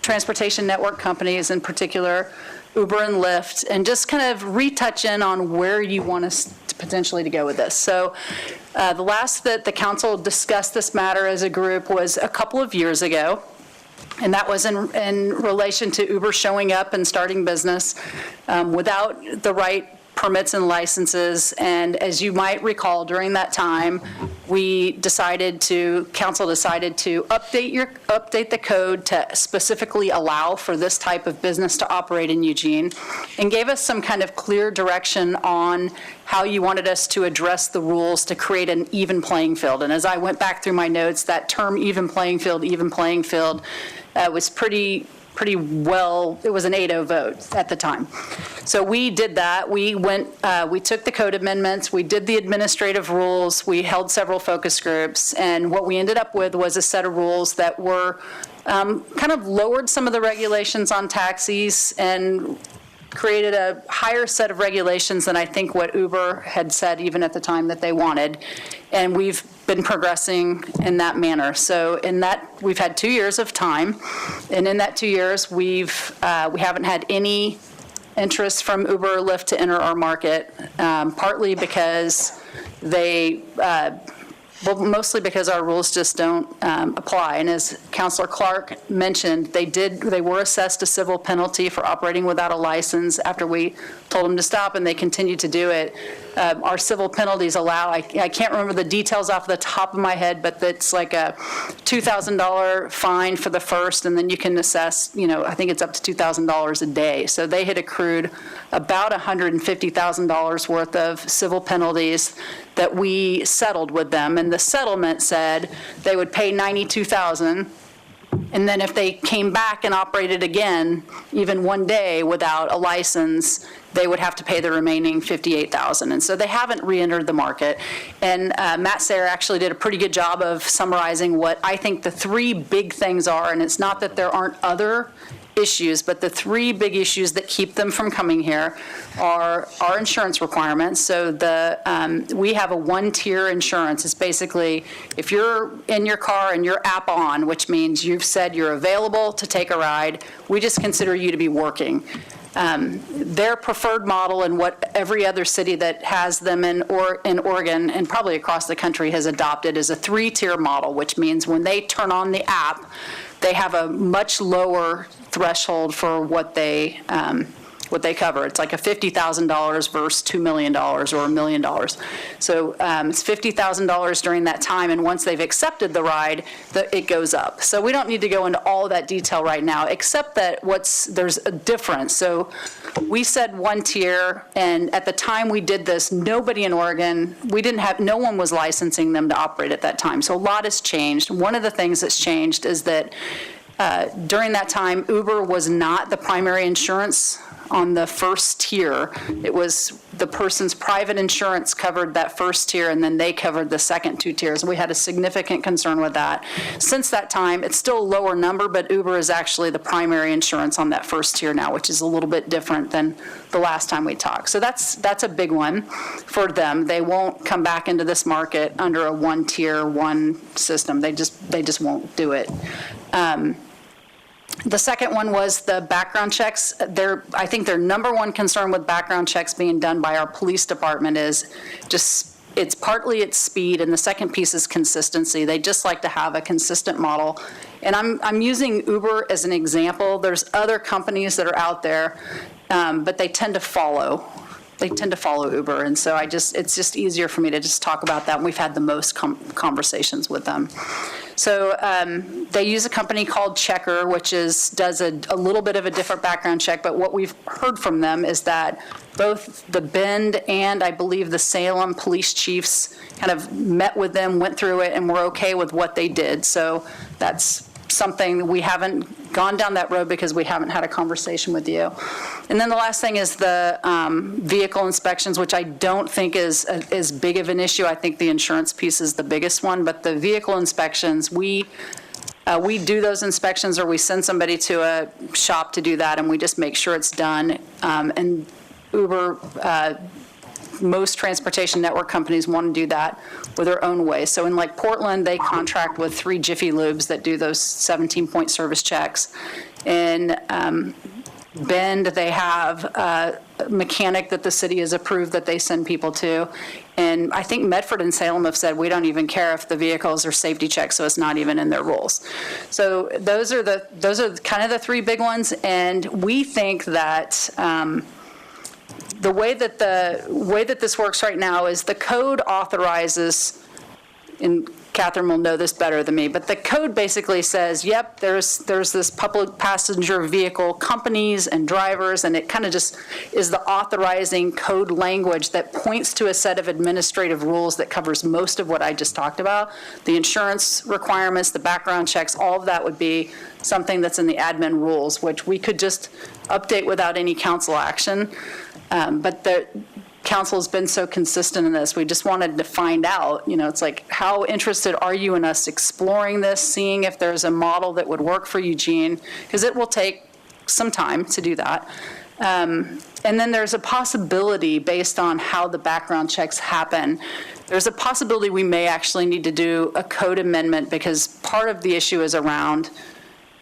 transportation network companies, in particular Uber and Lyft, and just kind of retouch in on where you want us to potentially to go with this. So the last that the council discussed this matter as a group was a couple of years ago, and that was in relation to Uber showing up and starting business without the right permits and licenses. And as you might recall, during that time, council decided to update the code to specifically allow for this type of business to operate in Eugene, and gave us some kind of clear direction on how you wanted us to address the rules to create an even playing field. And as I went back through my notes, that term even playing field was pretty well, it was an 8-0 vote at the time. So we did that. We took the code amendments, we did the administrative rules, we held several focus groups, and what we ended up with was a set of rules that were kind of lowered some of the regulations on taxis and created a higher set of regulations than I think what Uber had said even at the time that they wanted. And we've been progressing in that manner. So in that, we've had 2 years of time. And in that 2 years, we haven't had any interest from Uber or Lyft to enter our market, partly because mostly because our rules just don't apply. And as Councilor Clark mentioned, they were assessed a civil penalty for operating without a license after we told them to stop, and they continued to do it. Our civil penalties allow, I can't remember the details off the top of my head, but it's like a $2,000 fine for the first, and then you can assess, I think it's up to $2,000 a day. So they had accrued about $150,000 worth of civil penalties that we settled with them. And the settlement said they would pay $92,000, and then if they came back and operated again, even one day without a license, they would have to pay the remaining $58,000. And so they haven't re-entered the market. And Matt Sayre actually did a pretty good job of summarizing what I think the three big things are. And it's not that there aren't other issues, but the three big issues that keep them from coming here are our insurance requirements. So we have a one-tier insurance. It's basically if you're in your car and your app on, which means you've said you're available to take a ride, we just consider you to be working. Their preferred model, and what every other city that has them in Oregon and probably across the country has adopted, is a 3-tier model, which means when they turn on the app, they have a much lower threshold for what they cover. It's like a $50,000 versus $2 million or $1 million. So it's $50,000 during that time, and once they've accepted the ride, it goes up. So we don't need to go into all of that detail right now, except that there's a difference. So we said one tier, and at the time we did this, nobody in Oregon, no one was licensing them to operate at that time. So a lot has changed. One of the things that's changed is that during that time, Uber was not the primary insurance on the first tier. It was the person's private insurance covered that first tier, and then they covered the second 2 tiers. We had a significant concern with that. Since that time, it's still a lower number, but Uber is actually the primary insurance on that first tier now, which is a little bit different than the last time we talked. So that's a big one for them. They won't come back into this market under a one-tier, one system. They just won't do it. The second one was the background checks. I think their number one concern with background checks being done by our police department is it's partly its speed, and the second piece is consistency. They just like to have a consistent model. And I'm using Uber as an example. There's other companies that are out there, but they tend to follow. They tend to follow Uber, and so it's just easier for me to just talk about that. And we've had the most conversations with them. So they use a company called Checker, which does a little bit of a different background check, but what we've heard from them is that both the Bend and I believe the Salem police chiefs kind of met with them, went through it, and were okay with what they did. So that's something we haven't gone down that road because we haven't had a conversation with you. And then the last thing is the vehicle inspections, which I don't think is as big of an issue. I think the insurance piece is the biggest one, but the vehicle inspections, we do those inspections, or we send somebody to a shop to do that, and we just make sure it's done. And Uber, most transportation network companies want to do that with their own way. So in like Portland, they contract with 3 Jiffy Lubes that do those 17-point service checks. In Bend, they have a mechanic that the city has approved that they send people to. And I think Medford and Salem have said, we don't even care if the vehicles are safety checks, so it's not even in their rules. So those are kind of the 3 big ones. And we think that the way that this works right now is the code authorizes, and Catherine will know this better than me, but the code basically says, yep, there's this public passenger vehicle companies and drivers, and it kind of just is the authorizing code language that points to a set of administrative rules that covers most of what I just talked about. The insurance requirements, the background checks, all of that would be something that's in the admin rules, which we could just update without any council action. But the council has been so consistent in this. We just wanted to find out, it's like, how interested are you in us exploring this, seeing if there's a model that would work for Eugene, because it will take some time to do that. And then there's a possibility, based on how the background checks happen, there's a possibility we may actually need to do a code amendment, because part of the issue is around,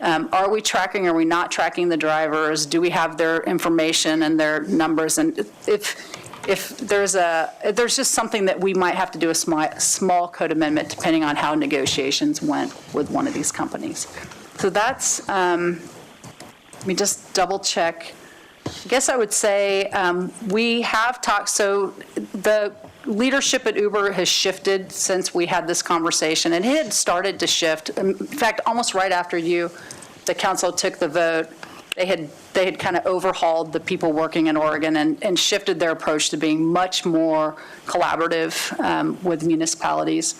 are we tracking, are we not tracking the drivers? Do we have their information and their numbers? And if there's just something that we might have to do a small code amendment depending on how negotiations went with one of these companies. So that's, let me just double check. I guess I would say we have talked, so the leadership at Uber has shifted since we had this conversation, and it had started to shift. In fact, almost right after the council took the vote, they had kind of overhauled the people working in Oregon and shifted their approach to being much more collaborative with municipalities.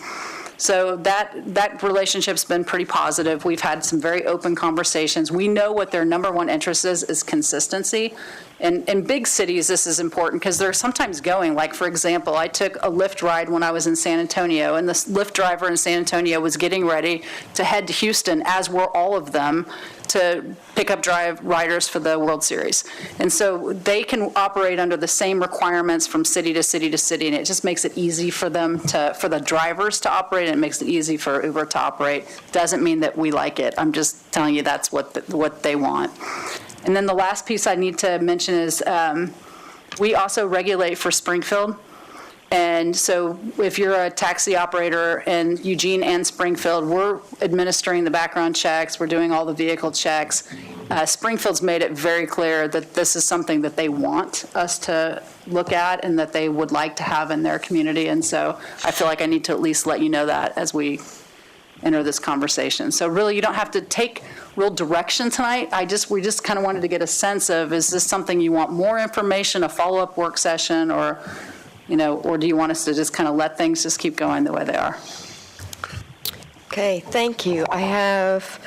So that relationship's been pretty positive. We've had some very open conversations. We know what their number one interest is consistency. And in big cities, this is important because they're sometimes going, like, for example, I took a Lyft ride when I was in San Antonio, and this Lyft driver in San Antonio was getting ready to head to Houston, as were all of them, to pick up riders for the World Series. And so they can operate under the same requirements from city to city to city, and it just makes it easy for them for the drivers to operate, and it makes it easy for Uber to operate. Doesn't mean that we like it. I'm just telling you that's what they want. And then the last piece I need to mention is we also regulate for Springfield. And so if you're a taxi operator in Eugene and Springfield, we're administering the background checks, we're doing all the vehicle checks. Springfield's made it very clear that this is something that they want us to look at and that they would like to have in their community. And so I feel like I need to at least let you know that as we enter this conversation. So really, you don't have to take real direction tonight. We just kind of wanted to get a sense of, is this something you want more information, a follow-up work session, or do you want us to just kind of let things just keep going the way they are? Okay, thank you. I have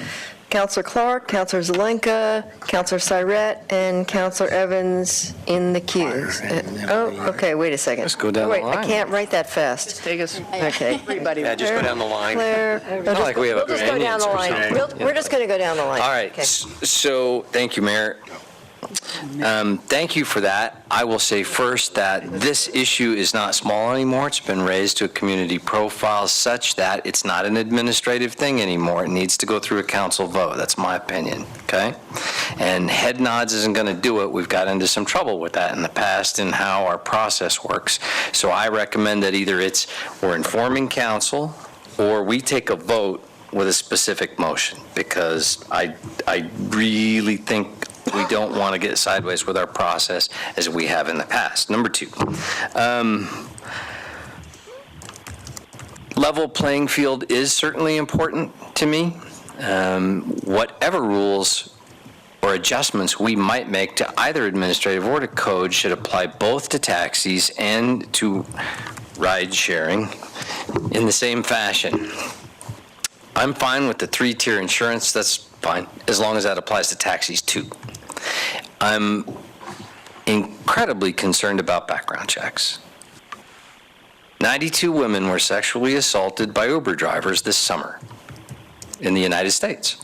Councilor Clark, Councilor Zelenka, Councilor Syrett, and Councilor Evans in the queues. Okay, wait a second. Let's go down the line. I can't write that fast. Just take us. Okay. Everybody. Yeah, just go down the line. Claire, Not like we have we'll just go down the line. We're just going to go down the line. All right, Okay. so thank you, Mayor. Thank you for that. I will say first that this issue is not small anymore. It's been raised to a community profile such that it's not an administrative thing anymore. It needs to go through a council vote. That's my opinion, okay? And head nods isn't going to do it. We've got into some trouble with that in the past and how our process works. So I recommend that either we're informing council or we take a vote with a specific motion, because I really think we don't want to get sideways with our process as we have in the past. Number 2, level playing field is certainly important. to me. Whatever rules or adjustments we might make to either administrative or to code should apply both to taxis and to ride sharing in the same fashion. I'm fine with the 3-tier insurance, that's fine, as long as that applies to taxis too. I'm incredibly concerned about background checks. 92 women were sexually assaulted by Uber drivers this summer in the United States.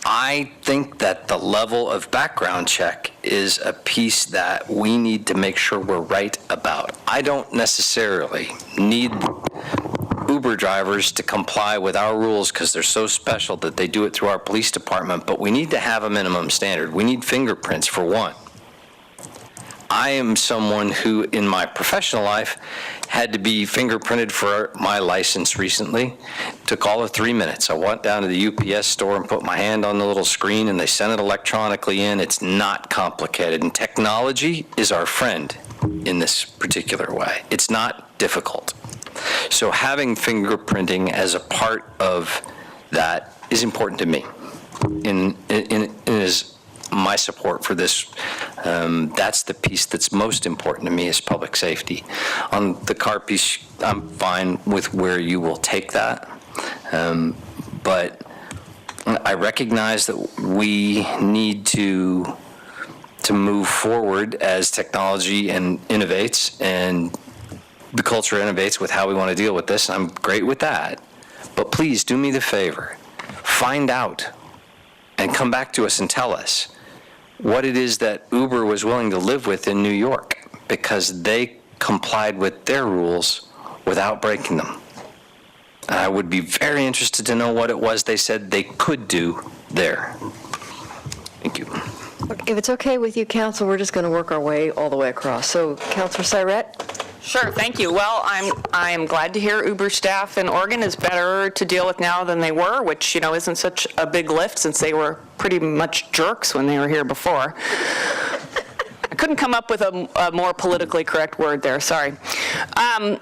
I think that the level of background check is a piece that we need to make sure we're right about. I don't necessarily need Uber drivers to comply with our rules because they're so special that they do it through our police department, but we need to have a minimum standard. We need fingerprints for one. I am someone who, in my professional life, had to be fingerprinted for my license recently. It took all of 3 minutes. I went down to the UPS store and put my hand on the little screen, and they sent it electronically in. It's not complicated, and technology is our friend in this particular way. It's not difficult. So having fingerprinting as a part of that is important to me. And is my support for this. That's the piece that's most important to me is public safety. On the car piece, I'm fine with where you will take that. But I recognize that we need to move forward as technology and innovates and the culture innovates with how we want to deal with this. I'm great with that. But please do me the favor. Find out and come back to us and tell us what it is that Uber was willing to live with in New York because they complied with their rules without breaking them. And I would be very interested to know what it was they said they could do there. Thank you. If it's okay with you, Council, we're just going to work our way all the way across. So, Councilor Syrett? Sure, thank you. Well, I am glad to hear Uber staff in Oregon is better to deal with now than they were, which, isn't such a big lift since they were pretty much jerks when they were here before. I couldn't come up with a more politically correct word there, sorry. I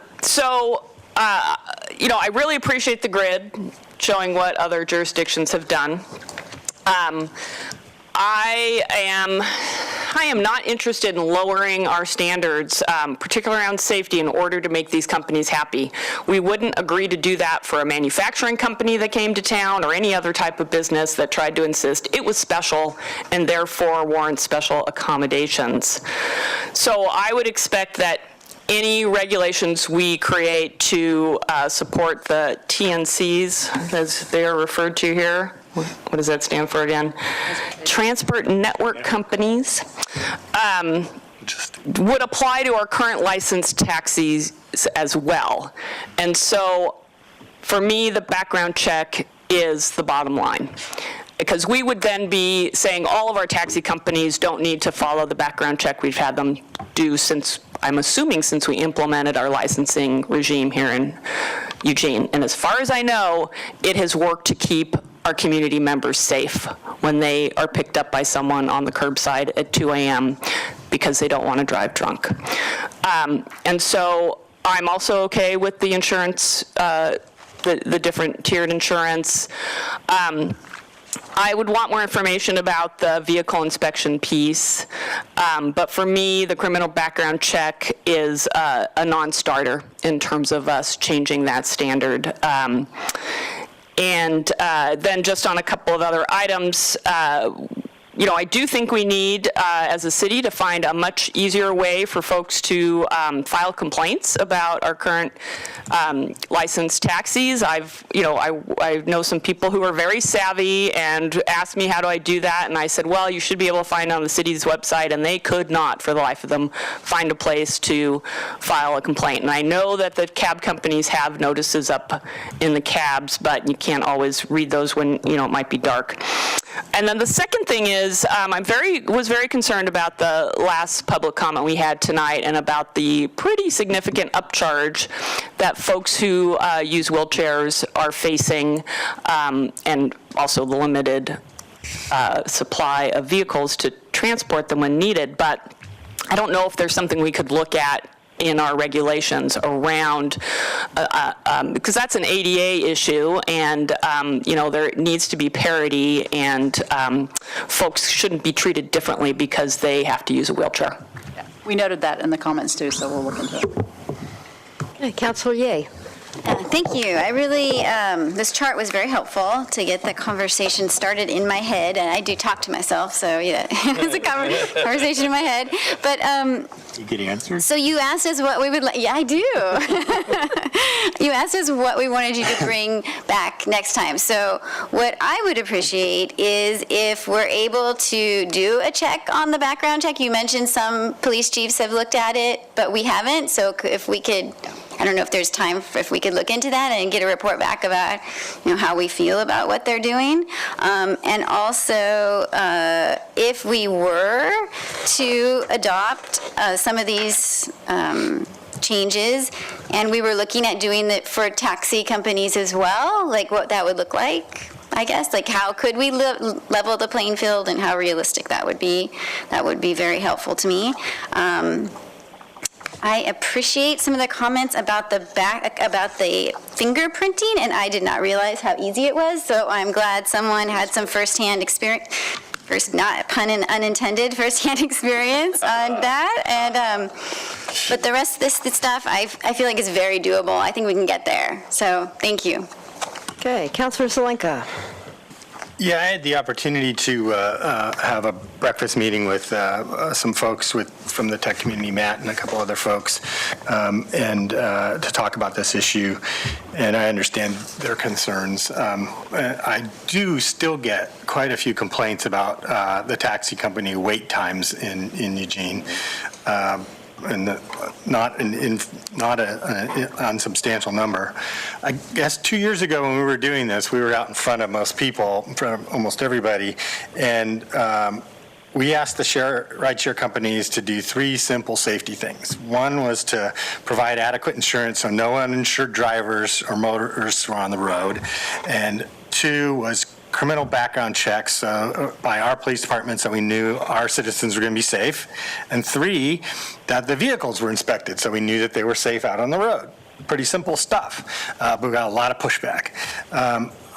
really appreciate the grid showing what other jurisdictions have done. I am not interested in lowering our standards, particularly around safety, in order to make these companies happy. We wouldn't agree to do that for a manufacturing company that came to town or any other type of business that tried to insist it was special and therefore warrants special accommodations. So I would expect that any regulations we create to support the TNCs, as they are referred to here, what does that stand for again? Transport network companies would apply to our current licensed taxis as well. And so for me, the background check is the bottom line. Because we would then be saying all of our taxi companies don't need to follow the background check we've had them do since, I'm assuming since we implemented our licensing regime here in Eugene. And as far as I know, it has worked to keep our community members safe when they are picked up by someone on the curbside at 2 a.m. because they don't want to drive drunk. And so I'm also okay with the insurance, the different tiered insurance. I would want more information about the vehicle inspection piece, but for me, the criminal background check is a non-starter in terms of us changing that standard. And then just on a couple of other items, I do think we need, as a city, to find a much easier way for folks to file complaints about our current licensed taxis. I know some people who are very savvy and asked me, how do I do that? And I said, well, you should be able to find it on the city's website, and they could not, for the life of them, find a place to file a complaint. And I know that the cab companies have notices up in the cabs, but you can't always read those when, it might be dark. And then the second thing is, I was very concerned about the last public comment we had tonight and about the pretty significant upcharge that folks who use wheelchairs are facing, and also the limited supply of vehicles to transport them when needed. But I don't know if there's something we could look at in our regulations around, because that's an ADA issue, and, there needs to be parity, and folks shouldn't be treated differently because they have to use a wheelchair. We noted that in the comments too, so we'll look into it. Okay, Councilor Ye. Thank you. I really, this chart was very helpful to get the conversation started in my head, and I do talk to myself, so yeah, it's a conversation in my head. But you get answers? So you asked us what we would like. Yeah, I do. You asked us what we wanted you to bring back next time. So what I would appreciate is if we're able to do a check on the background check. You mentioned some police chiefs have looked at it, but we haven't. So if we could, I don't know if there's time if we could look into that and get a report back about, how we feel about what they're doing. And also, if we were to adopt some of these changes, and we were looking at doing it for taxi companies as well, like what that would look like, I guess, like how could we level the playing field and how realistic that would be very helpful to me. I appreciate some of the comments about the fingerprinting, and I did not realize how easy it was, so I'm glad someone had some firsthand experience, not pun unintended, firsthand experience on that. And but the rest of this stuff, I feel like is very doable. I think we can get there. So thank you. Okay, Councilor Zelenka. Yeah, I had the opportunity to have a breakfast meeting with some folks from the tech community, Matt and a couple other folks, and to talk about this issue, and I understand their concerns. I do still get quite a few complaints about the taxi company wait times in Eugene. And not an unsubstantial number. I guess 2 years ago when we were doing this, we were out in front of most people, in front of almost everybody, and we asked the rideshare companies to do 3 simple safety things. One was to provide adequate insurance so no uninsured drivers or motorists were on the road, and 2 was criminal background checks by our police department so we knew our citizens were going to be safe, and 3, that the vehicles were inspected so we knew that they were safe out on the road. Pretty simple stuff, but we got a lot of pushback.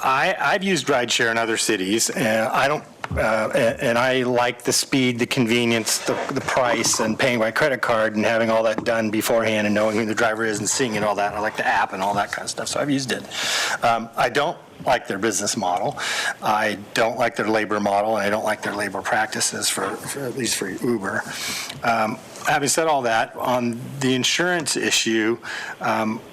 I've used rideshare in other cities, and I don't. And I like the speed, the convenience, the price, and paying by credit card and having all that done beforehand and knowing who the driver is and seeing it, all that. I like the app and all that kind of stuff, so I've used it. I don't like their business model. I don't like their labor model, and I don't like their labor practices for at least for Uber. Having said all that, on the insurance issue,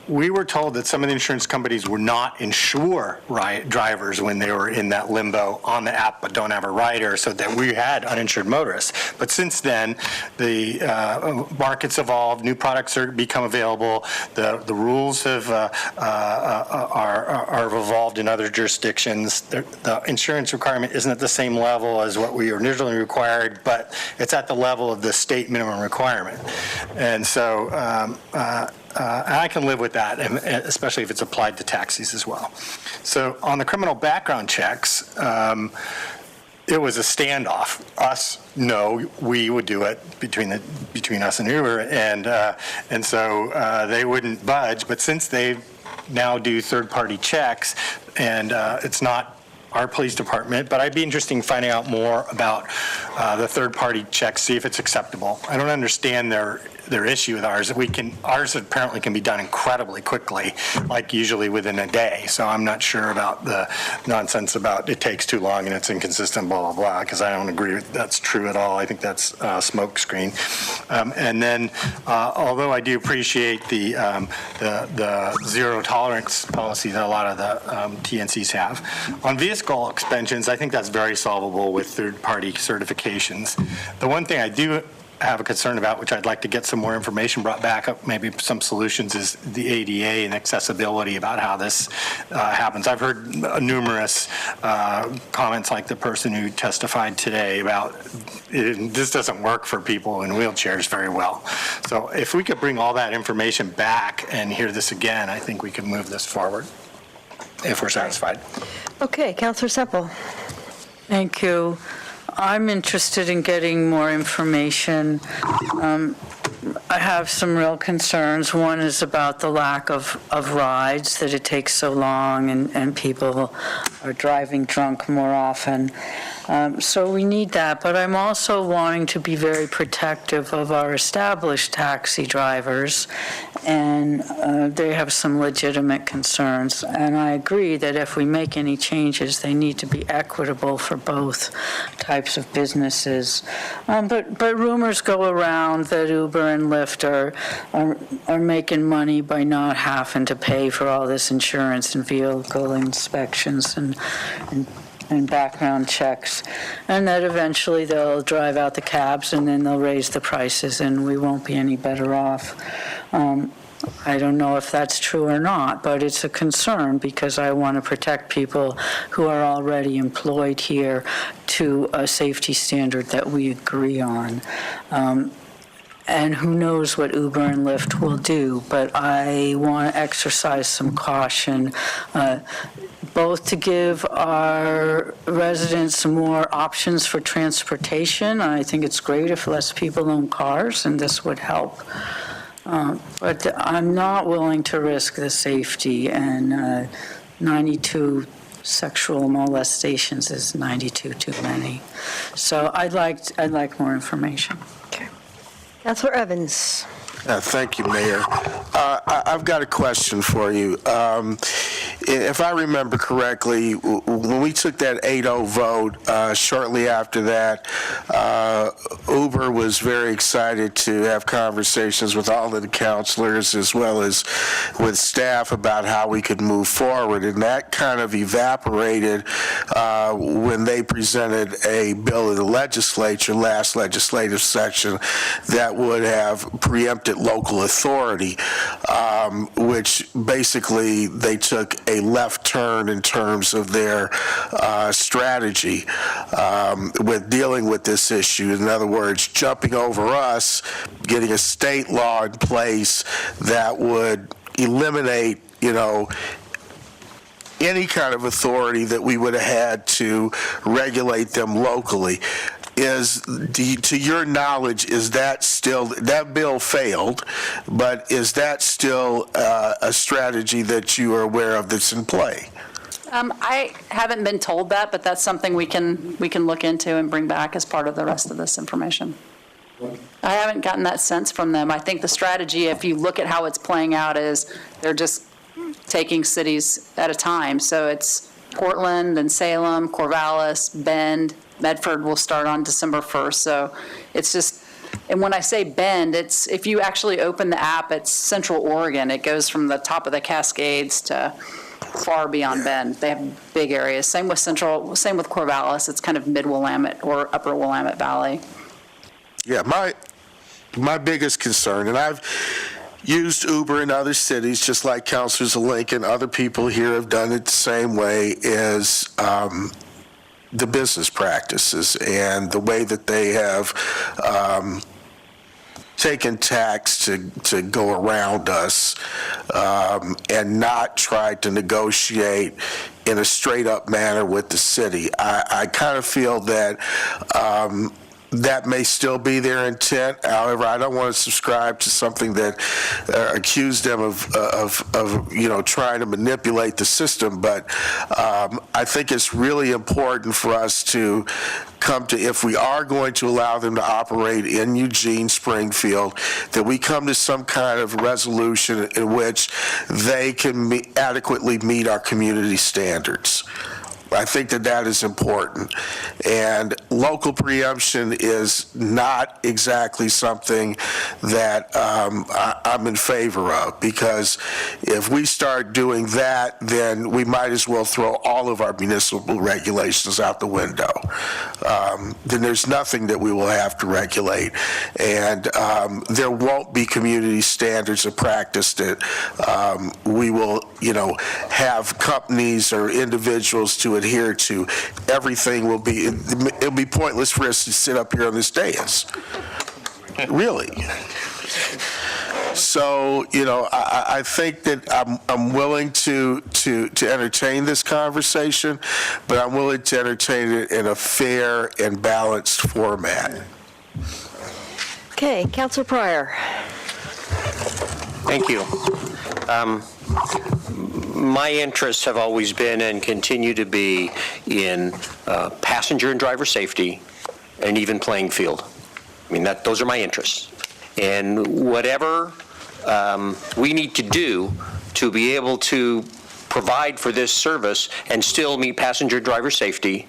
we were told that some of the insurance companies would not insure drivers when they were in that limbo on the app but don't have a rider, so that we had uninsured motorists. But since then, the market's evolved, new products are become available, the rules have are evolved in other jurisdictions. The insurance requirement isn't at the same level as what we originally required, but it's at the level of the state minimum requirement. And so I can live with that, especially if it's applied to taxis as well. So on the criminal background checks, it was a standoff. No, we would do it between us and Uber, and so they wouldn't budge. But since they now do third-party checks, and it's not our police department, but I'd be interested in finding out more about the third-party checks, see if it's acceptable. I don't understand their issue with ours. Ours apparently can be done incredibly quickly, like usually within a day. So I'm not sure about the nonsense about it takes too long and it's inconsistent, blah, blah, blah, because I don't agree with that's true at all. I think that's smoke screen. And then, although I do appreciate the zero tolerance policy that a lot of the TNCs have. On vehicle expansions, I think that's very solvable with third-party certifications. The one thing I do have a concern about, which I'd like to get some more information brought back up, maybe some solutions, is the ADA and accessibility about how this happens. I've heard numerous comments like the person who testified today about this doesn't work for people in wheelchairs very well. So if we could bring all that information back and hear this again, I think we could move this forward if we're satisfied. Okay, Councilor Semple. Thank you. I'm interested in getting more information. I have some real concerns. One is about the lack of rides, that it takes so long and people are driving drunk more often. So we need that, but I'm also wanting to be very protective of our established taxi drivers, and they have some legitimate concerns. And I agree that if we make any changes, they need to be equitable for both types of businesses. But rumors go around that Uber and Lyft are making money by not having to pay for all this insurance and vehicle inspections and background checks, and that eventually they'll drive out the cabs and then they'll raise the prices and we won't be any better off. I don't know if that's true or not, but it's a concern because I want to protect people who are already employed here to a safety standard that we agree on. And who knows what Uber and Lyft will do, but I want to exercise some caution, both to give our residents more options for transportation. I think it's great if less people own cars, and this would help. But I'm not willing to risk the safety, and 92 sexual molestations is 92 too many. So I'd like more information. Okay. Councilor Evans. Thank you, Mayor. I've got a question for you. If I remember correctly, when we took that 8-0 vote, shortly after that, Uber was very excited to have conversations with all of the councilors as well as with staff about how we could move forward. And that kind of evaporated when they presented a bill in the legislature, last legislative session, that would have preempted local authority, which basically they took a left turn in terms of their strategy with dealing with this issue. In other words, jumping over us, getting a state law in place that would eliminate, any kind of authority that we would have had to regulate them locally. To your knowledge, is that still, that bill failed, but is that still a strategy that you are aware of that's in play? I haven't been told that, but that's something we can look into and bring back as part of the rest of this information. I haven't gotten that sense from them. I think the strategy, if you look at how it's playing out, is they're just taking cities at a time. So it's Portland and Salem, Corvallis, Bend, Medford will start on December 1st. So it's just, and when I say Bend, it's, if you actually open the app, it's Central Oregon. It goes from the top of the Cascades to far beyond Bend. They have big areas. Same with Corvallis. It's kind of mid-Willamette or upper Willamette Valley. Yeah, my biggest concern, and I've used Uber in other cities, just like Councilors of Lincoln, other people here have done it the same way, is the business practices and the way that they have taken tax to go around us and not tried to negotiate in a straight-up manner with the city. I kind of feel that that may still be their intent. However, I don't want to subscribe to something that accused them of trying to manipulate the system. But I think it's really important for us to come to, if we are going to allow them to operate in Eugene, Springfield, that we come to some kind of resolution in which they can adequately meet our community standards. I think that is important. And local preemption is not exactly something that I'm in favor of, because if we start doing that, then we might as well throw all of our municipal regulations out the window. Then there's nothing that we will have to regulate. And there won't be community standards of practice that we will, have companies or individuals to adhere to. Everything will be, it'll be pointless for us to sit up here on this dais. Really. So, I think that I'm willing to entertain this conversation, but I'm willing to entertain it in a fair and balanced format. Okay, Councilor Pryor. Thank you. My interests have always been and continue to be in passenger and driver safety and even playing field. I mean, those are my interests. And whatever we need to do to be able to provide for this service and still meet passenger driver safety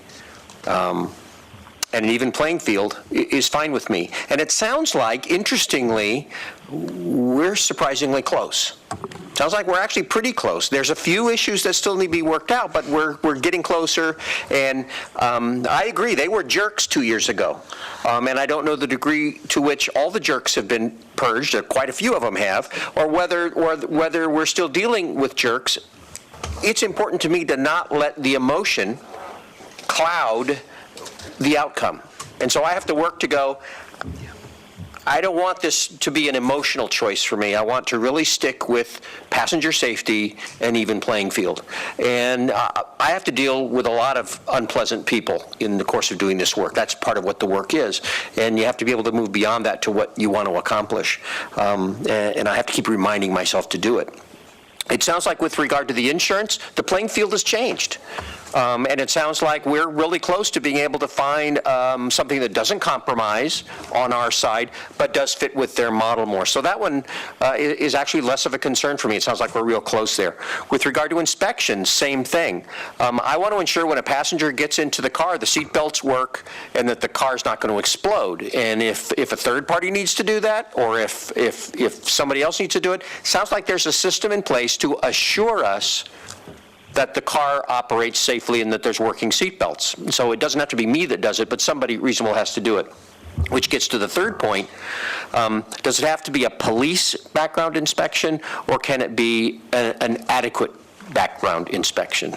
and an even playing field is fine with me. And it sounds like, interestingly, we're surprisingly close. Sounds like we're actually pretty close. There's a few issues that still need to be worked out, but we're getting closer. And I agree, they were jerks 2 years ago. And I don't know the degree to which all the jerks have been purged, or quite a few of them have, or whether we're still dealing with jerks. It's important to me to not let the emotion cloud the outcome. And so I have to work to go, I don't want this to be an emotional choice for me. I want to really stick with passenger safety and even playing field. And I have to deal with a lot of unpleasant people in the course of doing this work. That's part of what the work is. And you have to be able to move beyond that to what you want to accomplish. And I have to keep reminding myself to do it. It sounds like with regard to the insurance, the playing field has changed. And it sounds like we're really close to being able to find something that doesn't compromise on our side, but does fit with their model more. So that one is actually less of a concern for me. It sounds like we're real close there. With regard to inspections, same thing. I want to ensure when a passenger gets into the car, the seat belts work and that the car's not going to explode. And if a third party needs to do that, or if somebody else needs to do it, sounds like there's a system in place to assure us that the car operates safely and that there's working seat belts. So it doesn't have to be me that does it, but somebody reasonable has to do it. Which gets to the third point. Does it have to be a police background inspection, or can it be an adequate background inspection?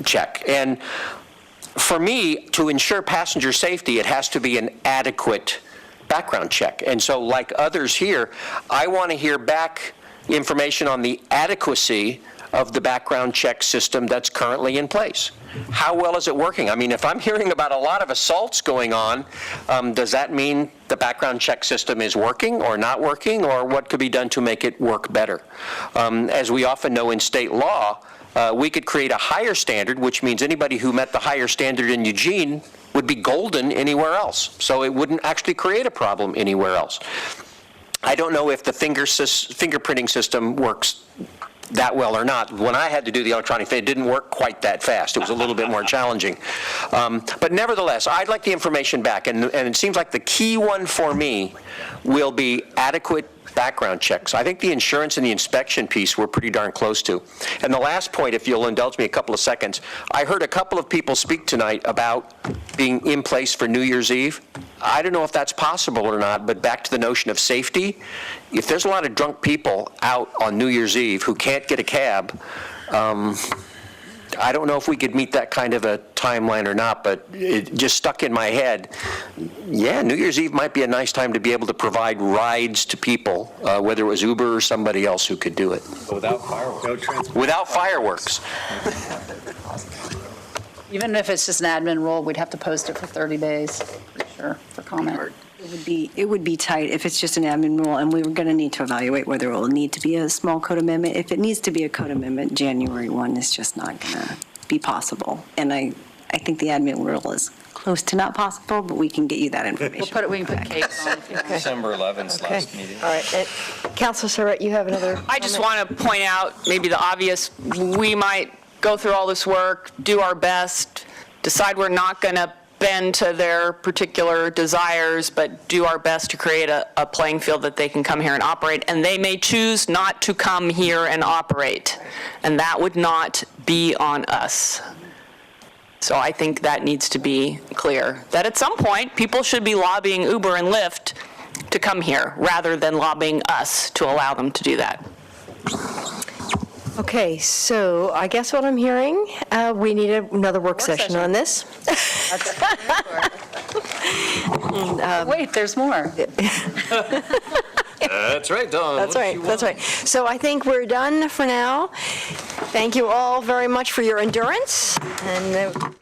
Check. And for me, to ensure passenger safety, it has to be an adequate background check. And so like others here, I want to hear back information on the adequacy of the background check system that's currently in place. How well is it working? I mean, if I'm hearing about a lot of assaults going on, does that mean the background check system is working or not working, or what could be done to make it work better? As we often know in state law, we could create a higher standard, which means anybody who met the higher standard in Eugene would be golden anywhere else. So it wouldn't actually create a problem anywhere else. I don't know if the fingerprinting system works that well or not. When I had to do the electronic, it didn't work quite that fast. It was a little bit more challenging. But nevertheless, I'd like the information back, and it seems like the key one for me will be adequate background checks. I think the insurance and the inspection piece we're pretty darn close to. And the last point, if you'll indulge me a couple of seconds, I heard a couple of people speak tonight about being in place for New Year's Eve. I don't know if that's possible or not, but back to the notion of safety, if there's a lot of drunk people out on New Year's Eve who can't get a cab, I don't know if we could meet that kind of a timeline or not, but it just stuck in my head. Yeah, New Year's Eve might be a nice time to be able to provide rides to people, whether it was Uber or somebody else who could do it. Without fireworks. Without fireworks. Even if it's just an admin rule, we'd have to post it for 30 days, pretty sure, for comment. It would be tight if it's just an admin rule, and we were going to need to evaluate whether it will need to be a small code amendment. If it needs to be a code amendment, January 1 is just not going to be possible. And I think the admin rule is close to not possible, but we can get you that information. We can put capes on if you want. December 11th, last meeting. All right. Councilor Surratt, you have another I just want to point out maybe the obvious. We might go through all this work, do our best, decide we're not going to bend to their particular desires, but do our best to create a playing field that they can come here and operate. And they may choose not to come here and operate. And that would not be on us. So I think that needs to be clear, that at some point, people should be lobbying Uber and Lyft to come here, rather than lobbying us to allow them to do that. Okay, so I guess what I'm hearing, we need another work session on this. Wait, there's more. That's right, Dawn. That's right, that's right. So I think we're done for now. Thank you all very much for your endurance. And